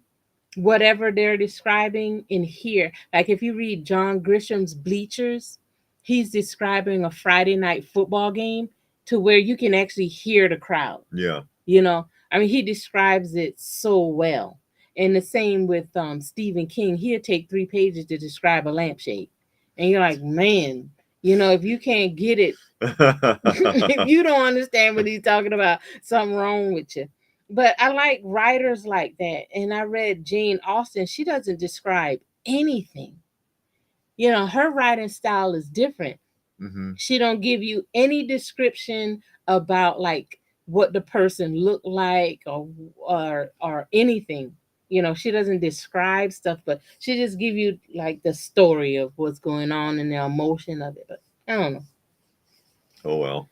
Speaker 1: whatever they're describing in here. Like if you read John Grisham's Bleachers, he's describing a Friday night football game to where you can actually hear the crowd.
Speaker 2: Yeah.
Speaker 1: You know, I mean, he describes it so well. And the same with Stephen King. He'll take 3 pages to describe a lampshade. And you're like, man, you know, if you can't get it, if you don't understand what he's talking about, something wrong with you. But I like writers like that. And I read Jane Austen. She doesn't describe anything. You know, her writing style is different. She don't give you any description about like what the person looked like or anything. You know, she doesn't describe stuff, but she just give you like the story of what's going on and the emotion of it. But I don't know.
Speaker 2: Oh well.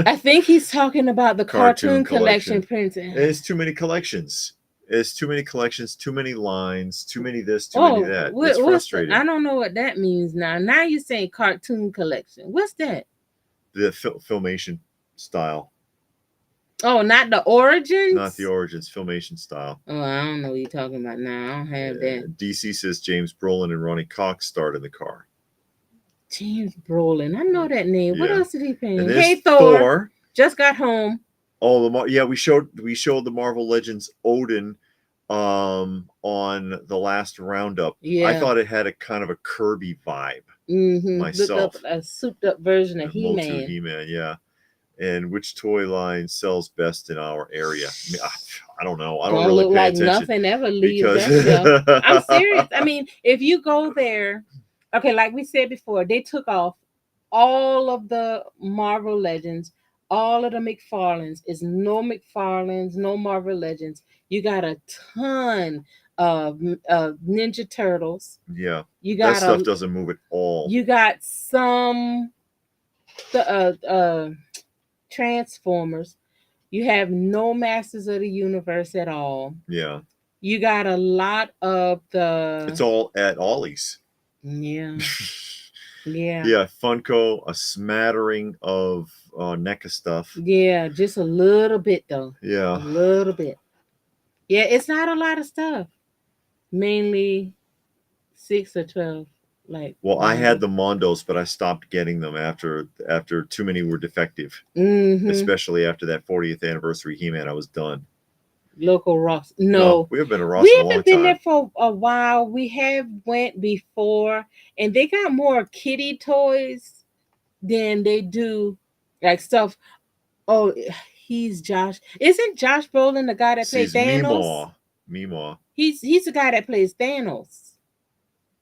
Speaker 1: I think he's talking about the cartoon collection printing.
Speaker 2: It's too many collections. It's too many collections, too many lines, too many this, too many that. It's frustrating.
Speaker 1: I don't know what that means now. Now you're saying cartoon collection. What's that?
Speaker 2: The filmation style.
Speaker 1: Oh, not the Origins?
Speaker 2: Not the Origins, filmation style.
Speaker 1: Oh, I don't know what you're talking about now. I don't have that.
Speaker 2: DC says James Brolin and Ronnie Cox starred in the car.
Speaker 1: James Brolin. I know that name. Yeah. What else did he play?
Speaker 2: Hey, Thor.
Speaker 1: Just got home.
Speaker 2: Oh, we showed the Marvel Legends Odin on the last roundup. Yeah. I thought it had a kind of a Kirby vibe myself.
Speaker 1: A souped up version of He-Man.
Speaker 2: He-Man, yeah. And which toy line sells best in our area? I don't know. I don't really pay
Speaker 1: like
Speaker 2: attention.
Speaker 1: Nothing ever leaves that stuff. I'm serious. I mean, if you go there, okay, like we said before, they took off all of the Marvel Legends, all of the McFarlanes. It's no McFarlanes, no Marvel Legends. You got a ton of Ninja Turtles.
Speaker 2: Yeah, you got that stuff doesn't move at all.
Speaker 1: You got some Transformers. You have no Masters of the Universe at all.
Speaker 2: Yeah.
Speaker 1: You got a lot of the.
Speaker 2: It's all at Ollie's.
Speaker 1: Yeah. Yeah.
Speaker 2: Yeah, Funko, a smattering of NECA stuff.
Speaker 1: Yeah, just a little bit though.
Speaker 2: Yeah.
Speaker 1: A little bit. Yeah, it's not a lot of stuff. Mainly 6 or 12.
Speaker 2: Well, I had the Mondos, but I stopped getting them after too many were defective. Especially after that 40th anniversary He-Man, I was done.
Speaker 1: Local Ross. No,
Speaker 2: we have been a Ross. We haven't been
Speaker 1: there for a while. We have went before, and they got more kiddie toys than they do like stuff. Oh, he's Josh. Isn't Josh Brolin the guy that plays Thanos?
Speaker 2: Meemaw.
Speaker 1: He's the guy that plays Thanos.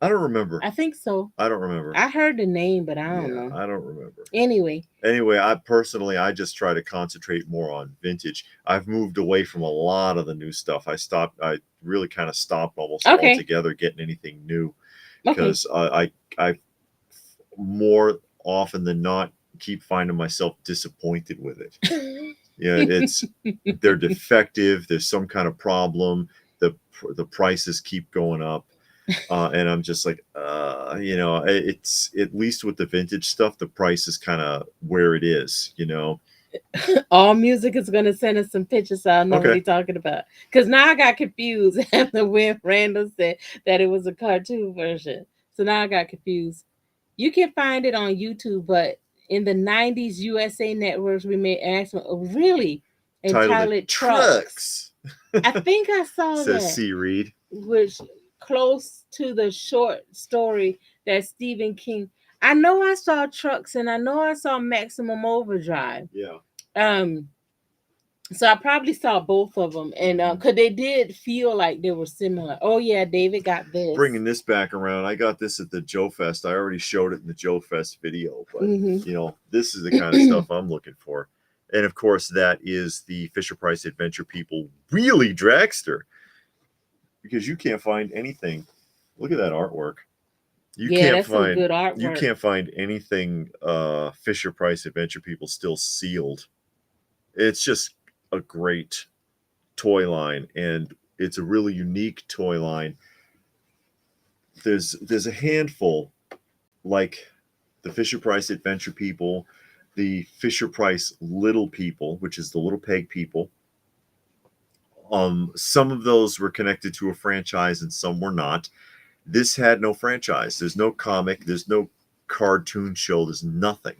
Speaker 2: I don't remember.
Speaker 1: I think so.
Speaker 2: I don't remember.
Speaker 1: I heard the name, but I don't know.
Speaker 2: I don't remember.
Speaker 1: Anyway,
Speaker 2: I just try to concentrate more on vintage. I've moved away from a lot of the new stuff. I really kind of stopped almost altogether getting anything new because I more often than not keep finding myself disappointed with it. They're defective. There's some kind of problem. The prices keep going up. And I'm just like, it's at least with the vintage stuff, the price is kind of where it is,
Speaker 1: All Music is going to send us some pictures so I know what he's talking about. Because now I got confused after when Randall said that it was a cartoon version. So now I got confused. You can find it on YouTube, but in the 90s USA Networks, we made ask really entitled Trucks. I think I saw
Speaker 2: says
Speaker 1: that.
Speaker 2: C. Reed.
Speaker 1: Which close to the short story that Stephen King. I know I saw Trucks and I know I saw Maximum Overdrive.
Speaker 2: Yeah.
Speaker 1: So I probably saw both of them, and because they did feel like they were similar. Oh yeah, David got this.
Speaker 2: Bringing this back around, I got this at the Joe Fest. I already showed it in the Joe Fest video, but this is the kind of stuff I'm looking for. And of course, that is the Fisher-Price Adventure People Wheelie Dragster, because you can't find anything. Look at that artwork. You can't find good artwork. You can't find anything Fisher-Price Adventure People still sealed. It's just a great toy line, and it's a really unique toy line. There's a handful, like the Fisher-Price Adventure People, the Fisher-Price Little People, which is the Little Peg People. Some of those were connected to a franchise and some were not. This had no franchise. There's no comic. There's no cartoon show. There's nothing.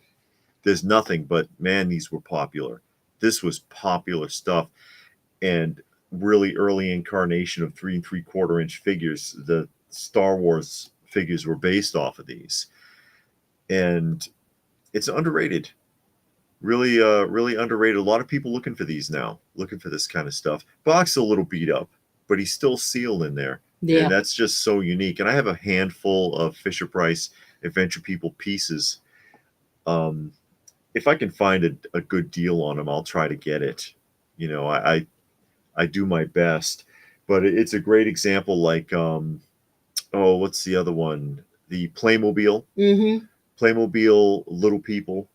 Speaker 2: There's nothing, but man, these were popular. This was popular stuff, and really early incarnation of 3 3/4 inch figures. The Star Wars figures were based off of these, and it's underrated. Really, really underrated. A lot of people looking for these now, looking for this kind of stuff. Box is a little beat up, but he's still sealed in there. Yeah. And that's just so unique. And I have a handful of Fisher-Price Adventure People pieces. If I can find a good deal on them, I'll try to get it. I do my best, but it's a great example. Like, what's the other one? The Playmobil. Playmobil Little People,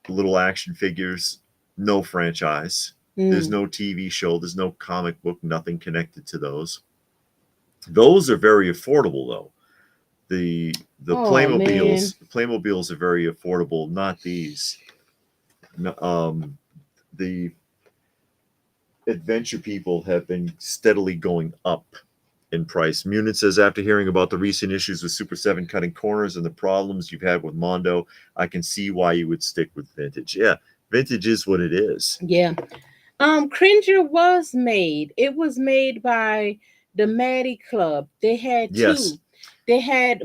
Speaker 2: little action figures, no franchise. There's no TV show. There's no comic book, nothing connected to those. Those are very affordable, though. The Playmobiles are very affordable, not these. The Adventure People have been steadily going up in price. Munin says, after hearing about the recent issues with Super 7 cutting corners and the problems you've had with Mondo, I can see why you would stick with vintage. Yeah, vintage is what it is.
Speaker 1: Yeah. Cringer was made. It was made by the Maddie Club. They had two. They had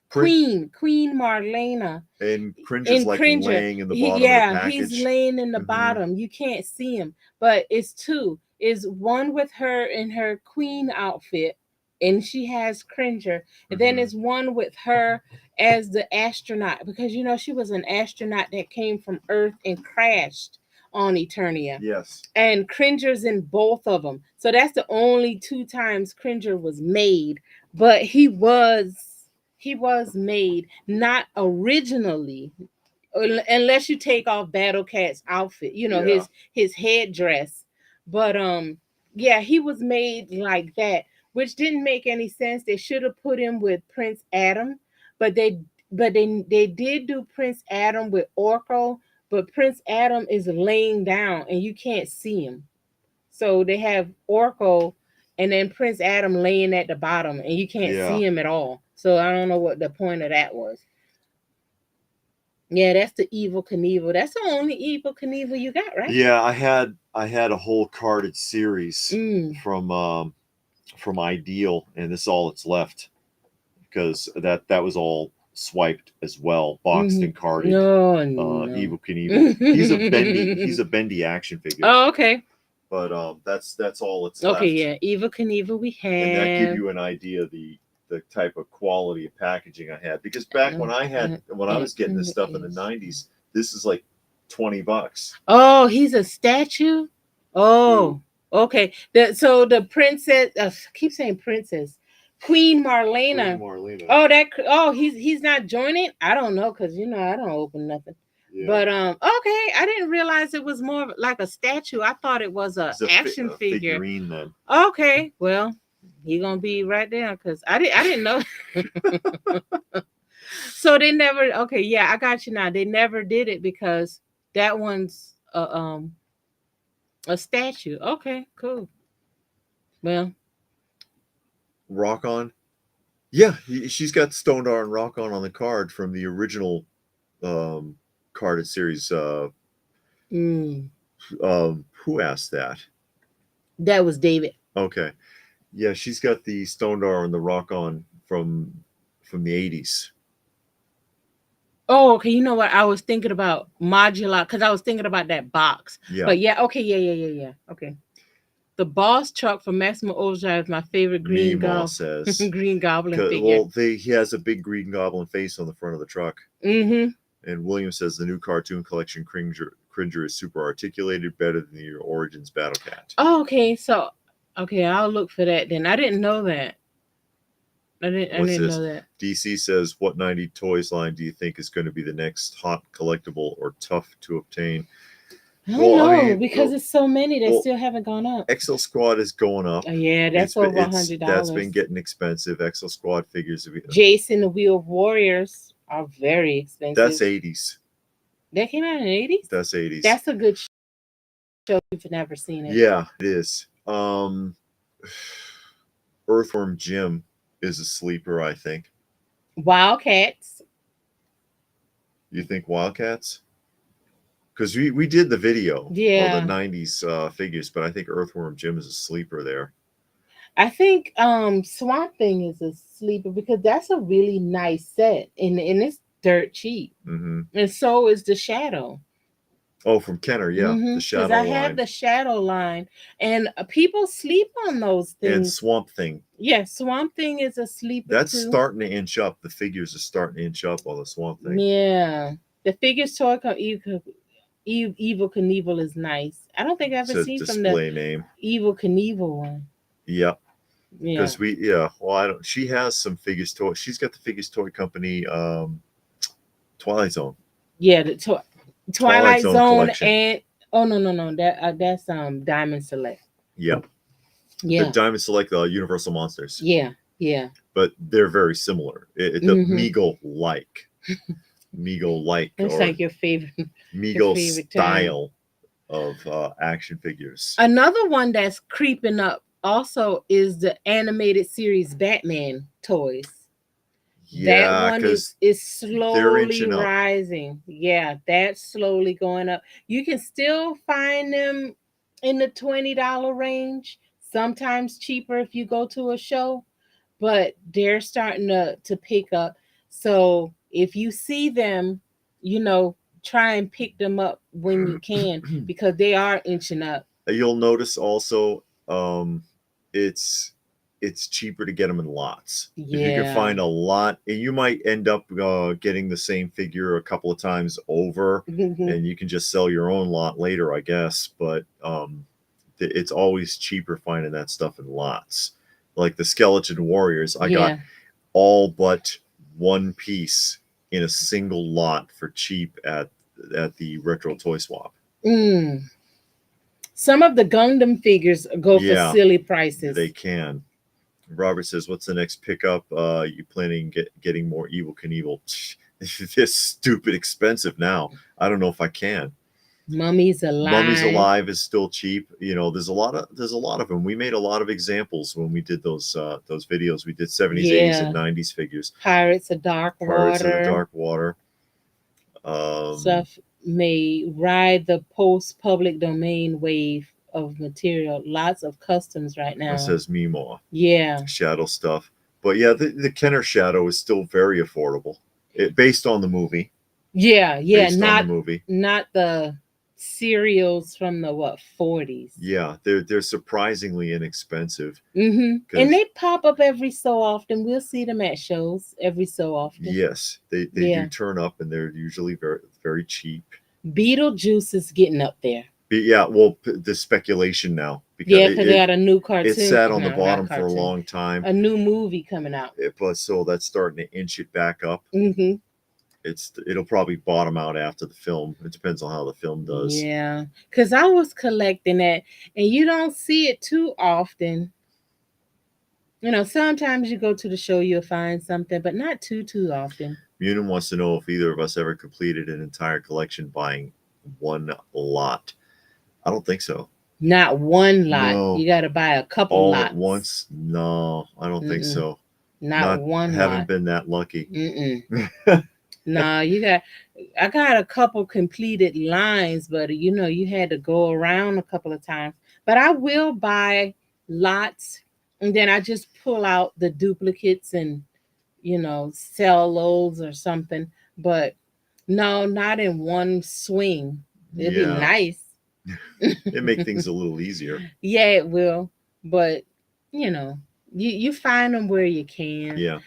Speaker 1: Queen Marlena.
Speaker 2: And Cringer's laying in the bottom of the package.
Speaker 1: He's laying in the bottom. You can't see him. But it's two. Is one with her in her Queen outfit, and she has Cringer. And then it's one with her as the astronaut, because she was an astronaut that came from Earth and crashed on Eternia.
Speaker 2: Yes.
Speaker 1: And Cringer's in both of them. So that's the only 2 times Cringer was made. But he was made, not originally, unless you take off Battle Cat's outfit, his headdress. But he was made like that, which didn't make any sense. They should have put him with Prince Adam, but they did do Prince Adam with Orko, but Prince Adam is laying down and you can't see him. So they have Orko and then Prince Adam laying at the bottom and you can't see him at all. So I don't know what the point of that was. Yeah, that's the Evel Knievel. That's the only Evel Knievel you got, right?
Speaker 2: Yeah, I had a whole carded series from Ideal, and this is all that's left, because that was all swiped as well, boxed and carded.
Speaker 1: No.
Speaker 2: Evel Knievel. He's a bendy action figure.
Speaker 1: Oh, okay.
Speaker 2: But that's all it's left.
Speaker 1: Okay, yeah, Evel Knievel we have.
Speaker 2: And that give you an idea of the the type of quality of packaging I had. Because back when I was getting this stuff in the 90s, this is like $20.
Speaker 1: Oh, he's a statue? Oh, okay. So the princess, I keep saying princess, Queen Marlena. Oh, he's not joining? I don't know, because I don't open nothing. Yeah. But okay, I didn't realize it was more like a statue. I thought it was a action figure.
Speaker 2: Figurine then.
Speaker 1: Okay, well, he's gonna be right there, because I didn't know. So they never. Okay, yeah, I got you now. They never did it because that one's a statue. Okay, cool. Well,
Speaker 2: Rock On. Yeah, she's got Stone Dar and Rock On the card from the original carded series. Who asked that?
Speaker 1: That was David.
Speaker 2: Okay. Yeah, she's got the Stone Dar and the Rock On from the 80s.
Speaker 1: Oh, okay. You know what? I was thinking about modular, because I was thinking about that box.
Speaker 2: Yeah.
Speaker 1: But yeah, okay, yeah. Okay. The boss truck from Maximum Overdrive is my favorite Green Goblin.
Speaker 2: says
Speaker 1: Green Goblin figure.
Speaker 2: Well, he has a big Green Goblin face on the front of the truck.
Speaker 1: Mm-hmm.
Speaker 2: And William says the new cartoon collection Cringer is super articulated, better than the Origins Battle Cat.
Speaker 1: Oh, okay. So, okay, I'll look for that then. I didn't know that. I didn't know that.
Speaker 2: DC says, what 90 Toys line do you think is going to be the next hot collectible or tough to obtain?
Speaker 1: I don't know, because it's so many that still haven't gone up.
Speaker 2: Exo-Squad is going up.
Speaker 1: Oh, yeah, that's over $100.
Speaker 2: That's been getting expensive. Exo-Squad figures.
Speaker 1: Jason the Wheel of Warriors are very expensive.
Speaker 2: That's 80s.
Speaker 1: That came out in the 80s?
Speaker 2: That's 80s.
Speaker 1: That's a good show if you've never seen it.
Speaker 2: Yeah, it is. Earthworm Jim is a sleeper, I think.
Speaker 1: Wildcats.
Speaker 2: You think Wildcats? Because we did the video of the 90s figures, but I think Earthworm Jim is a sleeper there.
Speaker 1: I think Swamp Thing is a sleeper because that's a really nice set, and it's dirt cheap.
Speaker 2: Mm-hmm.
Speaker 1: And so is the Shadow.
Speaker 2: Oh, from Kenner, yeah. Mm-hmm. The Shadow line.
Speaker 1: I have the Shadow line, and people sleep on those things.
Speaker 2: And Swamp Thing.
Speaker 1: Yeah, Swamp Thing is a sleeper
Speaker 2: That's starting to inch up. The figures are starting to inch up on the Swamp Thing.
Speaker 1: Yeah. The figures toy Evil Knievel is nice. I don't think I've ever seen from the
Speaker 2: name.
Speaker 1: Evil Knievel one.
Speaker 2: Yep. Yeah. Because well, she has some figures toy. She's got the figures toy company, Twilight Zone.
Speaker 1: Yeah, the Twilight Zone collection. And no. That's Diamond Select.
Speaker 2: Yep. Yeah. The Diamond Select, Universal Monsters.
Speaker 1: Yeah.
Speaker 2: But they're very similar. The Meagle-like. Meagle-like.
Speaker 1: It's like your favorite.
Speaker 2: Meagle style of action figures.
Speaker 1: Another one that's creeping up also is the animated series Batman toys.
Speaker 2: Yeah,
Speaker 1: that one is slowly rising. Yeah, that's slowly going up. You can still find them in the $20 range, sometimes cheaper if you go to a show, but they're starting to pick up. So if you see them, try and pick them up when you can, because they are inching up.
Speaker 2: You'll notice also it's cheaper to get them in lots.
Speaker 1: Yeah.
Speaker 2: If you can find a lot, and you might end up getting the same figure a couple of times over, and you can just sell your own lot later, I guess. But it's always cheaper finding that stuff in lots. Like the Skeleton Warriors, I got all but one piece in a single lot for cheap at the Retro Toy Swap.
Speaker 1: Some of the Gundam figures go for silly prices.
Speaker 2: They can. Robert says, what's the next pickup? You planning getting more Evil Knievel? It's stupid expensive now. I don't know if I can.
Speaker 1: Mummies
Speaker 2: Alive is still cheap. There's a lot of them. We made a lot of examples when we did those videos. We did 70s, 80s, and 90s figures.
Speaker 1: Pirates of Dark
Speaker 2: Water.
Speaker 1: Stuff may ride the post-public domain wave of material. Lots of customs right now.
Speaker 2: It says Meemaw.
Speaker 1: Yeah.
Speaker 2: Shadow stuff. But yeah, the Kenner Shadow is still very affordable. Based on the movie.
Speaker 1: Yeah.
Speaker 2: Based on the movie.
Speaker 1: Not the cereals from the 40s.
Speaker 2: Yeah, they're surprisingly inexpensive.
Speaker 1: And they pop up every so often. We'll see them at shows every so often.
Speaker 2: Yes, they do turn up, and they're usually very, very cheap.
Speaker 1: Beetlejuice is getting up there.
Speaker 2: Yeah, well, the speculation now,
Speaker 1: because they got a new cartoon.
Speaker 2: It sat on the bottom for a long time.
Speaker 1: A new movie coming out.
Speaker 2: But so that's starting to inch it back up. It'll probably bottom out after the film. It depends on how the film does.
Speaker 1: Yeah, because I was collecting that, and you don't see it too often. You know, sometimes you go to the show, you'll find something, but not too often.
Speaker 2: Munin wants to know if either of us ever completed an entire collection buying one lot. I don't think so.
Speaker 1: Not one lot. No. You got to buy a couple
Speaker 2: all
Speaker 1: lots.
Speaker 2: At once? No, I don't think so.
Speaker 1: Not one
Speaker 2: haven't
Speaker 1: lot.
Speaker 2: Been that lucky.
Speaker 1: No, I got a couple completed lines, but you had to go around a couple of times. But I will buy lots, and then I just pull out the duplicates and sell those or something. But no, not in one swing. It'd be nice.
Speaker 2: It make things a little easier.
Speaker 1: Yeah, it will. But you find them where you can.
Speaker 2: Yeah.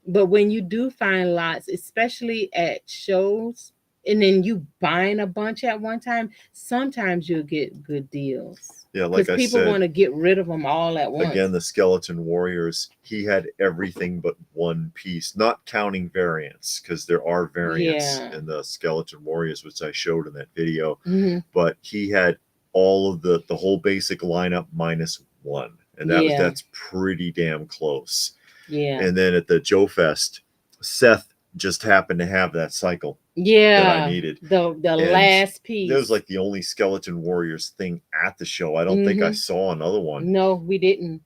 Speaker 1: But when you do find lots, especially at shows, and then you buying a bunch at one time, sometimes you'll get good deals.
Speaker 2: Yeah, like I said,
Speaker 1: people want to get rid of them all at once.
Speaker 2: Again, the Skeleton Warriors, he had everything but one piece, not counting variants, because there are variants in the Skeleton Warriors, which I showed in that video. But he had all of the whole basic lineup minus one, and that's pretty damn close.
Speaker 1: Yeah.
Speaker 2: And then at the Joe Fest, Seth just happened to have that cycle.
Speaker 1: Yeah,
Speaker 2: that I needed.
Speaker 1: The last piece.
Speaker 2: That was like the only Skeleton Warriors thing at the show. I don't think I saw another one.
Speaker 1: No, we didn't.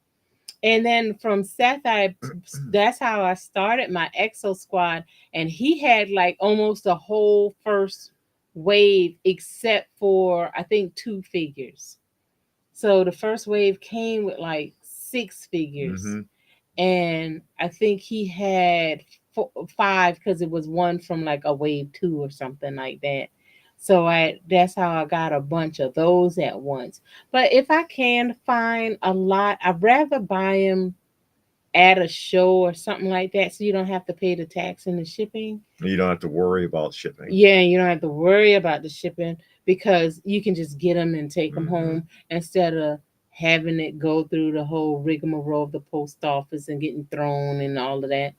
Speaker 1: And then from Seth, that's how I started my Exo-Squad, and he had like almost a whole first wave, except for I think 2 figures. So the first wave came with like 6 figures. And I think he had 5 because it was one from like a wave 2 or something like that. So that's how I got a bunch of those at once. But if I can find a lot, I'd rather buy them at a show or something like that, so you don't have to pay the tax and the shipping.
Speaker 2: You don't have to worry about shipping.
Speaker 1: Yeah, you don't have to worry about the shipping, because you can just get them and take them home instead of having it go through the whole rigmarole of the post office and getting thrown and all of that.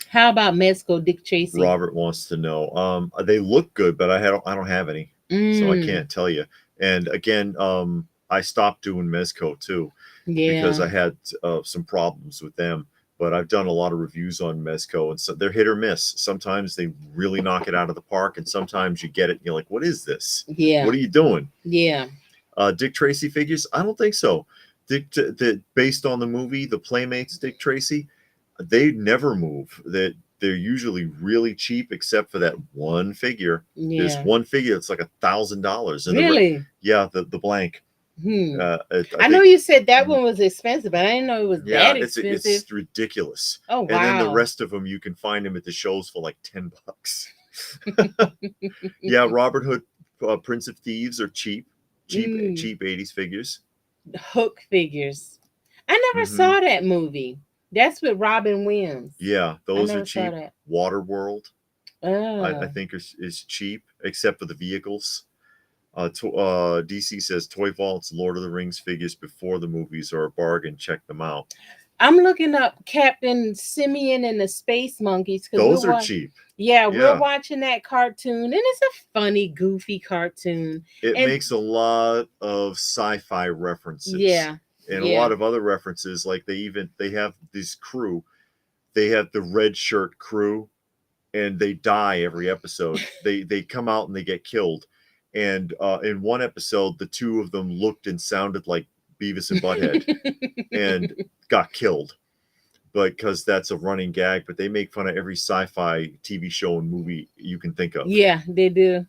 Speaker 1: How about Mezco, Dick Tracy?
Speaker 2: Robert wants to know. They look good, but I don't have any, so I can't tell you. And again, I stopped doing Mezco too, because I had some problems with them. But I've done a lot of reviews on Mezco, and so they're hit or miss. Sometimes they really knock it out of the park, and sometimes you get it and you're like, what is this?
Speaker 1: Yeah.
Speaker 2: What are you doing?
Speaker 1: Yeah.
Speaker 2: Dick Tracy figures? I don't think so. Based on the movie, The Playmates, Dick Tracy, they never move. They're usually really cheap, except for that one figure.
Speaker 1: Yeah.
Speaker 2: There's one figure that's like $1,000.
Speaker 1: Really?
Speaker 2: The blank.
Speaker 1: I know you said that one was expensive, but I didn't know it was that expensive.
Speaker 2: It's ridiculous.
Speaker 1: Oh, wow.
Speaker 2: And then the rest of them, you can find them at the shows for like $10. Yeah, Robert Hood, Prince of Thieves are cheap 80s figures.
Speaker 1: Hook figures. I never saw that movie. That's with Robin Williams.
Speaker 2: Yeah, those are cheap. Waterworld, I think is cheap, except for the vehicles. DC says Toy Vault's Lord of the Rings figures before the movies are a bargain. Check them out.
Speaker 1: I'm looking up Captain Simeon and the Space Monkeys.
Speaker 2: Those are cheap.
Speaker 1: Yeah, we're watching that cartoon, and it's a funny, goofy cartoon.
Speaker 2: It makes a lot of sci-fi references.
Speaker 1: Yeah.
Speaker 2: And a lot of other references, like they have this crew. They have the red shirt crew, and they die every episode. they come out and they get killed. And in one episode, the 2 of them looked and sounded like Beavis and Butthead and got killed. Because that's a running gag, but they make fun of every sci-fi TV show and movie you can think of.
Speaker 1: Yeah, they do.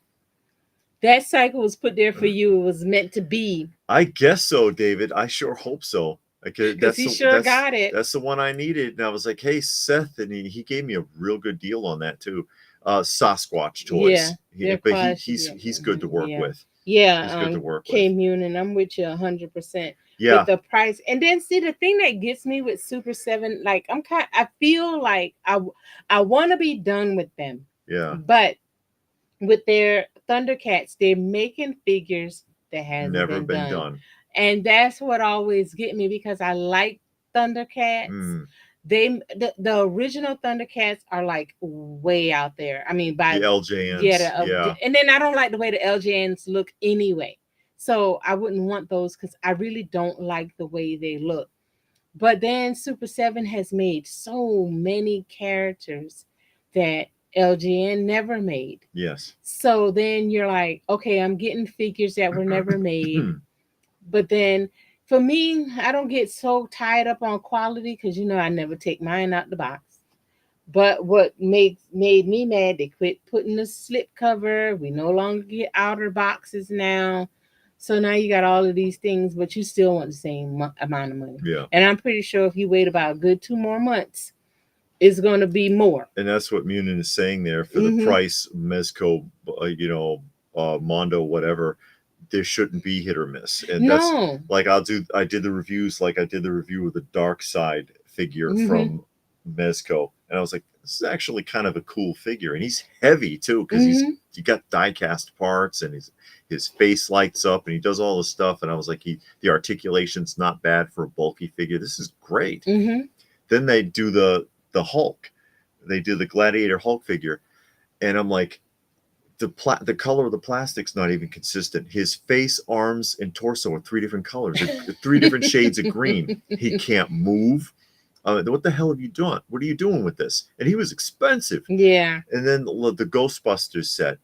Speaker 1: That cycle was put there for you. It was meant to be.
Speaker 2: I guess so, David. I sure hope so.
Speaker 1: Because he sure got it.
Speaker 2: That's the one I needed. And I was like, hey, Seth. And he gave me a real good deal on that, too. Sasquatch toys.
Speaker 1: Yeah,
Speaker 2: He's good to work with.
Speaker 1: Yeah,
Speaker 2: he's good to work with.
Speaker 1: K-Munin, I'm with you 100%.
Speaker 2: Yeah.
Speaker 1: With the price, and then see the thing that gets me with Super 7, like I feel like I want to be done with them.
Speaker 2: Yeah.
Speaker 1: But with their Thundercats, they're making figures that hasn't
Speaker 2: never
Speaker 1: been done. And that's what always get me, because I like Thundercats. The original Thundercats are like way out there. I mean, by
Speaker 2: the LJNs.
Speaker 1: And then I don't like the way the LJNs look anyway. So I wouldn't want those, because I really don't like the way they look. But then Super 7 has made so many characters that LGN never made.
Speaker 2: Yes.
Speaker 1: So then you're like, okay, I'm getting figures that were never made. But then for me, I don't get so tied up on quality, because I never take mine out the box. But what made me mad, they quit putting the slip cover. We no longer get outer boxes now. So now you got all of these things, but you still want the same amount of money.
Speaker 2: Yeah.
Speaker 1: And I'm pretty sure if you wait about a good 2 more months, it's going to be more.
Speaker 2: And that's what Munin is saying there. For the price, Mezco, Mondo, whatever, there shouldn't be hit or miss. And that's like I did the reviews, like I did the review of the Dark Side figure from Mezco, and I was like, this is actually kind of a cool figure, and he's heavy too, because he got die cast parts, and his face lights up, and he does all this stuff, and I was like, the articulation's not bad for a bulky figure. This is great. Then they do the Hulk, they do the Gladiator Hulk figure, and I'm like, the color of the plastic's not even consistent. His face, arms, and torso are 3 different colors, 3 different shades of green. He can't move. What the hell have you done? What are you doing with this? And he was expensive.
Speaker 1: Yeah.
Speaker 2: And then the Ghostbusters set,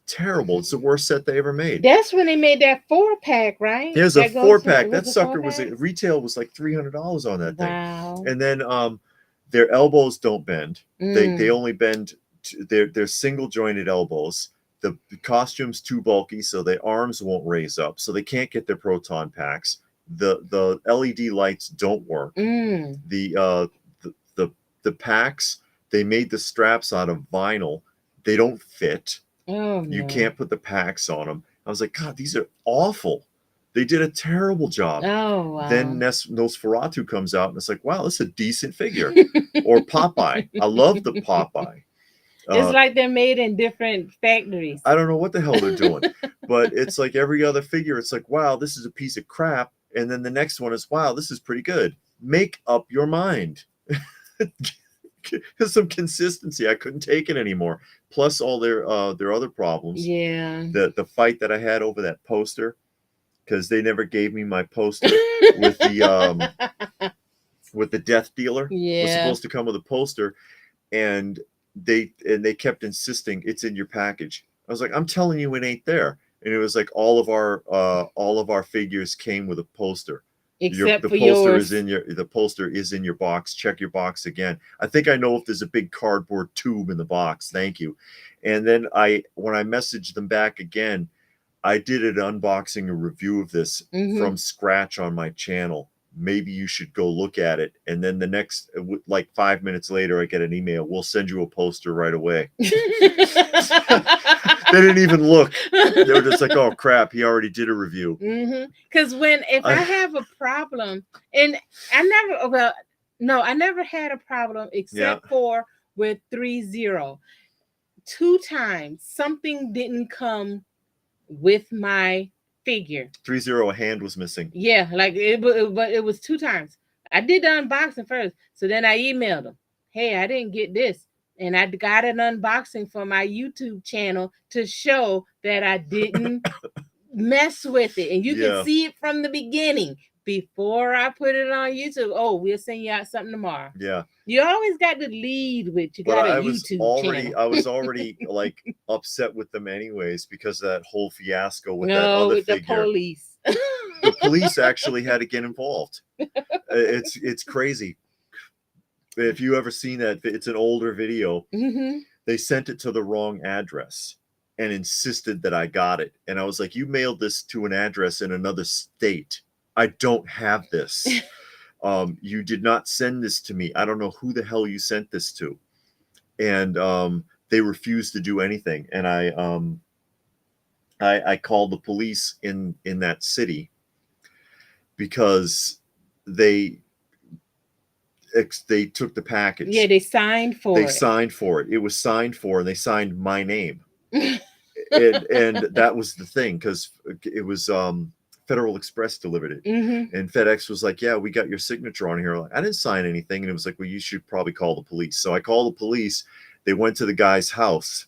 Speaker 2: terrible. It's the worst set they ever made.
Speaker 1: That's when they made that 4-pack, right?
Speaker 2: There's a 4-pack. That sucker retail was like $300 on that thing.
Speaker 1: Wow.
Speaker 2: And then their elbows don't bend. They only bend. They're single jointed elbows. The costume's too bulky, so their arms won't raise up, so they can't get their proton packs. The LED lights don't work. The packs, they made the straps out of vinyl. They don't fit. You can't put the packs on them. I was like, God, these are awful. They did a terrible job.
Speaker 1: Oh, wow.
Speaker 2: Then Nosferatu comes out, and it's like, wow, this is a decent figure. Or Popeye. I love the Popeye.
Speaker 1: It's like they're made in different factories.
Speaker 2: I don't know what the hell they're doing, but it's like every other figure. It's like, wow, this is a piece of crap. And then the next one is, wow, this is pretty good. Make up your mind. There's some consistency. I couldn't take it anymore. Plus all their other problems.
Speaker 1: Yeah.
Speaker 2: The fight that I had over that poster, because they never gave me my poster with the Death Dealer.
Speaker 1: Yeah.
Speaker 2: Was supposed to come with a poster, and they kept insisting it's in your package. I was like, I'm telling you it ain't there. And it was like all of our figures came with a poster.
Speaker 1: Except
Speaker 2: the
Speaker 1: for
Speaker 2: poster
Speaker 1: yours.
Speaker 2: The poster is in your box. Check your box again. I think I know if there's a big cardboard tube in the box. Thank you. And then when I messaged them back again, I did an unboxing, a review of this from scratch on my channel. Maybe you should go look at it. And then the next, like 5 minutes later, I get an email. We'll send you a poster right away. They didn't even look. They were just like, oh, crap. He already did a review.
Speaker 1: Because if I have a problem, and I never had a problem except for with 3-0. 2 times something didn't come with my figure.
Speaker 2: 3-0, a hand was missing.
Speaker 1: Yeah, like but it was 2 times. I did the unboxing first, so then I emailed them, hey, I didn't get this, and I got an unboxing for my YouTube channel to show that I didn't mess with it, and you can see it from the beginning before I put it on YouTube. Oh, we'll send you out something tomorrow.
Speaker 2: Yeah.
Speaker 1: You always got to lead with YouTube channel.
Speaker 2: I was already like upset with them anyways because of that whole fiasco with that other figure.
Speaker 1: The police.
Speaker 2: The police actually had to get involved. It's crazy. If you ever seen that, it's an older video. They sent it to the wrong address and insisted that I got it. And I was like, you mailed this to an address in another state. I don't have this. You did not send this to me. I don't know who the hell you sent this to. And they refused to do anything. And I called the police in that city because they took the package.
Speaker 1: Yeah, they signed for it.
Speaker 2: They signed for it. It was signed for, and they signed my name. and that was the thing, because it was Federal Express delivered it, and FedEx was like, "Yeah, we got your signature on here." Like, I didn't sign anything, and it was like, "Well, you should probably call the police." So I called the police. They went to the guy's house,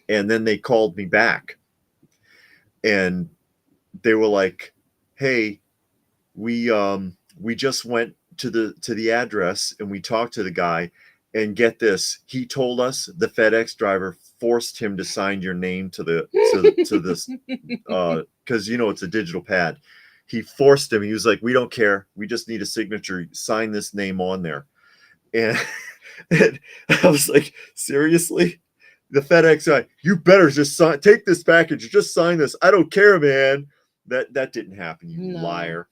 Speaker 2: and then they called me back, and they were like, "Hey, we just went to the address, and we talked to the guy, and get this, he told us the FedEx driver forced him to sign your name to this because it's a digital pad. He forced him. He was like, "We don't care. We just need a signature. Sign this name on there." And, and I was like, "Seriously?" The FedEx guy, "You better just take this package. Just sign this. I don't care, man." That didn't happen, you liar.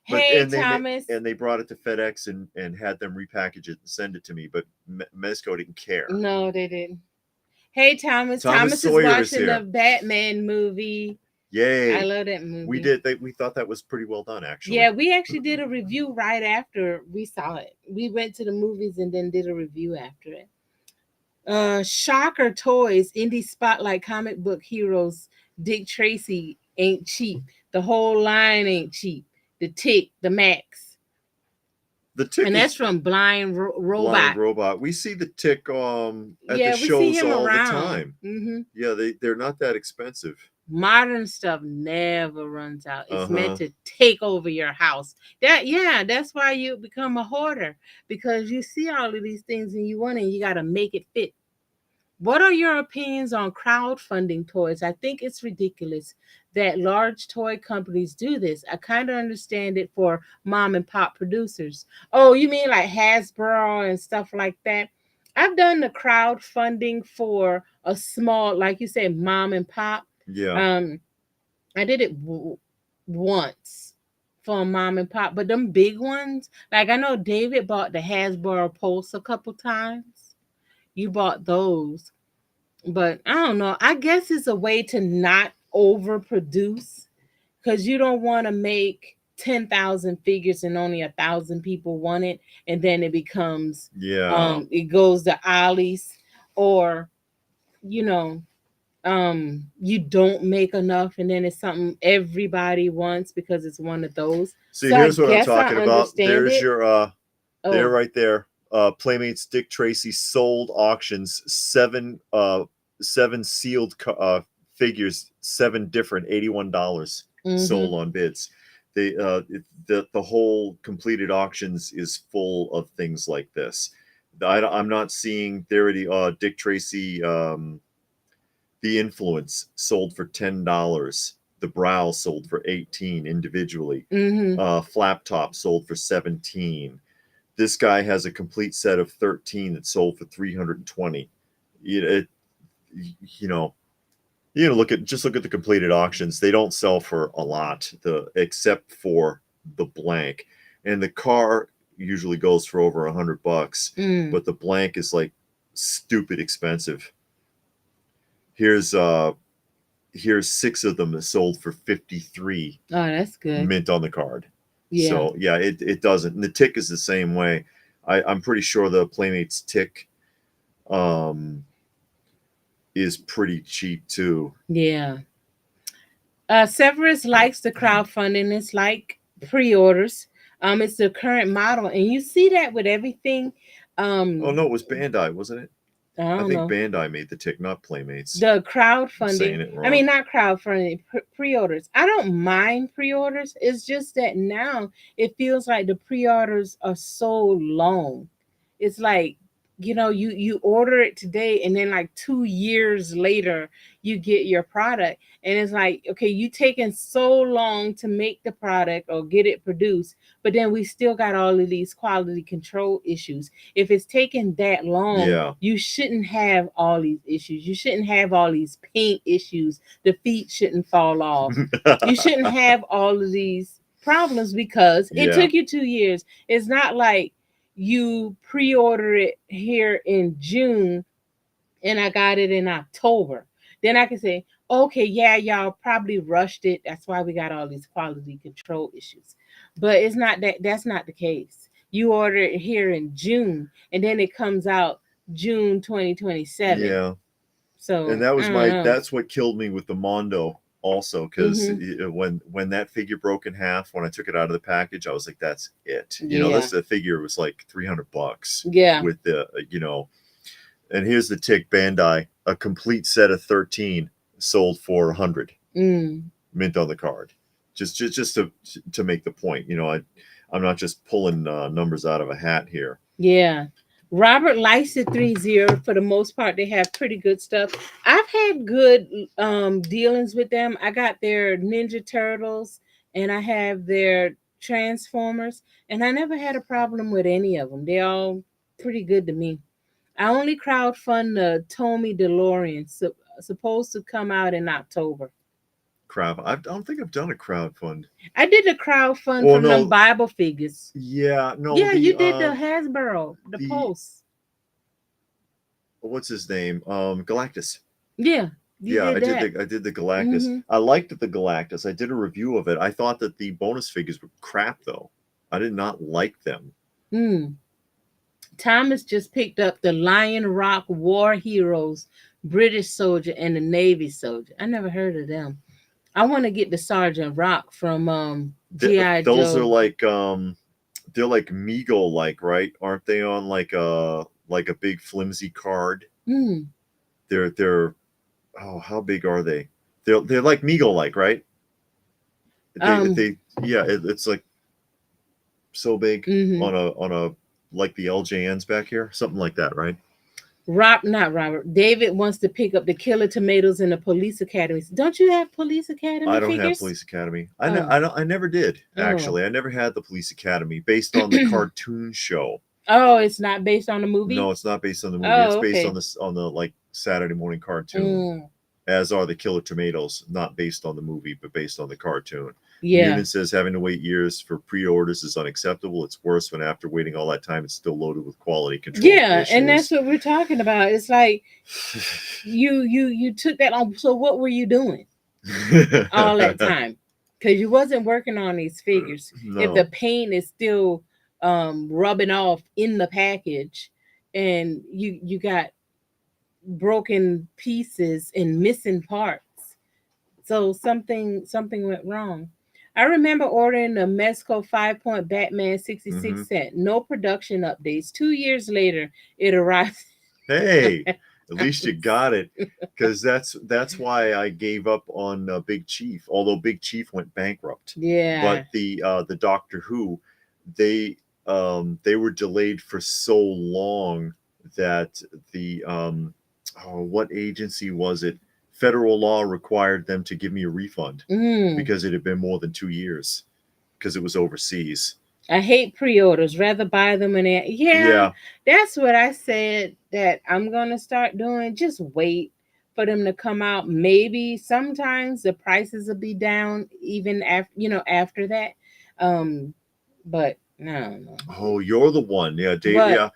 Speaker 2: But,
Speaker 1: hey, Thomas.
Speaker 2: They brought it to FedEx and had them repackage it and send it to me. But Mezco didn't care.
Speaker 1: No, they didn't. Hey, Thomas. Thomas is watching the Batman movie.
Speaker 2: Yay!
Speaker 1: I love that movie.
Speaker 2: We thought that was pretty well done, actually.
Speaker 1: Yeah, we actually did a review right after we saw it. We went to the movies and then did a review after it. Shocker Toys, Indie Spotlight comic book heroes. Dick Tracy ain't cheap. The whole line ain't cheap. The Tick, the Max.
Speaker 2: The Tick,
Speaker 1: and that's from Blind Robot.
Speaker 2: Blind Robot. We see the Tick at the shows all the time. Yeah, they're not that expensive.
Speaker 1: Modern stuff never runs out. It's meant to take over your house. That's why you become a hoarder, because you see all of these things and you want it, and you got to make it fit. What are your opinions on crowdfunding toys? I think it's ridiculous that large toy companies do this. I kind of understand it for mom and pop producers. Oh, you mean like Hasbro and stuff like that? I've done the crowdfunding for a small, like you said, mom and pop.
Speaker 2: Yeah.
Speaker 1: I did it once for a mom and pop, but them big ones, like I know David bought the Hasbro Pulse a couple times. You bought those, but I don't know. I guess it's a way to not overproduce, because you don't want to make 10,000 figures and only 1,000 people want it, and then it becomes it goes to Ollie's, or you don't make enough, and then it's something everybody wants because it's one of those.
Speaker 2: See, so here's what I'm talking about. There's your there right there. Playmates Dick Tracy sold auctions, 7 sealed figures, 7 different, $81 sold on bids. The whole completed auctions is full of things like this. I'm not seeing there the Dick Tracy The Influence sold for $10. The Brow sold for $18 individually. Flap Top sold for $17. This guy has a complete set of 13 that sold for $320. Look at the completed auctions. They don't sell for a lot, except for the blank, and the car usually goes for over $100. But the blank is like stupid expensive. Here's 6 of them that sold for $53.
Speaker 1: Oh, that's good.
Speaker 2: Mint on the card. Yeah. So yeah, it doesn't. And the Tick is the same way. I'm pretty sure the Playmates Tick is pretty cheap too.
Speaker 1: Yeah. Severus likes the crowdfunding. It's like pre-orders. It's the current model, and you see that with everything.
Speaker 2: Oh no, it was Bandai, wasn't it? I think know. Bandai made the Tick, not Playmates.
Speaker 1: The crowdfunding. I mean, not crowdfunding, pre-orders. I don't mind pre-orders. It's just that now it feels like the pre-orders are so long. It's like, you order it today, and then like 2 years later you get your product, and it's like, okay, you taking so long to make the product or get it produced, but then we still got all of these quality control issues. If it's taking that long, you shouldn't have all these issues. You shouldn't have all these paint issues. The feet shouldn't fall off. You shouldn't have all of these problems because it took you 2 years. It's not like you pre-order it here in June and I got it in October. Then I can say, okay, yeah, y'all probably rushed it. That's why we got all these quality control issues. But it's not that. That's not the case. You order it here in June, and then it comes out June 2027.
Speaker 2: Yeah.
Speaker 1: So
Speaker 2: And that was
Speaker 1: I don't know.
Speaker 2: that's what killed me with the Mondo also, because
Speaker 1: Mhm.
Speaker 2: when that figure broke in half, when I took it out of the package, I was like, that's it. You know,
Speaker 1: Yeah.
Speaker 2: the figure was like $300
Speaker 1: Yeah.
Speaker 2: with the and here's the tick Bandai, a complete set of 13 sold for 100, mint on the card. Just to make the point, I'm not just pulling numbers out of a hat here.
Speaker 1: Yeah. Robert likes it 3-0. For the most part, they have pretty good stuff. I've had good dealings with them. I got their Ninja Turtles and I have their Transformers, and I never had a problem with any of them. They all pretty good to me. I only crowdfund the Tommy DeLorean, supposed to come out in October.
Speaker 2: Crap, I don't think I've done a crowdfund.
Speaker 1: I did a crowdfund
Speaker 2: Well,
Speaker 1: from them Bible figures.
Speaker 2: Yeah, no,
Speaker 1: Yeah, you did the Hasbro, the Pulse.
Speaker 2: What's his name? Galactus.
Speaker 1: Yeah.
Speaker 2: I did the Galactus.
Speaker 1: Mm-hmm.
Speaker 2: I liked the Galactus. I did a review of it. I thought that the bonus figures were crap, though. I did not like them.
Speaker 1: Thomas just picked up the Lion Rock War Heroes, British soldier, and the Navy soldier. I never heard of them. I want to get the Sergeant Rock from G.I. Joe.
Speaker 2: Those are like they're like Meagle like, right? Aren't they on like a big flimsy card? They're how big are they? They're like Meagle like, right? It's like so big on a like the LJNs back here, something like that, right?
Speaker 1: Not Robert. David wants to pick up the Killer Tomatoes in the Police Academies. Don't you have Police Academy?
Speaker 2: I don't have Police Academy. I never did, actually. I never had the Police Academy based on the cartoon show.
Speaker 1: Oh, it's not based on the movie?
Speaker 2: No, it's not based on the movie. It's based on the like Saturday morning cartoon. As are the Killer Tomatoes, not based on the movie, but based on the cartoon. Yeah. Noonan says having to wait years for pre-orders is unacceptable. It's worse when after waiting all that time, it's still loaded with quality control.
Speaker 1: Yeah, issues. And that's what we're talking about. It's like you took that on. So what were you doing all that time? Because you wasn't working on these figures. No. If the paint is still rubbing off in the package, and you got broken pieces and missing parts, so something went wrong. I remember ordering a Mezco 5-point Batman 66 set. No production updates. 2 years later, it arrived.
Speaker 2: Hey, at least you got it, because that's why I gave up on Big Chief. Although Big Chief went bankrupt. Yeah. But the Doctor Who, they were delayed for so long that the what agency was it? Federal law required them to give me a refund because it had been more than 2 years, because it was overseas.
Speaker 1: I hate pre-orders. Rather buy them in there. Yeah, that's what I said that I'm gonna start doing. Just wait for them to come out. Maybe sometimes the prices will be down even after that. But no.
Speaker 2: Oh, you're the one. Yeah, Dave. Yeah,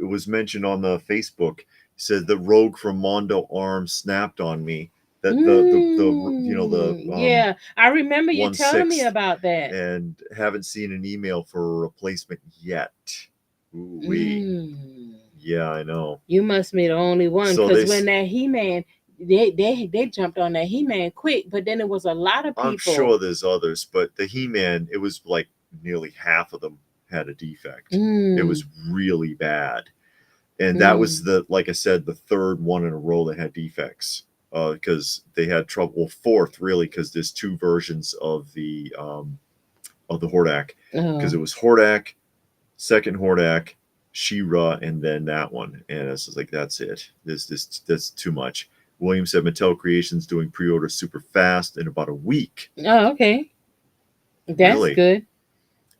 Speaker 2: it was mentioned on the Facebook. Said the rogue from Mondo Arms snapped on me. That
Speaker 1: yeah, I remember you telling me about that.
Speaker 2: And haven't seen an email for a replacement yet. Yeah, I know.
Speaker 1: You must be the only one, because when that He-Man, they jumped on that He-Man quick, but then it was a lot of people.
Speaker 2: I'm sure there's others, but the He-Man, it was like nearly half of them had a defect. It was really bad. And that was like I said, the third one in a row that had defects, because they had trouble. Well, fourth really, because there's two versions of the Hordak, because it was Hordak, second Hordak, She-Ra, and then that one. And it's just like, that's it. That's too much. William said Mattel Creations doing pre-order super fast in about a week.
Speaker 1: Oh, okay, that's really good.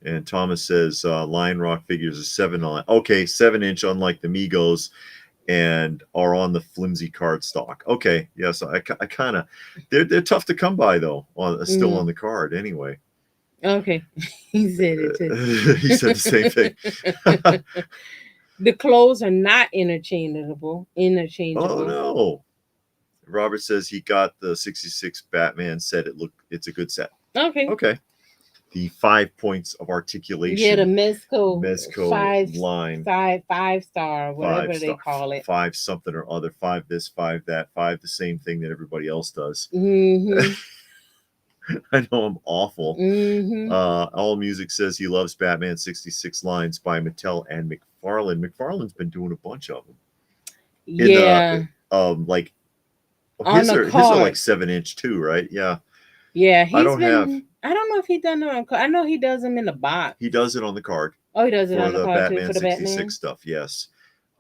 Speaker 2: And Thomas says Lion Rock figures are 7-inch, unlike the Migos, and are on the flimsy card stock. Okay, yeah, so I kind of they're tough to come by though. Still on the card anyway.
Speaker 1: Okay, he said it too.
Speaker 2: He said the same thing.
Speaker 1: The clothes are not interchangeable.
Speaker 2: Oh no. Robert says he got the 66 Batman set. It's a good set.
Speaker 1: Okay.
Speaker 2: The 5 points of articulation.
Speaker 1: Yeah, the Mezco
Speaker 2: line.
Speaker 1: 5-star, whatever they call it.
Speaker 2: 5 something or other. 5 this, 5 that, 5 the same thing that everybody else does.
Speaker 1: Mm-hmm.
Speaker 2: I know I'm awful.
Speaker 1: Mm-hmm.
Speaker 2: All Music says he loves Batman 66 lines by Mattel and McFarlane. McFarlane's been doing a bunch of them.
Speaker 1: Yeah.
Speaker 2: Like
Speaker 1: his
Speaker 2: are like 7-inch too, right? Yeah.
Speaker 1: Yeah, I don't know if he done them. I know he does them in the box.
Speaker 2: He does it on the card.
Speaker 1: Oh, he does it on the card
Speaker 2: Batman
Speaker 1: too for the
Speaker 2: 66
Speaker 1: Batman
Speaker 2: stuff. Yes.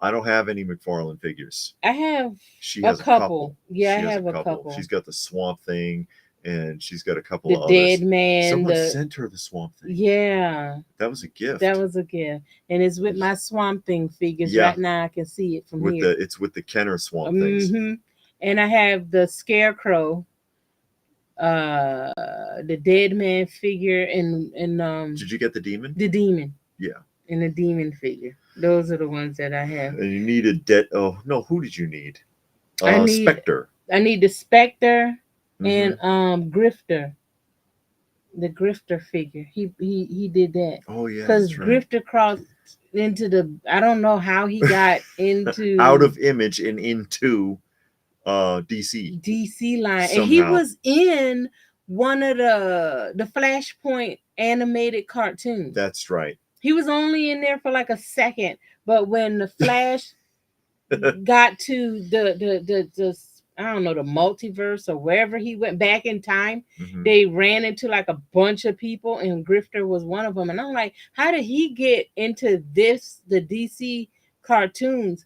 Speaker 2: I don't have any McFarlane figures.
Speaker 1: I have.
Speaker 2: She has a couple.
Speaker 1: Yeah, I have a couple.
Speaker 2: She's got the Swamp Thing, and she's got a couple of
Speaker 1: others.
Speaker 2: The
Speaker 1: Dead Man.
Speaker 2: Someone sent her the Swamp Thing.
Speaker 1: Yeah.
Speaker 2: That was a gift.
Speaker 1: And it's with my Swamp Thing figures. Yeah. Right now I can see it from here.
Speaker 2: It's with the Kenner Swamp Things.
Speaker 1: And I have the Scarecrow, the Dead Man figure, and
Speaker 2: Did you get the Demon?
Speaker 1: The Demon.
Speaker 2: Yeah.
Speaker 1: And the Demon figure. Those are the ones that I have.
Speaker 2: And you need who did you need? Spectre.
Speaker 1: I need the Spectre and Grifter. The Grifter figure. He did that.
Speaker 2: Oh yeah.
Speaker 1: Because Grifter crossed into I don't know how he got into
Speaker 2: out of Image and into DC
Speaker 1: line. Somehow. And he was in one of the Flashpoint animated cartoons.
Speaker 2: That's right.
Speaker 1: He was only in there for like a second, but when the Flash got to the I don't know, the multiverse or wherever he went back in time, they ran into like a bunch of people, and Grifter was one of them. And I'm like, how did he get into the DC cartoons?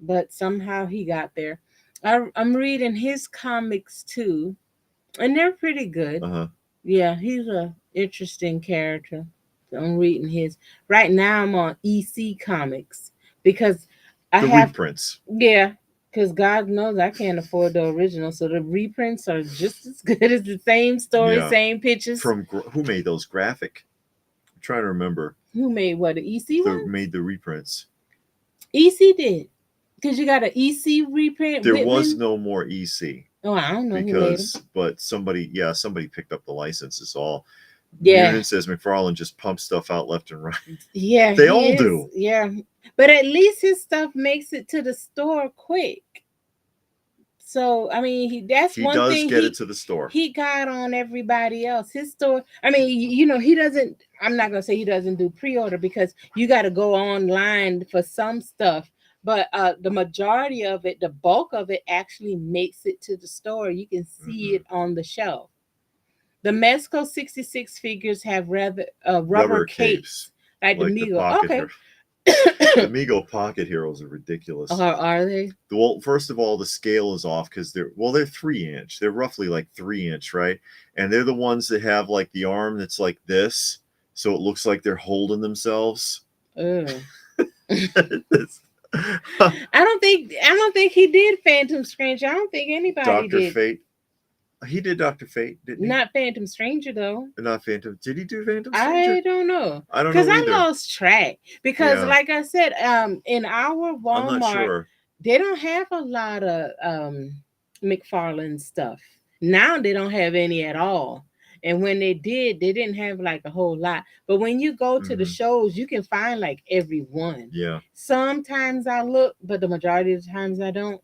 Speaker 1: But somehow he got there. I'm reading his comics too, and they're pretty good. Yeah, he's a interesting character. I'm reading his right now. I'm on EC Comics because I have
Speaker 2: reprints.
Speaker 1: Yeah, because God knows I can't afford the original, so the reprints are just as good as the same story, same pictures.
Speaker 2: From who made those graphic? I'm trying to remember.
Speaker 1: Who made what? The EC one?
Speaker 2: Made the reprints.
Speaker 1: EC did. Because you got an EC reprint.
Speaker 2: There was no more EC.
Speaker 1: Oh, I don't know.
Speaker 2: But somebody picked up the licenses. All.
Speaker 1: Yeah.
Speaker 2: It says McFarlane just pumps stuff out left and right.
Speaker 1: Yeah,
Speaker 2: they all do.
Speaker 1: Yeah, but at least his stuff makes it to the store quick. So I mean, he does
Speaker 2: get it to the store.
Speaker 1: He got on everybody else. His store. I mean, he doesn't. I'm not gonna say he doesn't do pre-order because you got to go online for some stuff. But the majority of it, the bulk of it, actually makes it to the store. You can see it on the shelf. The Mezco 66 figures have rubber capes like the Mego. Okay.
Speaker 2: The Mego Pocket Heroes are ridiculous.
Speaker 1: Are they?
Speaker 2: Well, first of all, the scale is off because they're 3-inch. They're roughly like 3-inch, right? And they're the ones that have like the arm that's like this, so it looks like they're holding themselves.
Speaker 1: I don't think he did Phantom Stranger. I don't think anybody did.
Speaker 2: Dr. Fate. He did Dr. Fate, didn't he?
Speaker 1: Not Phantom Stranger, though.
Speaker 2: Not Phantom. Did he do Phantom Stranger?
Speaker 1: I don't know.
Speaker 2: I don't know either.
Speaker 1: Because I lost track. Because, like I said, in our Walmart,
Speaker 2: I'm not sure.
Speaker 1: They don't have a lot of McFarlane stuff. Now they don't have any at all. And when they did, they didn't have like a whole lot. But when you go to the shows, you can find like every one.
Speaker 2: Yeah.
Speaker 1: Sometimes I look, but the majority of the times I don't.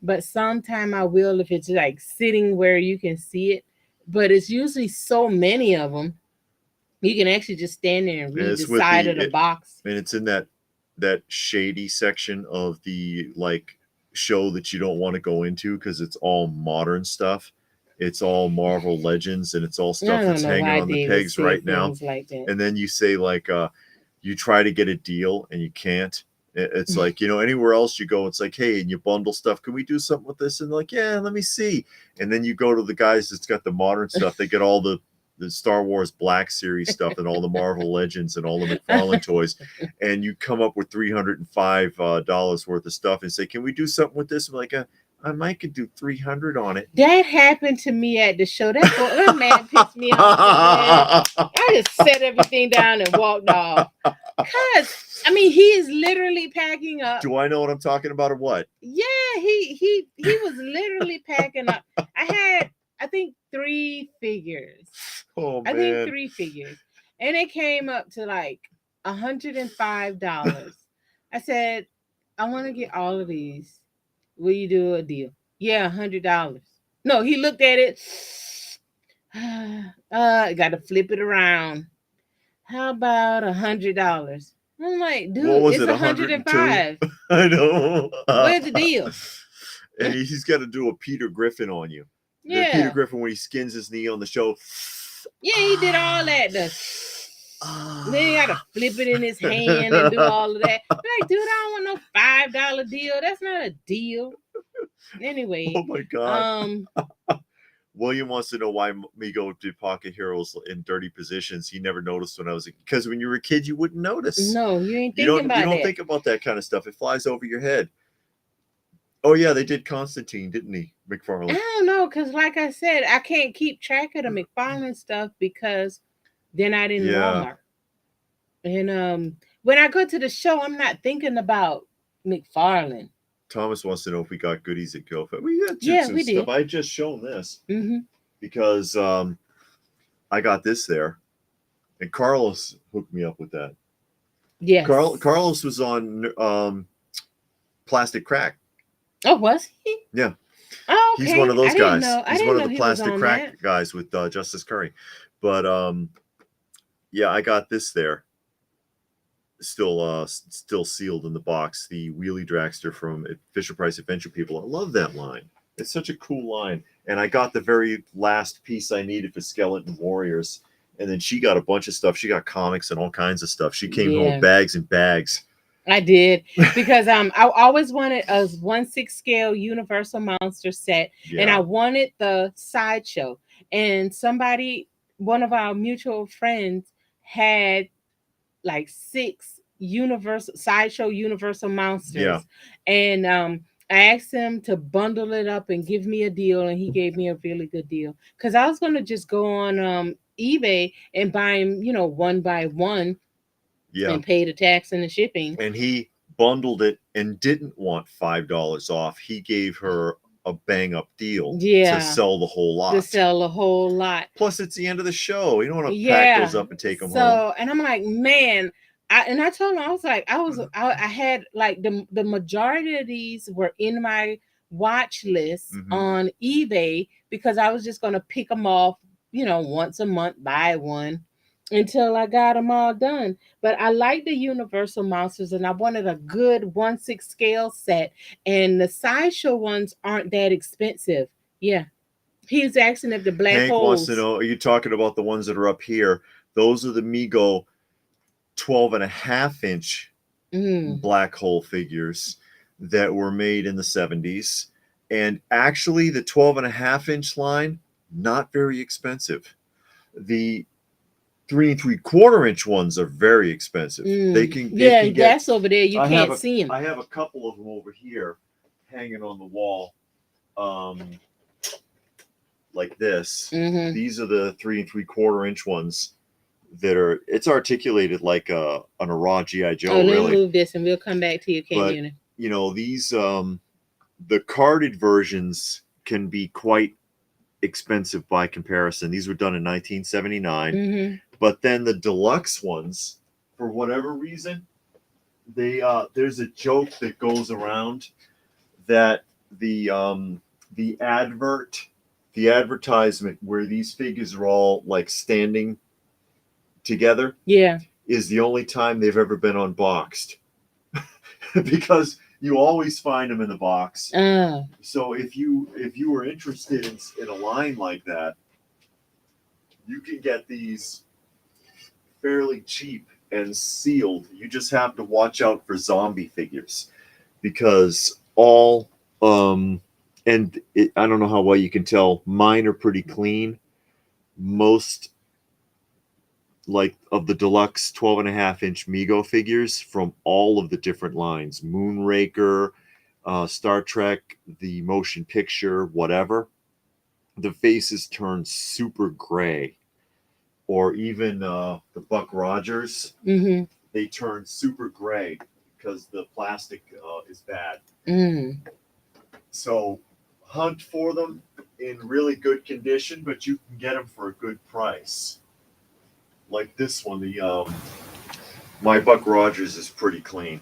Speaker 1: But sometime I will if it's like sitting where you can see it. But it's usually so many of them, you can actually just stand there and read the side of the box.
Speaker 2: And it's in that shady section of the like show that you don't want to go into because it's all modern stuff. It's all Marvel Legends and it's all stuff that's hanging on the pegs right now.
Speaker 1: Like that.
Speaker 2: And then you say like you try to get a deal and you can't. It's like, anywhere else you go, it's like, hey, and you bundle stuff. Can we do something with this? And like, yeah, let me see. And then you go to the guys that's got the modern stuff. They get all the Star Wars Black Series stuff and all the Marvel Legends and all the McFarlane toys. And you come up with $305 worth of stuff and say, can we do something with this? I'm like, I might could do 300 on it.
Speaker 1: That happened to me at the show. That man pissed me off. I just set everything down and walked off. Cause I mean, he is literally packing up.
Speaker 2: Do I know what I'm talking about or what?
Speaker 1: Yeah, he was literally packing up. I think 3 figures.
Speaker 2: Oh
Speaker 1: I
Speaker 2: man.
Speaker 1: think 3 figures. And it came up to like $105. I said, I want to get all of these. Will you do a deal? Yeah, $100. No, he looked at it. Got to flip it around. How about $100? I'm like, dude,
Speaker 2: what was
Speaker 1: it's
Speaker 2: it?
Speaker 1: 105.
Speaker 2: I know.
Speaker 1: Where's the deal?
Speaker 2: And he's got to do a Peter Griffin on you.
Speaker 1: Yeah.
Speaker 2: The Peter Griffin when he skins his knee on the show.
Speaker 1: Yeah, he did all that. Then he got to flip it in his hand and do all of that. Like, dude, I don't want no $5 deal. That's not a deal. Anyway.
Speaker 2: Oh my God. William wants to know why Mego did Pocket Heroes in dirty positions. He never noticed when I was because when you were a kid, you wouldn't notice.
Speaker 1: No, you ain't thinking about that.
Speaker 2: You don't think about that kind of stuff. It flies over your head. Oh yeah, they did Constantine, didn't he, McFarlane?
Speaker 1: I don't know, because like I said, I can't keep track of the McFarlane stuff because they're not in Walmart. And when I go to the show, I'm not thinking about McFarlane.
Speaker 2: Thomas wants to know if we got goodies at GoFest. We got
Speaker 1: we
Speaker 2: stuff.
Speaker 1: did.
Speaker 2: I just shown this because I got this there, and Carlos hooked me up with that.
Speaker 1: Yes.
Speaker 2: Carlos was on Plastic Crack.
Speaker 1: Oh, was he?
Speaker 2: Yeah.
Speaker 1: Oh, okay.
Speaker 2: He's one of those guys.
Speaker 1: He's
Speaker 2: one of the Plastic Crack guys with Justice Curry. But yeah, I got this there. Still sealed in the box. The Wheelie Dragster from Fisher Price Adventure People. I love that line. It's such a cool line. And I got the very last piece I needed for Skeleton Warriors. And then she got a bunch of stuff. She got comics and all kinds of stuff. She came home with bags and bags.
Speaker 1: I did because I always wanted a 1/6 scale Universal Monster set, and I wanted the Sideshow. And one of our mutual friends, had like 6 Sideshow Universal Monsters, and I asked him to bundle it up and give me a deal, and he gave me a really good deal because I was going to just go on eBay and buy them, one by one. And pay the tax and the shipping.
Speaker 2: And he bundled it and didn't want $5 off. He gave her a bang up deal to sell the whole lot. Plus, it's the end of the show. You don't want to pack those up and take them home.
Speaker 1: And I'm like, man. I told him, I was like, I had like the majority of these were in my watch list on eBay because I was just going to pick them off, once a month, buy one. Until I got them all done. But I like the Universal Monsters, and I wanted a good 1/6 scale set. And the Sideshow ones aren't that expensive. Yeah. He's asking if the black
Speaker 2: Hank
Speaker 1: holes.
Speaker 2: wants to know, are you talking about the ones that are up here? Those are the Mego 12.5-inch black hole figures that were made in the 70s. And actually, the 12.5-inch line, not very expensive. The 3 3/4-inch ones are very expensive. They can get,
Speaker 1: that's over there. You can't see them.
Speaker 2: I have a couple of them over here hanging on the wall, like this. These are the 3 3/4-inch ones that are. It's articulated like on a raw GI Joe.
Speaker 1: Let me move this, and we'll come back to you, Canyon.
Speaker 2: But these the carded versions can be quite expensive by comparison. These were done in 1979. But then the deluxe ones, for whatever reason, there's a joke that goes around that the advertisement where these figures are all like standing together is the only time they've ever been unboxed. Because you always find them in the box. So if you were interested in a line like that, you can get these fairly cheap and sealed. You just have to watch out for zombie figures because I don't know how well you can tell. Mine are pretty clean. Most of the deluxe 12.5-inch Mego figures from all of the different lines, Moonraker, Star Trek, the motion picture, whatever, the faces turn super gray. Or even the Buck Rogers, they turn super gray because the plastic is bad. So hunt for them in really good condition, but you can get them for a good price. Like this one, the my Buck Rogers is pretty clean.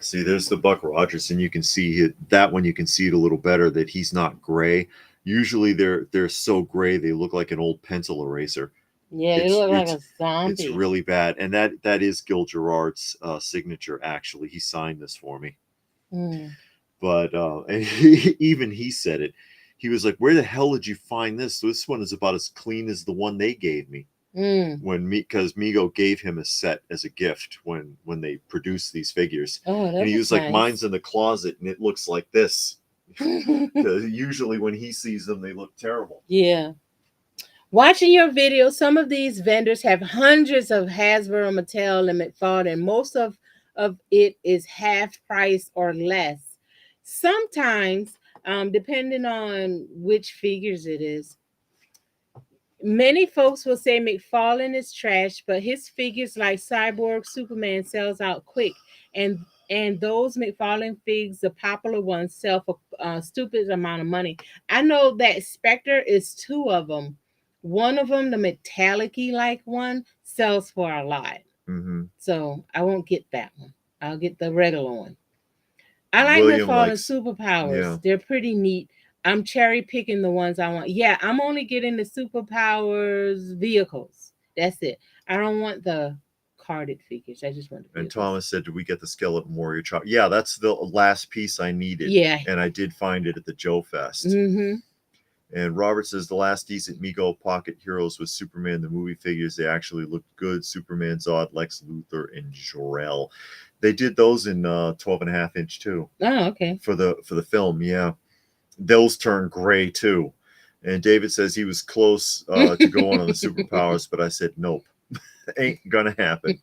Speaker 2: See, there's the Buck Rogers, and you can see it, that one. You can see it a little better that he's not gray. Usually they're so gray they look like an old pencil eraser.
Speaker 1: Yeah, they look like a zombie.
Speaker 2: It's really bad, and that is Gil Gerard's signature. Actually, he signed this for me. But and even he said it. He was like, "Where the hell did you find this? This one is about as clean as the one they gave me." Because Mego gave him a set as a gift when they produced these figures. And he was like, "Mine's in the closet, and it looks like this." Usually when he sees them, they look terrible.
Speaker 1: Yeah. Watching your video, some of these vendors have hundreds of Hasbro, Mattel, and McFarlane. Most of it is half price or less. Sometimes, depending on which figures it is, many folks will say McFarlane is trash, but his figures like Cyborg, Superman sells out quick, and those McFarlane figs, the popular ones, sell for a stupid amount of money. I know that Spectre is 2 of them. One of them, the metallic-y like one, sells for a lot. So I won't get that one. I'll get the regular one. I like McFarlane Superpowers. Yeah. They're pretty neat. I'm cherry picking the ones I want. Yeah, I'm only getting the Superpowers vehicles. That's it. I don't want the carded figures. I just want the vehicles.
Speaker 2: And Thomas said, "Did we get the Skeleton Warrior chop?" Yeah, that's the last piece I needed.
Speaker 1: Yeah.
Speaker 2: And I did find it at the Joe Fest. And Robert says, "The last decent Mego Pocket Heroes was Superman, the movie figures. They actually looked good. Superman, Zod, Lex Luthor, and Jor-El. They did those in 12.5-inch too.
Speaker 1: Oh, okay.
Speaker 2: For the film, yeah. Those turn gray too." And David says he was close to going on the Superpowers, but I said, "Nope, ain't gonna happen."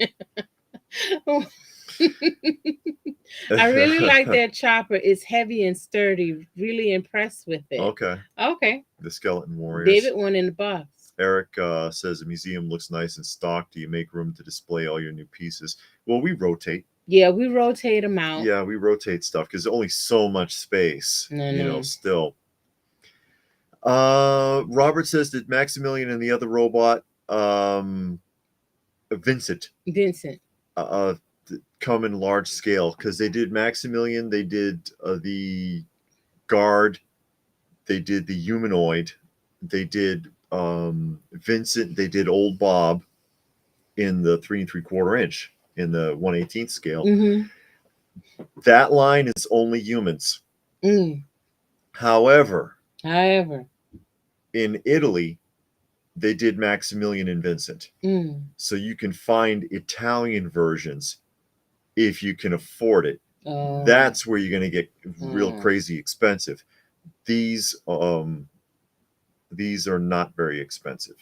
Speaker 1: I really like that chopper. It's heavy and sturdy. Really impressed with it. Okay.
Speaker 2: The Skeleton Warriors.
Speaker 1: David won in the box.
Speaker 2: Eric says the museum looks nice and stocked. Do you make room to display all your new pieces? Well, we rotate.
Speaker 1: Yeah, we rotate them out.
Speaker 2: Yeah, we rotate stuff because there's only so much space. Still. Robert says, "Did Maximilian and the other robot, Vincent, come in large scale?" Because they did Maximilian, they did the guard, they did the humanoid, they did Vincent, they did old Bob in the 3 3/4 inch in the 1/18 scale. That line is only humans. However, in Italy, they did Maximilian and Vincent. So you can find Italian versions if you can afford it. That's where you're going to get real crazy expensive. These are not very expensive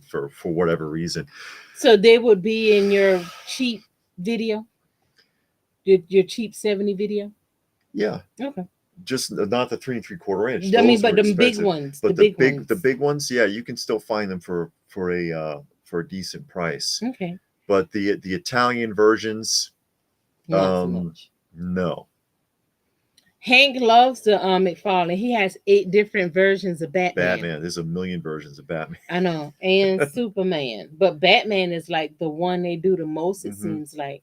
Speaker 2: for whatever reason.
Speaker 1: So they would be in your cheap video? Your cheap 70 video?
Speaker 2: Yeah.
Speaker 1: Okay.
Speaker 2: Just not the 3 3/4 inch.
Speaker 1: I mean, but the big ones.
Speaker 2: But the big ones, yeah, you can still find them for a decent price.
Speaker 1: Okay.
Speaker 2: But the Italian versions,
Speaker 1: not so much.
Speaker 2: No.
Speaker 1: Hank loves the McFarlane. He has 8 different versions of Batman.
Speaker 2: There's a million versions of Batman.
Speaker 1: I know, and Superman. But Batman is like the one they do the most. It seems like.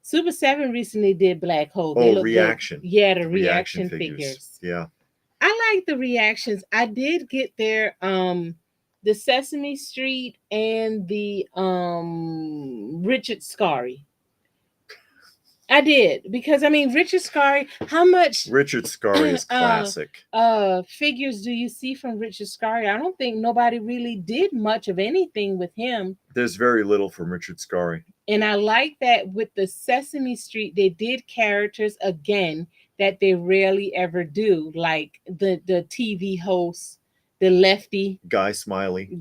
Speaker 1: Super 7 recently did Black Hole.
Speaker 2: They reaction.
Speaker 1: Good. Yeah, the reaction figures.
Speaker 2: Yeah.
Speaker 1: I like the reactions. I did get their the Sesame Street and the Richard Scarry. I did, because I mean Richard Scarry, how much
Speaker 2: Richard Scarry is classic.
Speaker 1: Figures do you see from Richard Scarry? I don't think nobody really did much of anything with him.
Speaker 2: There's very little from Richard Scarry.
Speaker 1: And I like that with the Sesame Street, they did characters again that they rarely ever do, like the TV host, the Lefty,
Speaker 2: Guy Smiley,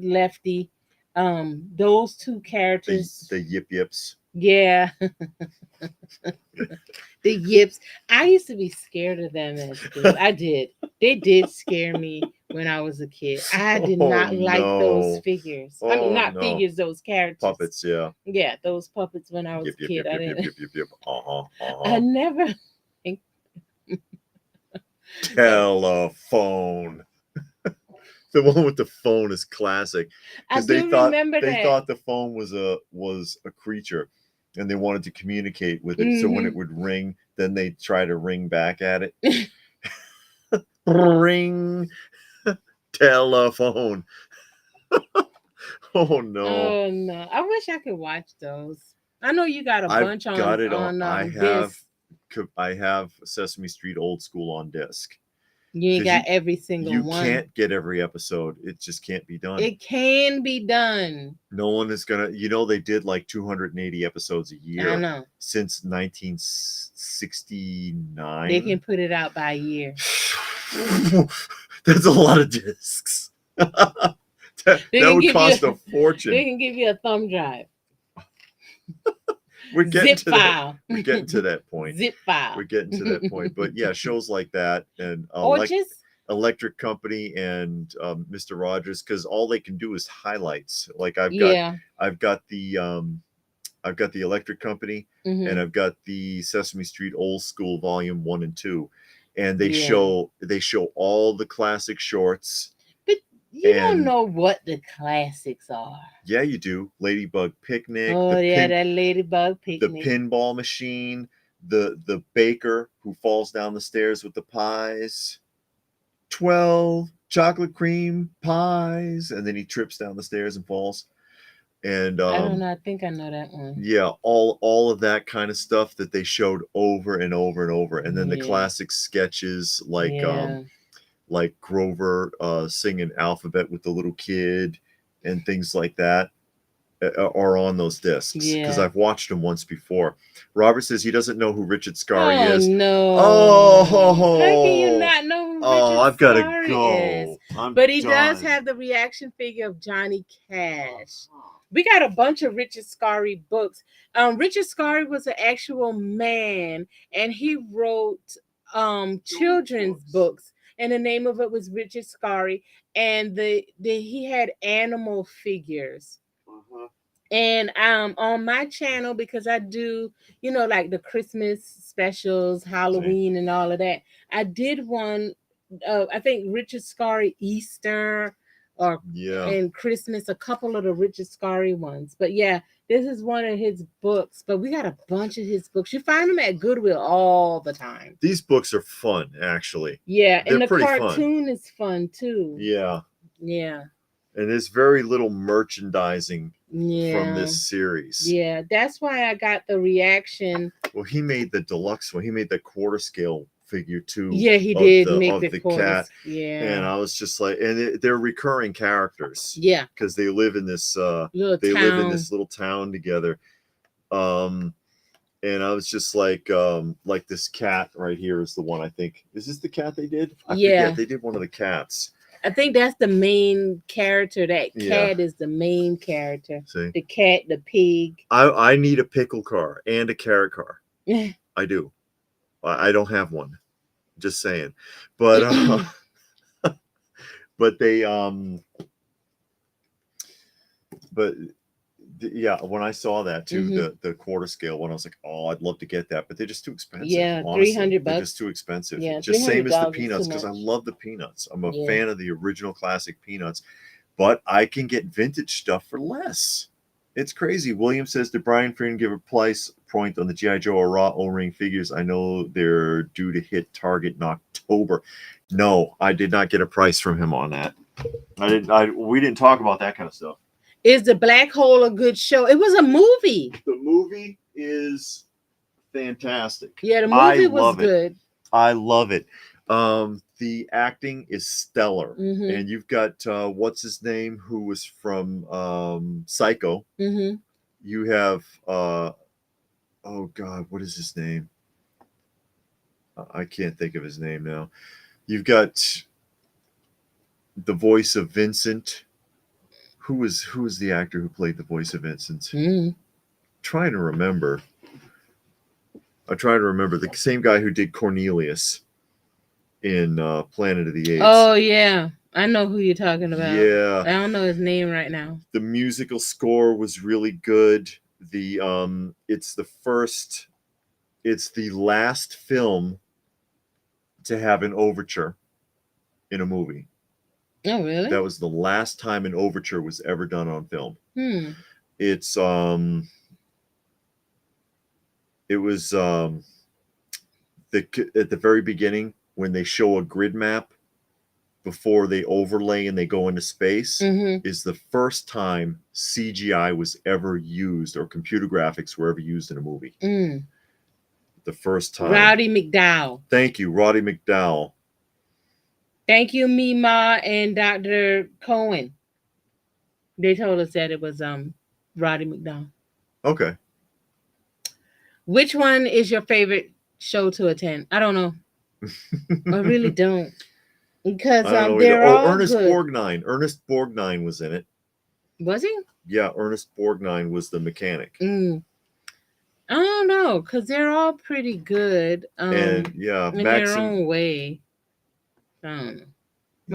Speaker 1: Lefty. Those 2 characters,
Speaker 2: the Yip Yips.
Speaker 1: Yeah. The Yips. I used to be scared of them as a kid. I did. They did scare me when I was a kid. I did not like those figures. I mean, not figures, those characters.
Speaker 2: Puppets, yeah.
Speaker 1: Yeah, those puppets when I was a kid. I didn't.
Speaker 2: Uh-huh.
Speaker 1: I never.
Speaker 2: Telephone. The one with the phone is classic.
Speaker 1: I do remember that.
Speaker 2: They thought the phone was a creature, and they wanted to communicate with it. So when it would ring, then they try to ring back at it. Ring. Telephone. Oh no.
Speaker 1: Oh no. I wish I could watch those. I know you got a bunch on.
Speaker 2: Got it on. I have Sesame Street Old School on disc.
Speaker 1: You ain't got every single one.
Speaker 2: You can't get every episode. It just can't be done.
Speaker 1: It can be done.
Speaker 2: No one is gonna. They did like 280 episodes a year.
Speaker 1: I know.
Speaker 2: Since 1969.
Speaker 1: They can put it out by year.
Speaker 2: That's a lot of discs. that would cost a fortune.
Speaker 1: They can give you a thumb drive.
Speaker 2: We're getting
Speaker 1: Zip file.
Speaker 2: We're getting to that point.
Speaker 1: Zip file.
Speaker 2: We're getting to that point. But yeah, shows like that and Electric Company and Mr. Rogers, because all they can do is highlights. Like I've got the Electric Company and I've got the Sesame Street Old School Volume 1 and 2, and they show all the classic shorts.
Speaker 1: You don't know what the classics are.
Speaker 2: Yeah, you do. Ladybug Picnic.
Speaker 1: Oh, that Ladybug Picnic.
Speaker 2: The pinball machine. The baker who falls down the stairs with the pies. 12 chocolate cream pies. And then he trips down the stairs and falls. And
Speaker 1: I don't know. I think I know that one.
Speaker 2: Yeah, all of that kind of stuff that they showed over and over and over. And then the classic sketches like Grover singing Alphabet with the little kid and things like that are on those discs, because I've watched them once before. Robert says he doesn't know who Richard Scarry is.
Speaker 1: No.
Speaker 2: Oh,
Speaker 1: how can you not know who Richard
Speaker 2: I've got to go.
Speaker 1: Is? But he does have the reaction figure of Johnny Cash. We got a bunch of Richard Scarry books. Richard Scarry was an actual man, and he wrote children's books. And the name of it was Richard Scarry, and he had animal figures. And on my channel, because I do, like the Christmas specials, Halloween, and all of that, I did one. I think Richard Scarry Easter and Christmas, a couple of the Richard Scarry ones. But yeah, this is one of his books, but we got a bunch of his books. You find them at Goodwill all the time.
Speaker 2: These books are fun, actually.
Speaker 1: Yeah, and the cartoon is fun too.
Speaker 2: Yeah.
Speaker 1: Yeah.
Speaker 2: And there's very little merchandising from this series.
Speaker 1: Yeah, that's why I got the reaction.
Speaker 2: Well, he made the deluxe one. He made the quarter scale figure too.
Speaker 1: Yeah, he did make the
Speaker 2: cat.
Speaker 1: Yeah,
Speaker 2: and I was just like, and they're recurring characters.
Speaker 1: Yeah,
Speaker 2: because they live in this live in this little town together. And I was just like this cat right here is the one. I think, is this the cat they did? I forget. They did one of the cats.
Speaker 1: I think that's the main character. That cat is the main character.
Speaker 2: See?
Speaker 1: The cat, the pig.
Speaker 2: I need a pickle car and a carrot car. I do. I don't have one. Just saying. But but they when I saw that too, the quarter scale one, I was like, oh, I'd love to get that, but they're just too expensive.
Speaker 1: Yeah, $300.
Speaker 2: They're just too expensive.
Speaker 1: Yeah,
Speaker 2: just same as the Peanuts, because I love the Peanuts. I'm a fan of the original classic Peanuts, but I can get vintage stuff for less. It's crazy. William says, did Brian Freeman give a price point on the G.I. Joe or Raw O-ring figures? I know they're due to hit Target in October. No, I did not get a price from him on that. We didn't talk about that kind of stuff.
Speaker 1: Is The Black Hole a good show? It was a movie.
Speaker 2: The movie is fantastic.
Speaker 1: Yeah, the movie was good.
Speaker 2: I love it. The acting is stellar. And you've got what's his name, who was from Psycho. You have oh God, what is his name? I can't think of his name now. You've got the voice of Vincent. Who was the actor who played the voice of Vincent? Trying to remember. I try to remember the same guy who did Cornelius in Planet of the Apes.
Speaker 1: Oh yeah. I know who you're talking about.
Speaker 2: Yeah.
Speaker 1: I don't know his name right now.
Speaker 2: The musical score was really good. It's the last film to have an overture in a movie.
Speaker 1: Oh, really?
Speaker 2: That was the last time an overture was ever done on film. It's it was at the very beginning when they show a grid map before they overlay and they go into space, is the first time CGI was ever used or computer graphics were ever used in a movie. The first time.
Speaker 1: Roddy McDowell.
Speaker 2: Thank you, Roddy McDowell.
Speaker 1: Thank you, Mima and Dr. Cohen. They told us that it was Roddy McDowell.
Speaker 2: Okay.
Speaker 1: Which one is your favorite show to attend? I don't know. I really don't. Because they're all
Speaker 2: Ernest
Speaker 1: good.
Speaker 2: Borgnine. Ernest Borgnine was in it.
Speaker 1: Was he?
Speaker 2: Yeah, Ernest Borgnine was the mechanic.
Speaker 1: I don't know, because they're all pretty good.
Speaker 2: And yeah,
Speaker 1: in their own way. I don't know.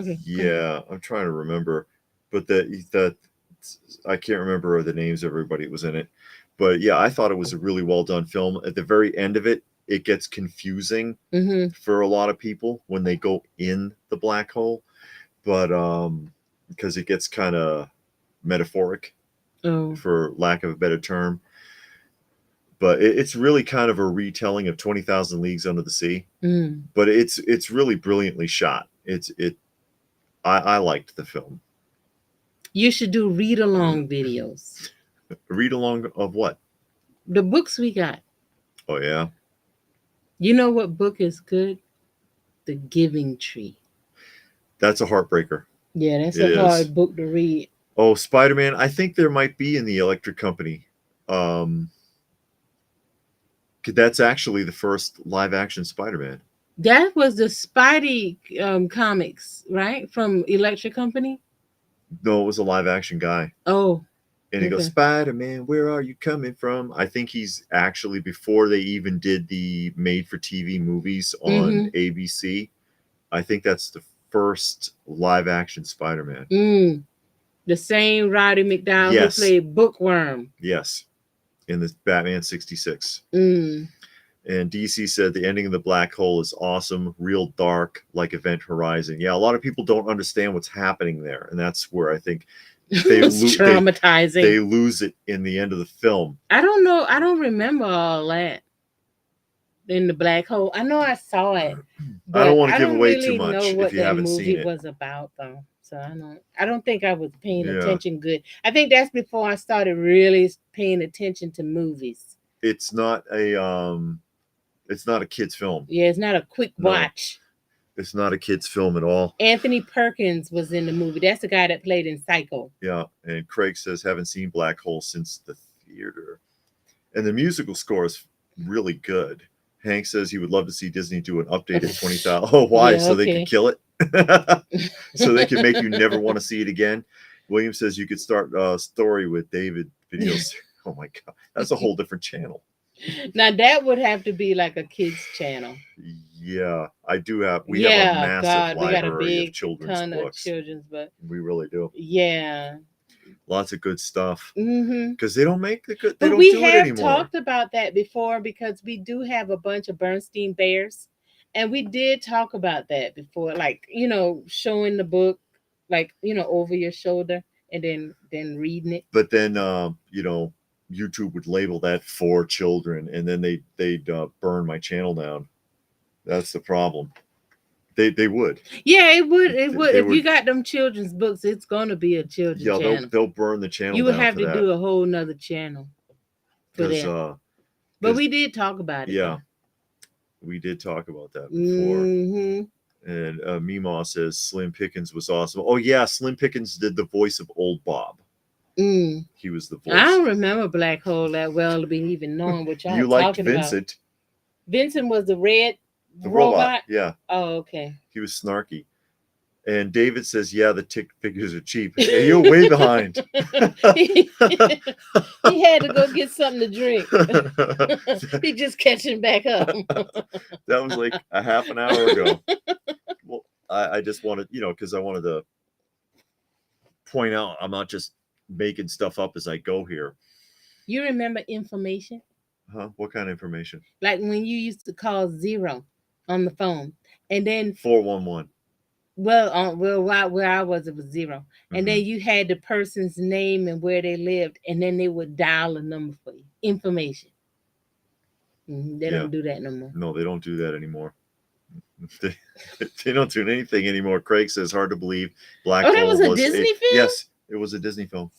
Speaker 1: Okay.
Speaker 2: Yeah, I'm trying to remember, but that I can't remember the names of everybody that was in it. But yeah, I thought it was a really well done film. At the very end of it, it gets confusing for a lot of people when they go in the black hole, but because it gets kind of metaphoric, for lack of a better term. But it's really kind of a retelling of 20,000 Leagues Under the Sea. But it's really brilliantly shot. I liked the film.
Speaker 1: You should do read along videos.
Speaker 2: Read along of what?
Speaker 1: The books we got.
Speaker 2: Oh yeah.
Speaker 1: You know what book is good? The Giving Tree.
Speaker 2: That's a heartbreaker.
Speaker 1: Yeah, that's a hard book to read.
Speaker 2: Oh, Spider-Man. I think there might be in the Electric Company. That's actually the first live-action Spider-Man.
Speaker 1: That was the Spidey comics, right? From Electric Company?
Speaker 2: No, it was a live-action guy.
Speaker 1: Oh.
Speaker 2: And he goes, Spider-Man, where are you coming from? I think he's actually, before they even did the made-for-TV movies on ABC, I think that's the first live-action Spider-Man.
Speaker 1: The same Roddy McDowell who played Bookworm.
Speaker 2: Yes. In the Batman 66. And DC said the ending of the black hole is awesome, real dark, like Event Horizon. Yeah, a lot of people don't understand what's happening there. And that's where I think
Speaker 1: it's traumatizing.
Speaker 2: They lose it in the end of the film.
Speaker 1: I don't know. I don't remember all that in the black hole. I know I saw it. But
Speaker 2: I don't want to give away
Speaker 1: really
Speaker 2: too much
Speaker 1: know what
Speaker 2: if you haven't seen it.
Speaker 1: Movie was about though. So I don't think I was paying attention good. I think that's before I started really paying attention to movies.
Speaker 2: It's not a kid's film.
Speaker 1: Yeah, it's not a quick watch.
Speaker 2: It's not a kid's film at all.
Speaker 1: Anthony Perkins was in the movie. That's the guy that played in Psycho.
Speaker 2: Yeah, and Craig says, haven't seen Black Hole since the theater. And the musical score is really good. Hank says he would love to see Disney do an updated 20,000. Oh, why? Yeah, so they could kill it? So they could make you never want to see it again? William says you could start a story with David videos. Oh my God. That's a whole different channel.
Speaker 1: Now that would have to be like a kids channel.
Speaker 2: Yeah, I do have. We have a massive library of children's books. We really do.
Speaker 1: Yeah,
Speaker 2: lots of good stuff. Because they don't make the good.
Speaker 1: But we have talked about that before because we do have a bunch of Bernstein Bears, and we did talk about that before, like showing the book, like over your shoulder, and then reading it.
Speaker 2: But then YouTube would label that for children, and then they'd burn my channel down. That's the problem. They would.
Speaker 1: Yeah, it would. If you got them children's books, it's gonna be a children's channel.
Speaker 2: Yeah, they'll burn the channel.
Speaker 1: You would have to do a whole nother channel for that. But we did talk about it.
Speaker 2: Yeah, we did talk about that before. And Meemaw says Slim Pickens was awesome. Oh yeah, Slim Pickens did the voice of Old Bob. He was the voice.
Speaker 1: I don't remember Black Hole that well to be even knowing what y'all
Speaker 2: you liked Vincent.
Speaker 1: About. Vincent was the robot?
Speaker 2: Yeah.
Speaker 1: Oh, okay.
Speaker 2: He was snarky. And David says, yeah, the tick figures are cheap. Hey, you're way behind.
Speaker 1: He had to go get something to drink. He just catching back up.
Speaker 2: That was like a half an hour ago. Well, I just wanted, because I wanted to point out I'm not just making stuff up as I go here.
Speaker 1: You remember information?
Speaker 2: Huh? What kind of information?
Speaker 1: Like when you used to call 0 on the phone, and then
Speaker 2: 411.
Speaker 1: Well, where I was, it was 0, and then you had the person's name and where they lived, and then they would dial a number for you. Information. They don't do that no more.
Speaker 2: No, they don't do that anymore. They don't do anything anymore. Craig says, hard to believe. Black
Speaker 1: Hole was a Disney film?
Speaker 2: Yes, it was a Disney film.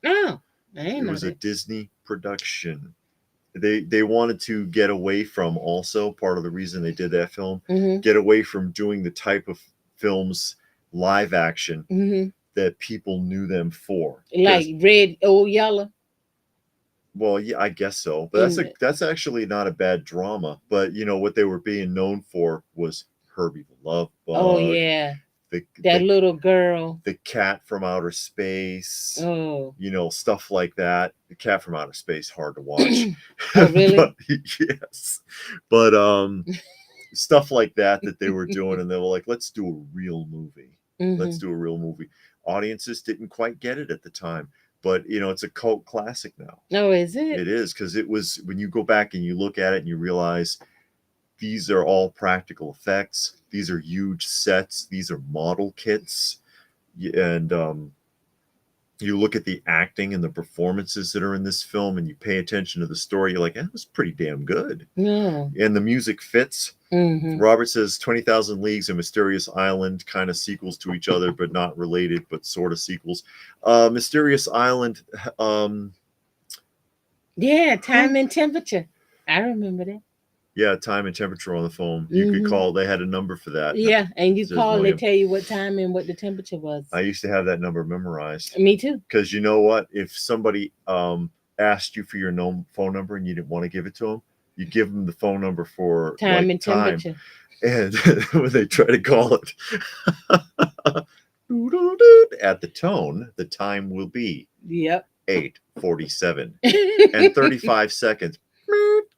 Speaker 1: Oh, I didn't know
Speaker 2: It was
Speaker 1: that.
Speaker 2: a Disney production. They wanted to get away from, also part of the reason they did that film, get away from doing the type of films live action that people knew them for.
Speaker 1: Like Red, Old, Yellow.
Speaker 2: Well, yeah, I guess so. But that's actually not a bad drama. But what they were being known for was Herbie the Love Bug.
Speaker 1: Oh yeah. That little girl.
Speaker 2: The Cat from Outer Space.
Speaker 1: Oh.
Speaker 2: Stuff like that. The Cat from Outer Space, hard to watch.
Speaker 1: Oh, really?
Speaker 2: Yes. But stuff like that they were doing, and they were like, let's do a real movie. Let's do a real movie. Audiences didn't quite get it at the time. But, it's a cult classic now.
Speaker 1: Oh, is it?
Speaker 2: It is, because it was, when you go back and you look at it and you realize these are all practical effects. These are huge sets. These are model kits. And you look at the acting and the performances that are in this film, and you pay attention to the story. You're like, that was pretty damn good.
Speaker 1: Yeah.
Speaker 2: And the music fits. Robert says 20,000 Leagues and Mysterious Island, kind of sequels to each other, but not related, but sort of sequels. Mysterious Island.
Speaker 1: Yeah, Time and Temperature. I remember that.
Speaker 2: Yeah, Time and Temperature on the phone. You could call. They had a number for that.
Speaker 1: Yeah, and you call, they tell you what time and what the temperature was.
Speaker 2: I used to have that number memorized.
Speaker 1: Me too.
Speaker 2: Because you know what? If somebody asked you for your phone number and you didn't want to give it to them, you give them the phone number for
Speaker 1: time and temperature.
Speaker 2: And when they try to call it at the tone, the time will be 8:47 and 35 seconds.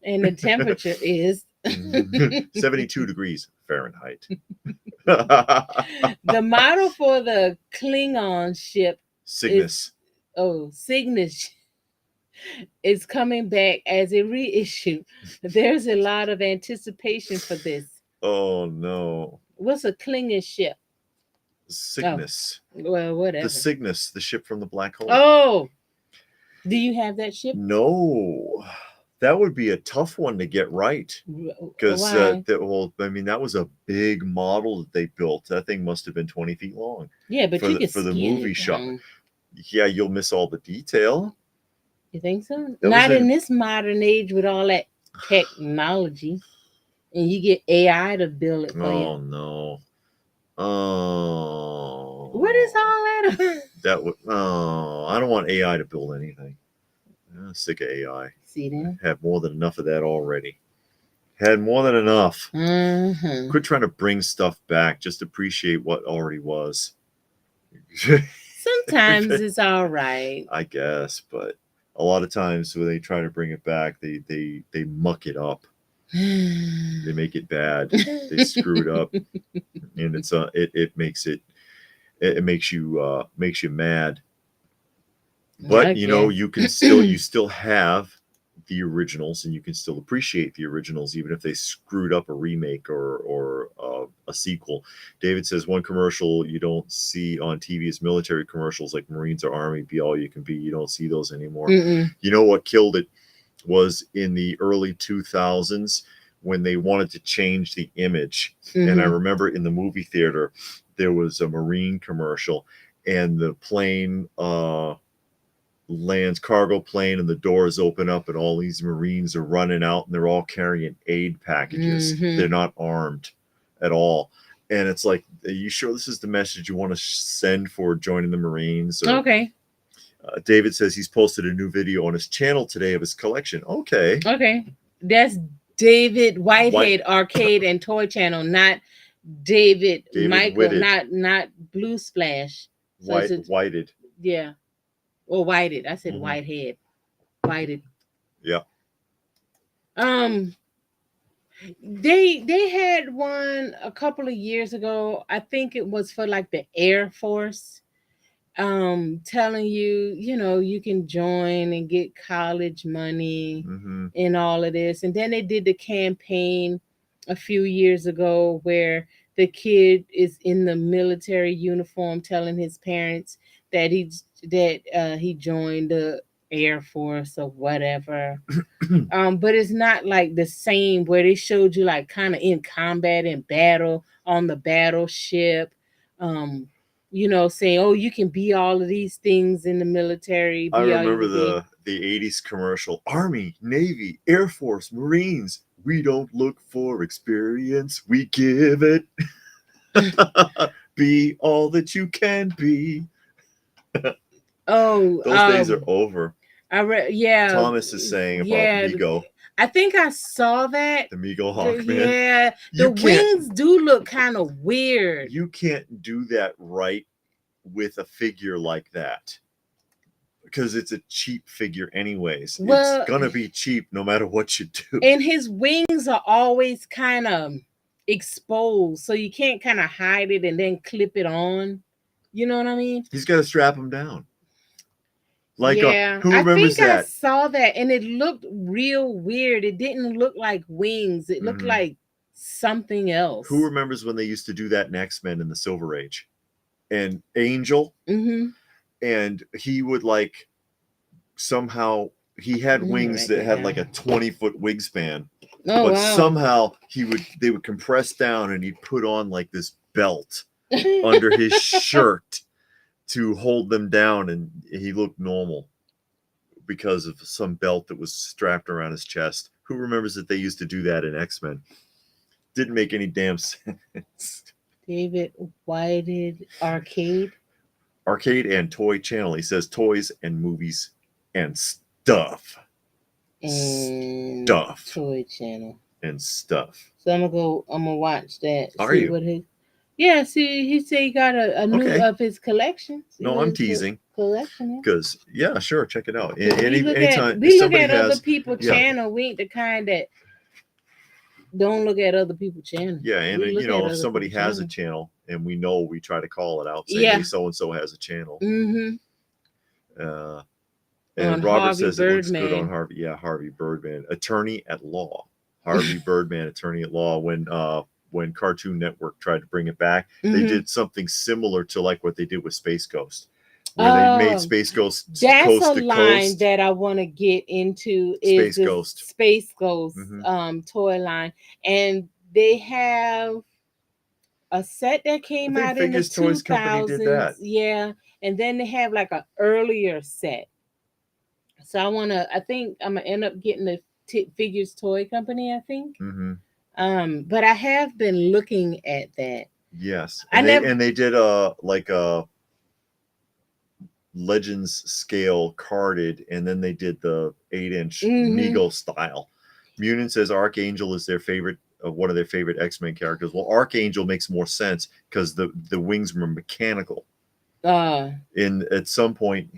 Speaker 1: And the temperature is
Speaker 2: 72 degrees Fahrenheit.
Speaker 1: The model for the Klingon ship
Speaker 2: Cygnus.
Speaker 1: Cygnus is coming back as a reissue. There's a lot of anticipation for this.
Speaker 2: Oh no.
Speaker 1: What's a Klingon ship?
Speaker 2: Cygnus.
Speaker 1: Oh. Well, whatever.
Speaker 2: The Cygnus, the ship from the black hole.
Speaker 1: Oh. Do you have that ship?
Speaker 2: No. That would be a tough one to get right. Because that was a big model that they built. That thing must have been 20 feet long.
Speaker 1: Yeah, but
Speaker 2: for the movie shot. Yeah, you'll miss all the detail.
Speaker 1: You think so? Not in this modern age with all that technology. And you get AI to build it for you.
Speaker 2: Oh no. Oh.
Speaker 1: What is all that?
Speaker 2: I don't want AI to build anything. I'm sick of AI.
Speaker 1: See that?
Speaker 2: Have more than enough of that already. Had more than enough. Quit trying to bring stuff back. Just appreciate what already was.
Speaker 1: Sometimes it's all right.
Speaker 2: I guess, but a lot of times when they try to bring it back, they muck it up. They make it bad. They screw it up, and it makes you mad. But you can still have the originals, and you can still appreciate the originals, even if they screwed up a remake or a sequel. David says one commercial you don't see on TV is military commercials like Marines or Army. Be all you can be. You don't see those anymore. You know what killed it was in the early 2000s when they wanted to change the image. And I remember in the movie theater there was a Marine commercial, and the plane lands, cargo plane, and the doors open up, and all these Marines are running out, and they're all carrying aid packages. They're not armed at all, and it's like, are you sure this is the message you want to send for joining the Marines?
Speaker 1: Okay.
Speaker 2: David says he's posted a new video on his channel today of his collection. Okay,
Speaker 1: that's David Whitehead Arcade and Toy Channel, not David Michael,
Speaker 2: Whitted.
Speaker 1: not Blue Splash. So
Speaker 2: Whited.
Speaker 1: Yeah. Or Whited. I said Whitehead. Whited.
Speaker 2: Yeah.
Speaker 1: They had one a couple of years ago. I think it was for like the Air Force, telling you, you can join and get college money and all of this. And then they did the campaign a few years ago where the kid is in the military uniform telling his parents that he joined the Air Force or whatever. But it's not like the same where they showed you like kind of in combat and battle on the battleship. Um, saying, "Oh, you can be all of these things in the military."
Speaker 2: I
Speaker 1: Be all you
Speaker 2: remember
Speaker 1: can be.
Speaker 2: the 80s commercial. Army, Navy, Air Force, Marines. We don't look for experience, we give it. Be all that you can be.
Speaker 1: Oh,
Speaker 2: Those days are over.
Speaker 1: Yeah.
Speaker 2: Thomas is saying about
Speaker 1: Yeah,
Speaker 2: Mego.
Speaker 1: I think I saw that.
Speaker 2: The Mego Hawkman.
Speaker 1: Yeah, the wings do look kind of weird.
Speaker 2: You can't do that right with a figure like that, because it's a cheap figure anyways. Well, it's gonna be cheap no matter what you do.
Speaker 1: And his wings are always kind of exposed, so you can't kind of hide it and then clip it on. You know what I mean?
Speaker 2: He's got to strap him down. Like, yeah, who
Speaker 1: remembers
Speaker 2: that?
Speaker 1: I saw that, and it looked real weird. It didn't look like wings. It looked like something else.
Speaker 2: Who remembers when they used to do that in X-Men in the Silver Age? And Angel, and he would like somehow he had wings that had like a 20-foot wingspan, but somehow they would compress down, and he'd put on like this belt under his shirt to hold them down, and he looked normal because of some belt that was strapped around his chest. Who remembers that they used to do that in X-Men? Didn't make any damn sense.
Speaker 1: David Whited Arcade
Speaker 2: and Toy Channel. He says toys and movies and stuff.
Speaker 1: And
Speaker 2: stuff.
Speaker 1: Toy Channel.
Speaker 2: And stuff.
Speaker 1: So I'm gonna watch that.
Speaker 2: Are you?
Speaker 1: What see, he said he got a new of his collection.
Speaker 2: No, I'm teasing.
Speaker 1: Collection.
Speaker 2: Because sure, check it out.
Speaker 1: We look at other people's channel. We ain't the kind that don't look at other people's channel.
Speaker 2: Yeah, and if somebody has a channel and we know, we try to call it out, say, hey, so and so has a channel. And Robert Harvey says Birdman. It looks good on Harvey. Yeah, Harvey Birdman, attorney at law. Harvey Birdman, attorney at law. When Cartoon Network tried to bring it back, they did something similar to like what they did with Space Ghost, where they made Space Ghost
Speaker 1: that's
Speaker 2: coast
Speaker 1: a
Speaker 2: to
Speaker 1: line
Speaker 2: coast.
Speaker 1: That I want to get into is Space Ghost toy line, and they have a set that came out in the 2000s. Yeah, and then they have like an earlier set. So I think I'm gonna end up getting the Figures Toy Company. I think. But I have been looking at that.
Speaker 2: Yes, and they did a Legends scale carded, and then they did the 8-inch Mego style. Munin says Archangel is their favorite, one of their favorite X-Men characters. Well, Archangel makes more sense because the wings were mechanical. At some point,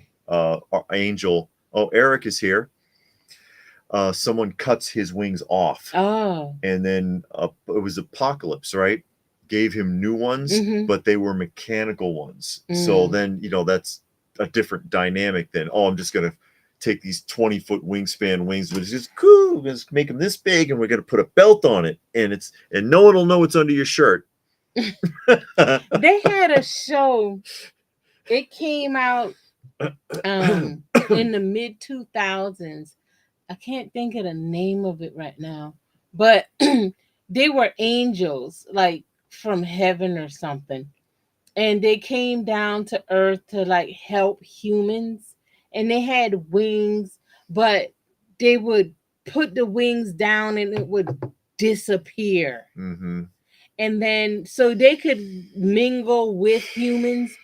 Speaker 2: Angel. Oh, Eric is here. Someone cuts his wings off. And then it was Apocalypse, right? Gave him new ones, but they were mechanical ones. So then, that's a different dynamic than, I'm just going to take these 20-foot wingspan wings, but it's just cool. We're going to make them this big, and we're going to put a belt on it, and no one will know it's under your shirt.
Speaker 1: They had a show. It came out in the mid 2000s. I can't think of the name of it right now, but they were angels, like from heaven or something, and they came down to earth to like help humans, and they had wings, but they would put the wings down and it would disappear. And then so they could mingle with humans,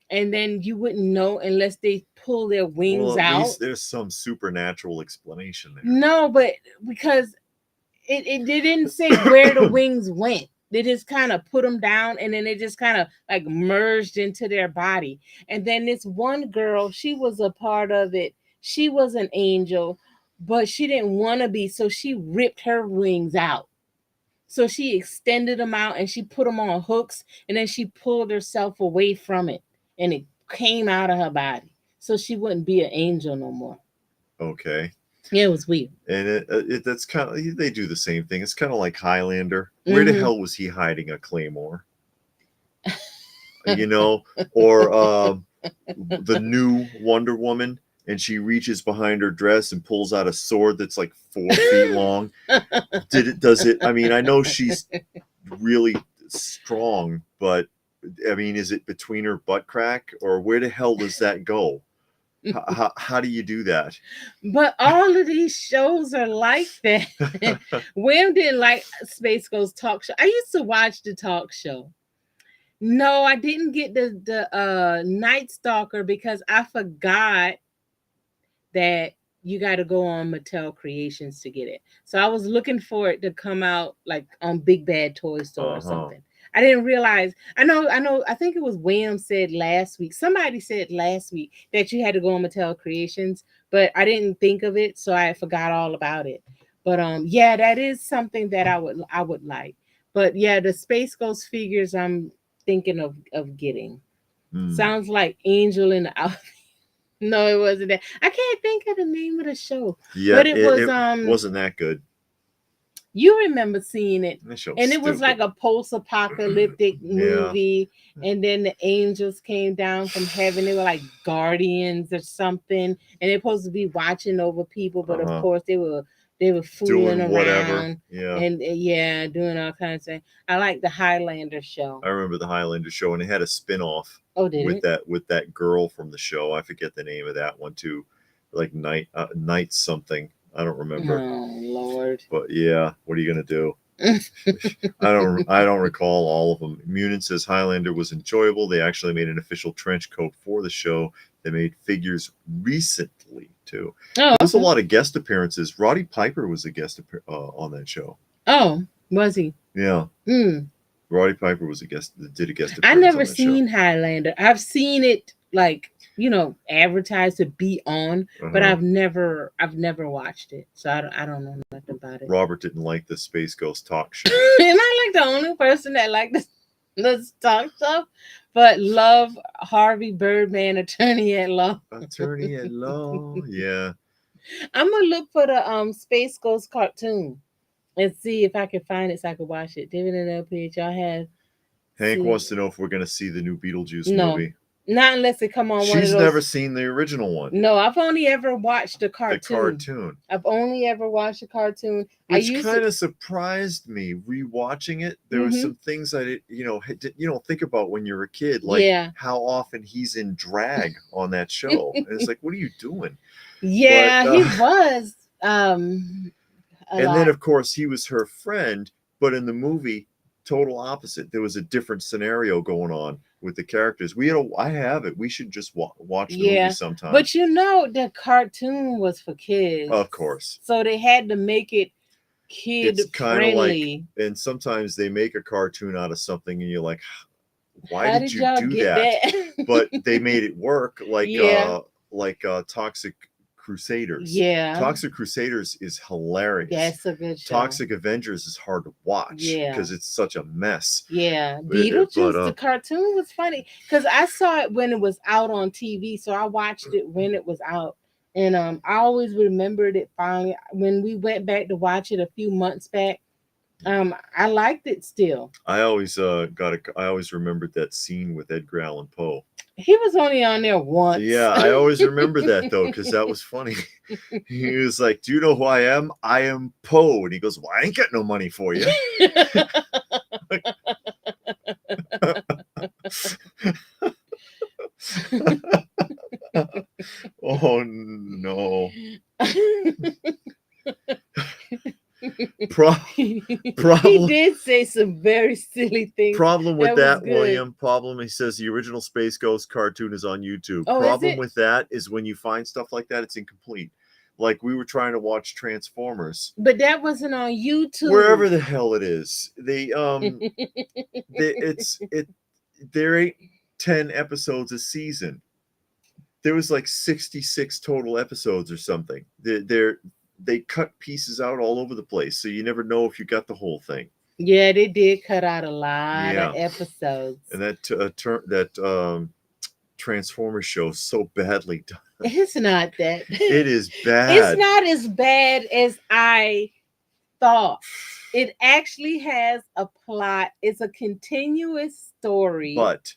Speaker 1: and then you wouldn't know unless they pull their wings out. At least
Speaker 2: there's some supernatural explanation there.
Speaker 1: No, but because it didn't say where the wings went. They just kind of put them down, and then they just kind of like merged into their body. And then this one girl, she was a part of it. She was an angel, but she didn't want to be, so she ripped her wings out. So she extended them out and she put them on hooks, and then she pulled herself away from it, and it came out of her body. So she wouldn't be an angel no more.
Speaker 2: Okay.
Speaker 1: Yeah, it was weird.
Speaker 2: And that's kind of, they do the same thing. It's kind of like Highlander. Where the hell was he hiding a claymore? You know, or the new Wonder Woman, and she reaches behind her dress and pulls out a sword that's like 4 feet long. Does it? I mean, I know she's really strong, but I mean, is it between her butt crack, or where the hell does that go? How do you do that?
Speaker 1: But all of these shows are like that. William didn't like Space Ghost talk show. I used to watch the talk show. No, I didn't get the Night Stalker because I forgot that you got to go on Mattel Creations to get it. So I was looking for it to come out like on Big Bad Toy Store or something. I didn't realize. I know. I think it was William said last week. Somebody said last week that you had to go on Mattel Creations, but I didn't think of it, so I forgot all about it. But yeah, that is something that I would like. But yeah, the Space Ghost figures I'm thinking of getting. Sounds like Angel in the Outfit. No, it wasn't that. I can't think of the name of the show.
Speaker 2: Yeah,
Speaker 1: but it
Speaker 2: wasn't that good.
Speaker 1: You remember seeing it, and it was like a post-apocalyptic movie, and then the angels came down from heaven. They were like guardians or something, and they're supposed to be watching over people, but of course they were fooling around,
Speaker 2: whatever.
Speaker 1: and doing all kinds of things. I like the Highlander show.
Speaker 2: I remember the Highlander show, and it had a spin-off.
Speaker 1: Oh, did
Speaker 2: with
Speaker 1: it?
Speaker 2: With that girl from the show. I forget the name of that one too, like night something. I don't remember.
Speaker 1: Oh Lord!
Speaker 2: But yeah, what are you gonna do? I don't recall all of them. Munin says Highlander was enjoyable. They actually made an official trench coat for the show. They made figures recently too.
Speaker 1: Oh,
Speaker 2: there's a lot of guest appearances. Roddy Piper was a guest on that show.
Speaker 1: Oh, was he?
Speaker 2: Yeah. Roddy Piper was did a guest appearance.
Speaker 1: I never seen Highlander. I've seen it like, advertised to be on, but I've never watched it. So I don't know nothing about it.
Speaker 2: Robert didn't like the Space Ghost talk show.
Speaker 1: Am I like the only person that liked this talk stuff? But love Harvey Birdman, attorney at law.
Speaker 2: Attorney at law, yeah.
Speaker 1: I'm gonna look for the Space Ghost cartoon and see if I can find it so I can watch it. David and LPH, y'all have.
Speaker 2: Hank wants to know if we're going to see the new Beetlejuice movie.
Speaker 1: Not unless it come on one of those.
Speaker 2: She's never seen the original one.
Speaker 1: No, I've only ever watched the cartoon.
Speaker 2: The cartoon.
Speaker 1: I've only ever watched the cartoon.
Speaker 2: Which kind of surprised me rewatching it. There were some things I don't think about when you're a kid, like how often he's in drag on that show. And it's like, what are you doing?
Speaker 1: Yeah, he was.
Speaker 2: And then, of course, he was her friend, but in the movie, total opposite. There was a different scenario going on with the characters. I have it. We should just watch the movie sometime.
Speaker 1: But the cartoon was for kids.
Speaker 2: Of course.
Speaker 1: So they had to make it kid friendly.
Speaker 2: And sometimes they make a cartoon out of something, and you're like, why did you do that? But they made it work, like Toxic Crusaders.
Speaker 1: Yeah.
Speaker 2: Toxic Crusaders is hilarious.
Speaker 1: That's a good show.
Speaker 2: Toxic Avengers is hard to watch because it's such a mess.
Speaker 1: Yeah. Beetlejuice, the cartoon was funny because I saw it when it was out on TV. So I watched it when it was out. And I always remembered it finally. When we went back to watch it a few months back, I liked it still.
Speaker 2: I always remembered that scene with Edgar Allan Poe.
Speaker 1: He was only on there once.
Speaker 2: Yeah, I always remember that though, because that was funny. He was like, "Do you know who I am? I am Poe." And he goes, "Well, I ain't got no money for you." Oh no.
Speaker 1: He did say some very silly things.
Speaker 2: Problem with that, William. Problem, he says the original Space Ghost cartoon is on YouTube.
Speaker 1: Oh,
Speaker 2: problem with that is when you find stuff like that, it's incomplete. Like we were trying to watch Transformers,
Speaker 1: but that wasn't on YouTube.
Speaker 2: Wherever the hell it is, there ain't 10 episodes a season. There was like 66 total episodes or something. They cut pieces out all over the place, so you never know if you got the whole thing.
Speaker 1: Yeah, they did cut out a lot of
Speaker 2: Yeah,
Speaker 1: episodes.
Speaker 2: and that Transformers show is so badly done.
Speaker 1: It's not that.
Speaker 2: It is
Speaker 1: It's
Speaker 2: bad.
Speaker 1: not as bad as I thought. It actually has a plot. It's a continuous story.
Speaker 2: But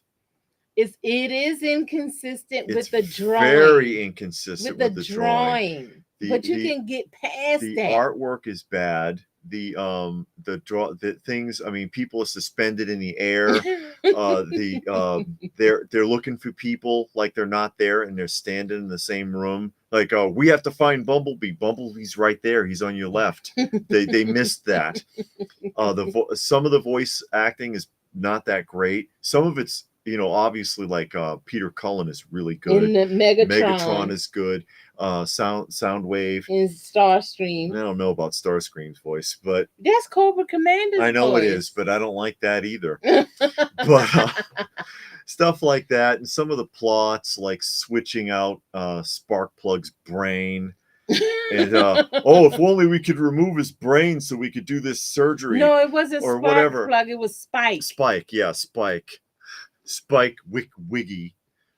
Speaker 1: It is inconsistent
Speaker 2: it's
Speaker 1: with the drawing.
Speaker 2: very inconsistent
Speaker 1: With
Speaker 2: with
Speaker 1: the
Speaker 2: the drawing.
Speaker 1: drawing.
Speaker 2: The
Speaker 1: But you
Speaker 2: the
Speaker 1: can get past
Speaker 2: the
Speaker 1: that.
Speaker 2: artwork is bad. The things, I mean, people are suspended in the air. They're looking for people like they're not there, and they're standing in the same room. Like, we have to find Bumblebee. Bumblebee's right there. He's on your left. They missed that. Some of the voice acting is not that great. Some of it's, obviously, like, Peter Cullen is really good.
Speaker 1: In the
Speaker 2: Megatron is good. Soundwave.
Speaker 1: In Starscream.
Speaker 2: I don't know about Starscream's voice, but
Speaker 1: that's Cobra Commander's
Speaker 2: I know
Speaker 1: voice.
Speaker 2: it is, but I don't like that either. But stuff like that, and some of the plots, like switching out Sparkplug's brain. And if only we could remove his brain so we could do this surgery.
Speaker 1: No, it wasn't
Speaker 2: or whatever.
Speaker 1: Sparkplug. It was Spike.
Speaker 2: Spike, Wiggy,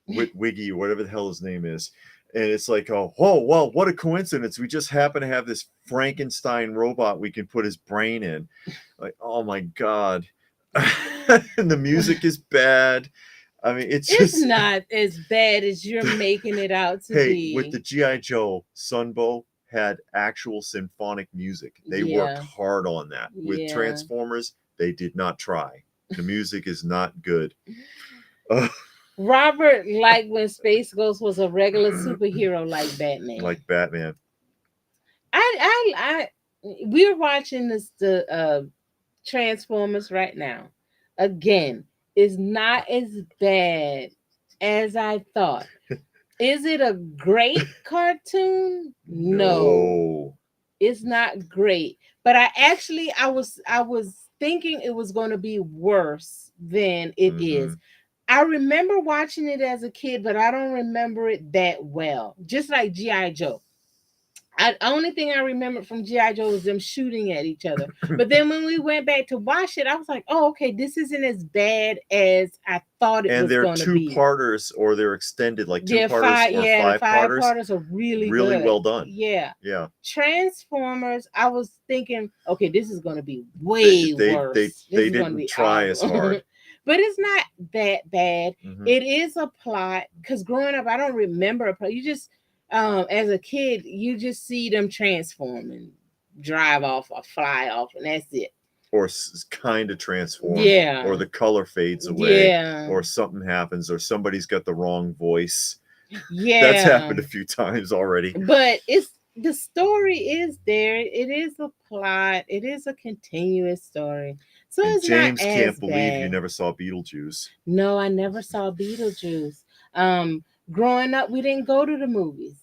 Speaker 2: Wiggy, or whatever the hell his name is. And it's like, oh, well, what a coincidence. We just happen to have this Frankenstein robot we can put his brain in. Like, oh my God. And the music is bad. I mean, it's
Speaker 1: not as bad as you're making it out to be.
Speaker 2: Hey, with the G.I. Joe, Sunbow had actual symphonic music. They worked hard on that. With Transformers, they did not try. The music is not good.
Speaker 1: Robert liked when Space Ghost was a regular superhero like Batman.
Speaker 2: Like Batman.
Speaker 1: We're watching the Transformers right now. Again, it's not as bad as I thought. Is it a great cartoon? No. It's not great. But I was thinking it was going to be worse than it is. I remember watching it as a kid, but I don't remember it that well. Just like G.I. Joe. The only thing I remembered from G.I. Joe was them shooting at each other. But then when we went back to watch it, I was like, oh, okay, this isn't as bad as I thought it was going to be.
Speaker 2: And they're two-parters, or they're extended, like two-parters or five-parters.
Speaker 1: Five-parters are really
Speaker 2: good. Well done.
Speaker 1: Yeah.
Speaker 2: Yeah.
Speaker 1: Transformers, I was thinking, okay, this is going to be way worse.
Speaker 2: They didn't try as hard.
Speaker 1: But it's not that bad. It is a plot, because growing up, I don't remember a plot. You just, as a kid, you just see them transform and drive off or fly off, and that's it.
Speaker 2: Or kind of transform.
Speaker 1: Yeah.
Speaker 2: Or the color fades away.
Speaker 1: Yeah.
Speaker 2: Or something happens, or somebody's got the wrong voice.
Speaker 1: Yeah.
Speaker 2: That's happened a few times already.
Speaker 1: But the story is there. It is a plot. It is a continuous story. So
Speaker 2: and
Speaker 1: it's
Speaker 2: James
Speaker 1: not
Speaker 2: can't believe
Speaker 1: bad.
Speaker 2: you never saw Beetlejuice.
Speaker 1: No, I never saw Beetlejuice. Growing up, we didn't go to the movies.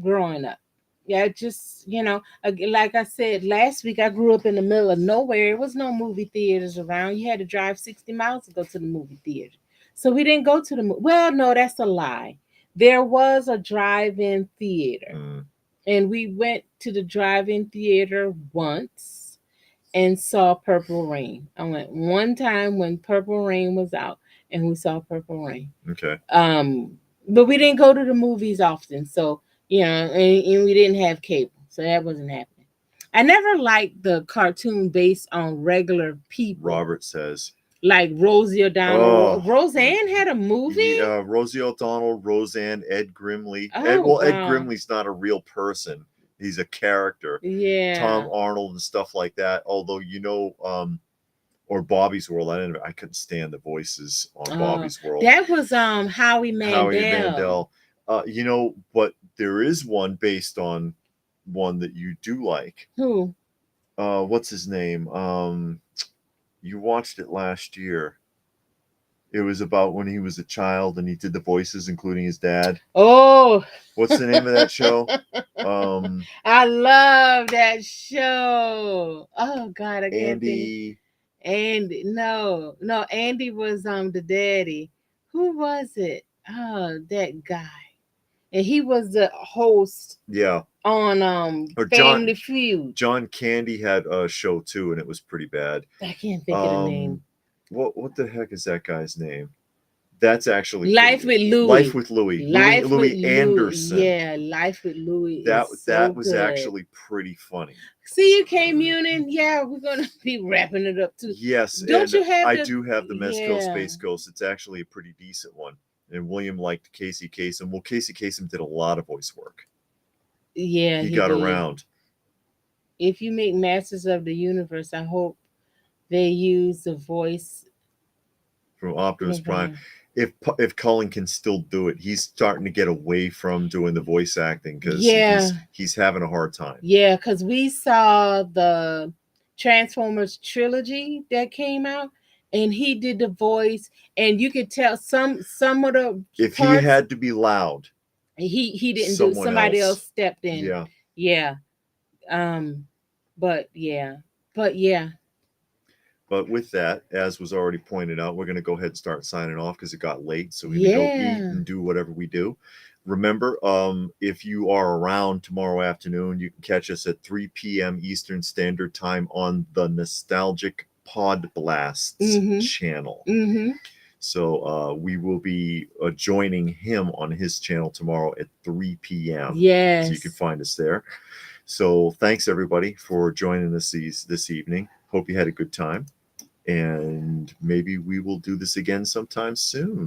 Speaker 1: Growing up, yeah, just like I said last week, I grew up in the middle of nowhere. There was no movie theaters around. You had to drive 60 miles to go to the movie theater. So we didn't go to the movie. Well, no, that's a lie. There was a drive-in theater, and we went to the drive-in theater once and saw Purple Rain. I went one time when Purple Rain was out, and we saw Purple Rain.
Speaker 2: Okay.
Speaker 1: But we didn't go to the movies often, so and we didn't have cable, so that wasn't happening. I never liked the cartoon based on regular people.
Speaker 2: Robert says.
Speaker 1: Like Rosie O'Donnell. Roseanne had a movie?
Speaker 2: Yeah, Rosie O'Donnell, Roseanne, Ed Grimley. Ed Grimley's not a real person. He's a character.
Speaker 1: Yeah.
Speaker 2: Tom Arnold and stuff like that. Although, or Bobby's World. I couldn't stand the voices on Bobby's World.
Speaker 1: That was Howie Mandel.
Speaker 2: But there is one based on one that you do like.
Speaker 1: Who?
Speaker 2: What's his name? You watched it last year. It was about when he was a child and he did the voices, including his dad.
Speaker 1: Oh.
Speaker 2: What's the name of that show?
Speaker 1: I love that show. Oh God, I can't think. Andy. No, Andy was the daddy. Who was it? Oh, that guy. and he was the host.
Speaker 2: Yeah.
Speaker 1: On
Speaker 2: or
Speaker 1: Family Feud.
Speaker 2: John Candy had a show too, and it was pretty bad.
Speaker 1: I can't think of the name.
Speaker 2: What the heck is that guy's name? That's actually
Speaker 1: Life with Louie.
Speaker 2: Life with Louie. Louie Anderson.
Speaker 1: Yeah, Life with Louie.
Speaker 2: That was actually pretty funny.
Speaker 1: See you, K Munin. Yeah, we're gonna be wrapping it up too.
Speaker 2: Yes,
Speaker 1: don't you have?
Speaker 2: I do have the Mezcal Space Ghost. It's actually a pretty decent one. And William liked Casey Kasem. Well, Casey Kasem did a lot of voice work.
Speaker 1: Yeah,
Speaker 2: he got around.
Speaker 1: If you make Masters of the Universe, I hope they use the voice
Speaker 2: from Optimus Prime. If Cullen can still do it, he's starting to get away from doing the voice acting because he's having a hard time. Yeah,
Speaker 1: because we saw the Transformers trilogy that came out, and he did the voice, and you could tell some of the
Speaker 2: if parts, he had to be loud,
Speaker 1: he didn't do. Somebody else stepped in.
Speaker 2: Yeah.
Speaker 1: But yeah.
Speaker 2: But with that, as was already pointed out, we're going to go ahead and start signing off because it got late. So we can go eat and do whatever we do. Remember, if you are around tomorrow afternoon, you can catch us at 3 p.m. Eastern Standard Time on the Nostalgic Pod Blasts channel. So we will be joining him on his channel tomorrow at 3 p.m.
Speaker 1: Yes.
Speaker 2: So you can find us there. So thanks, everybody, for joining us this evening. Hope you had a good time. And maybe we will do this again sometime soon.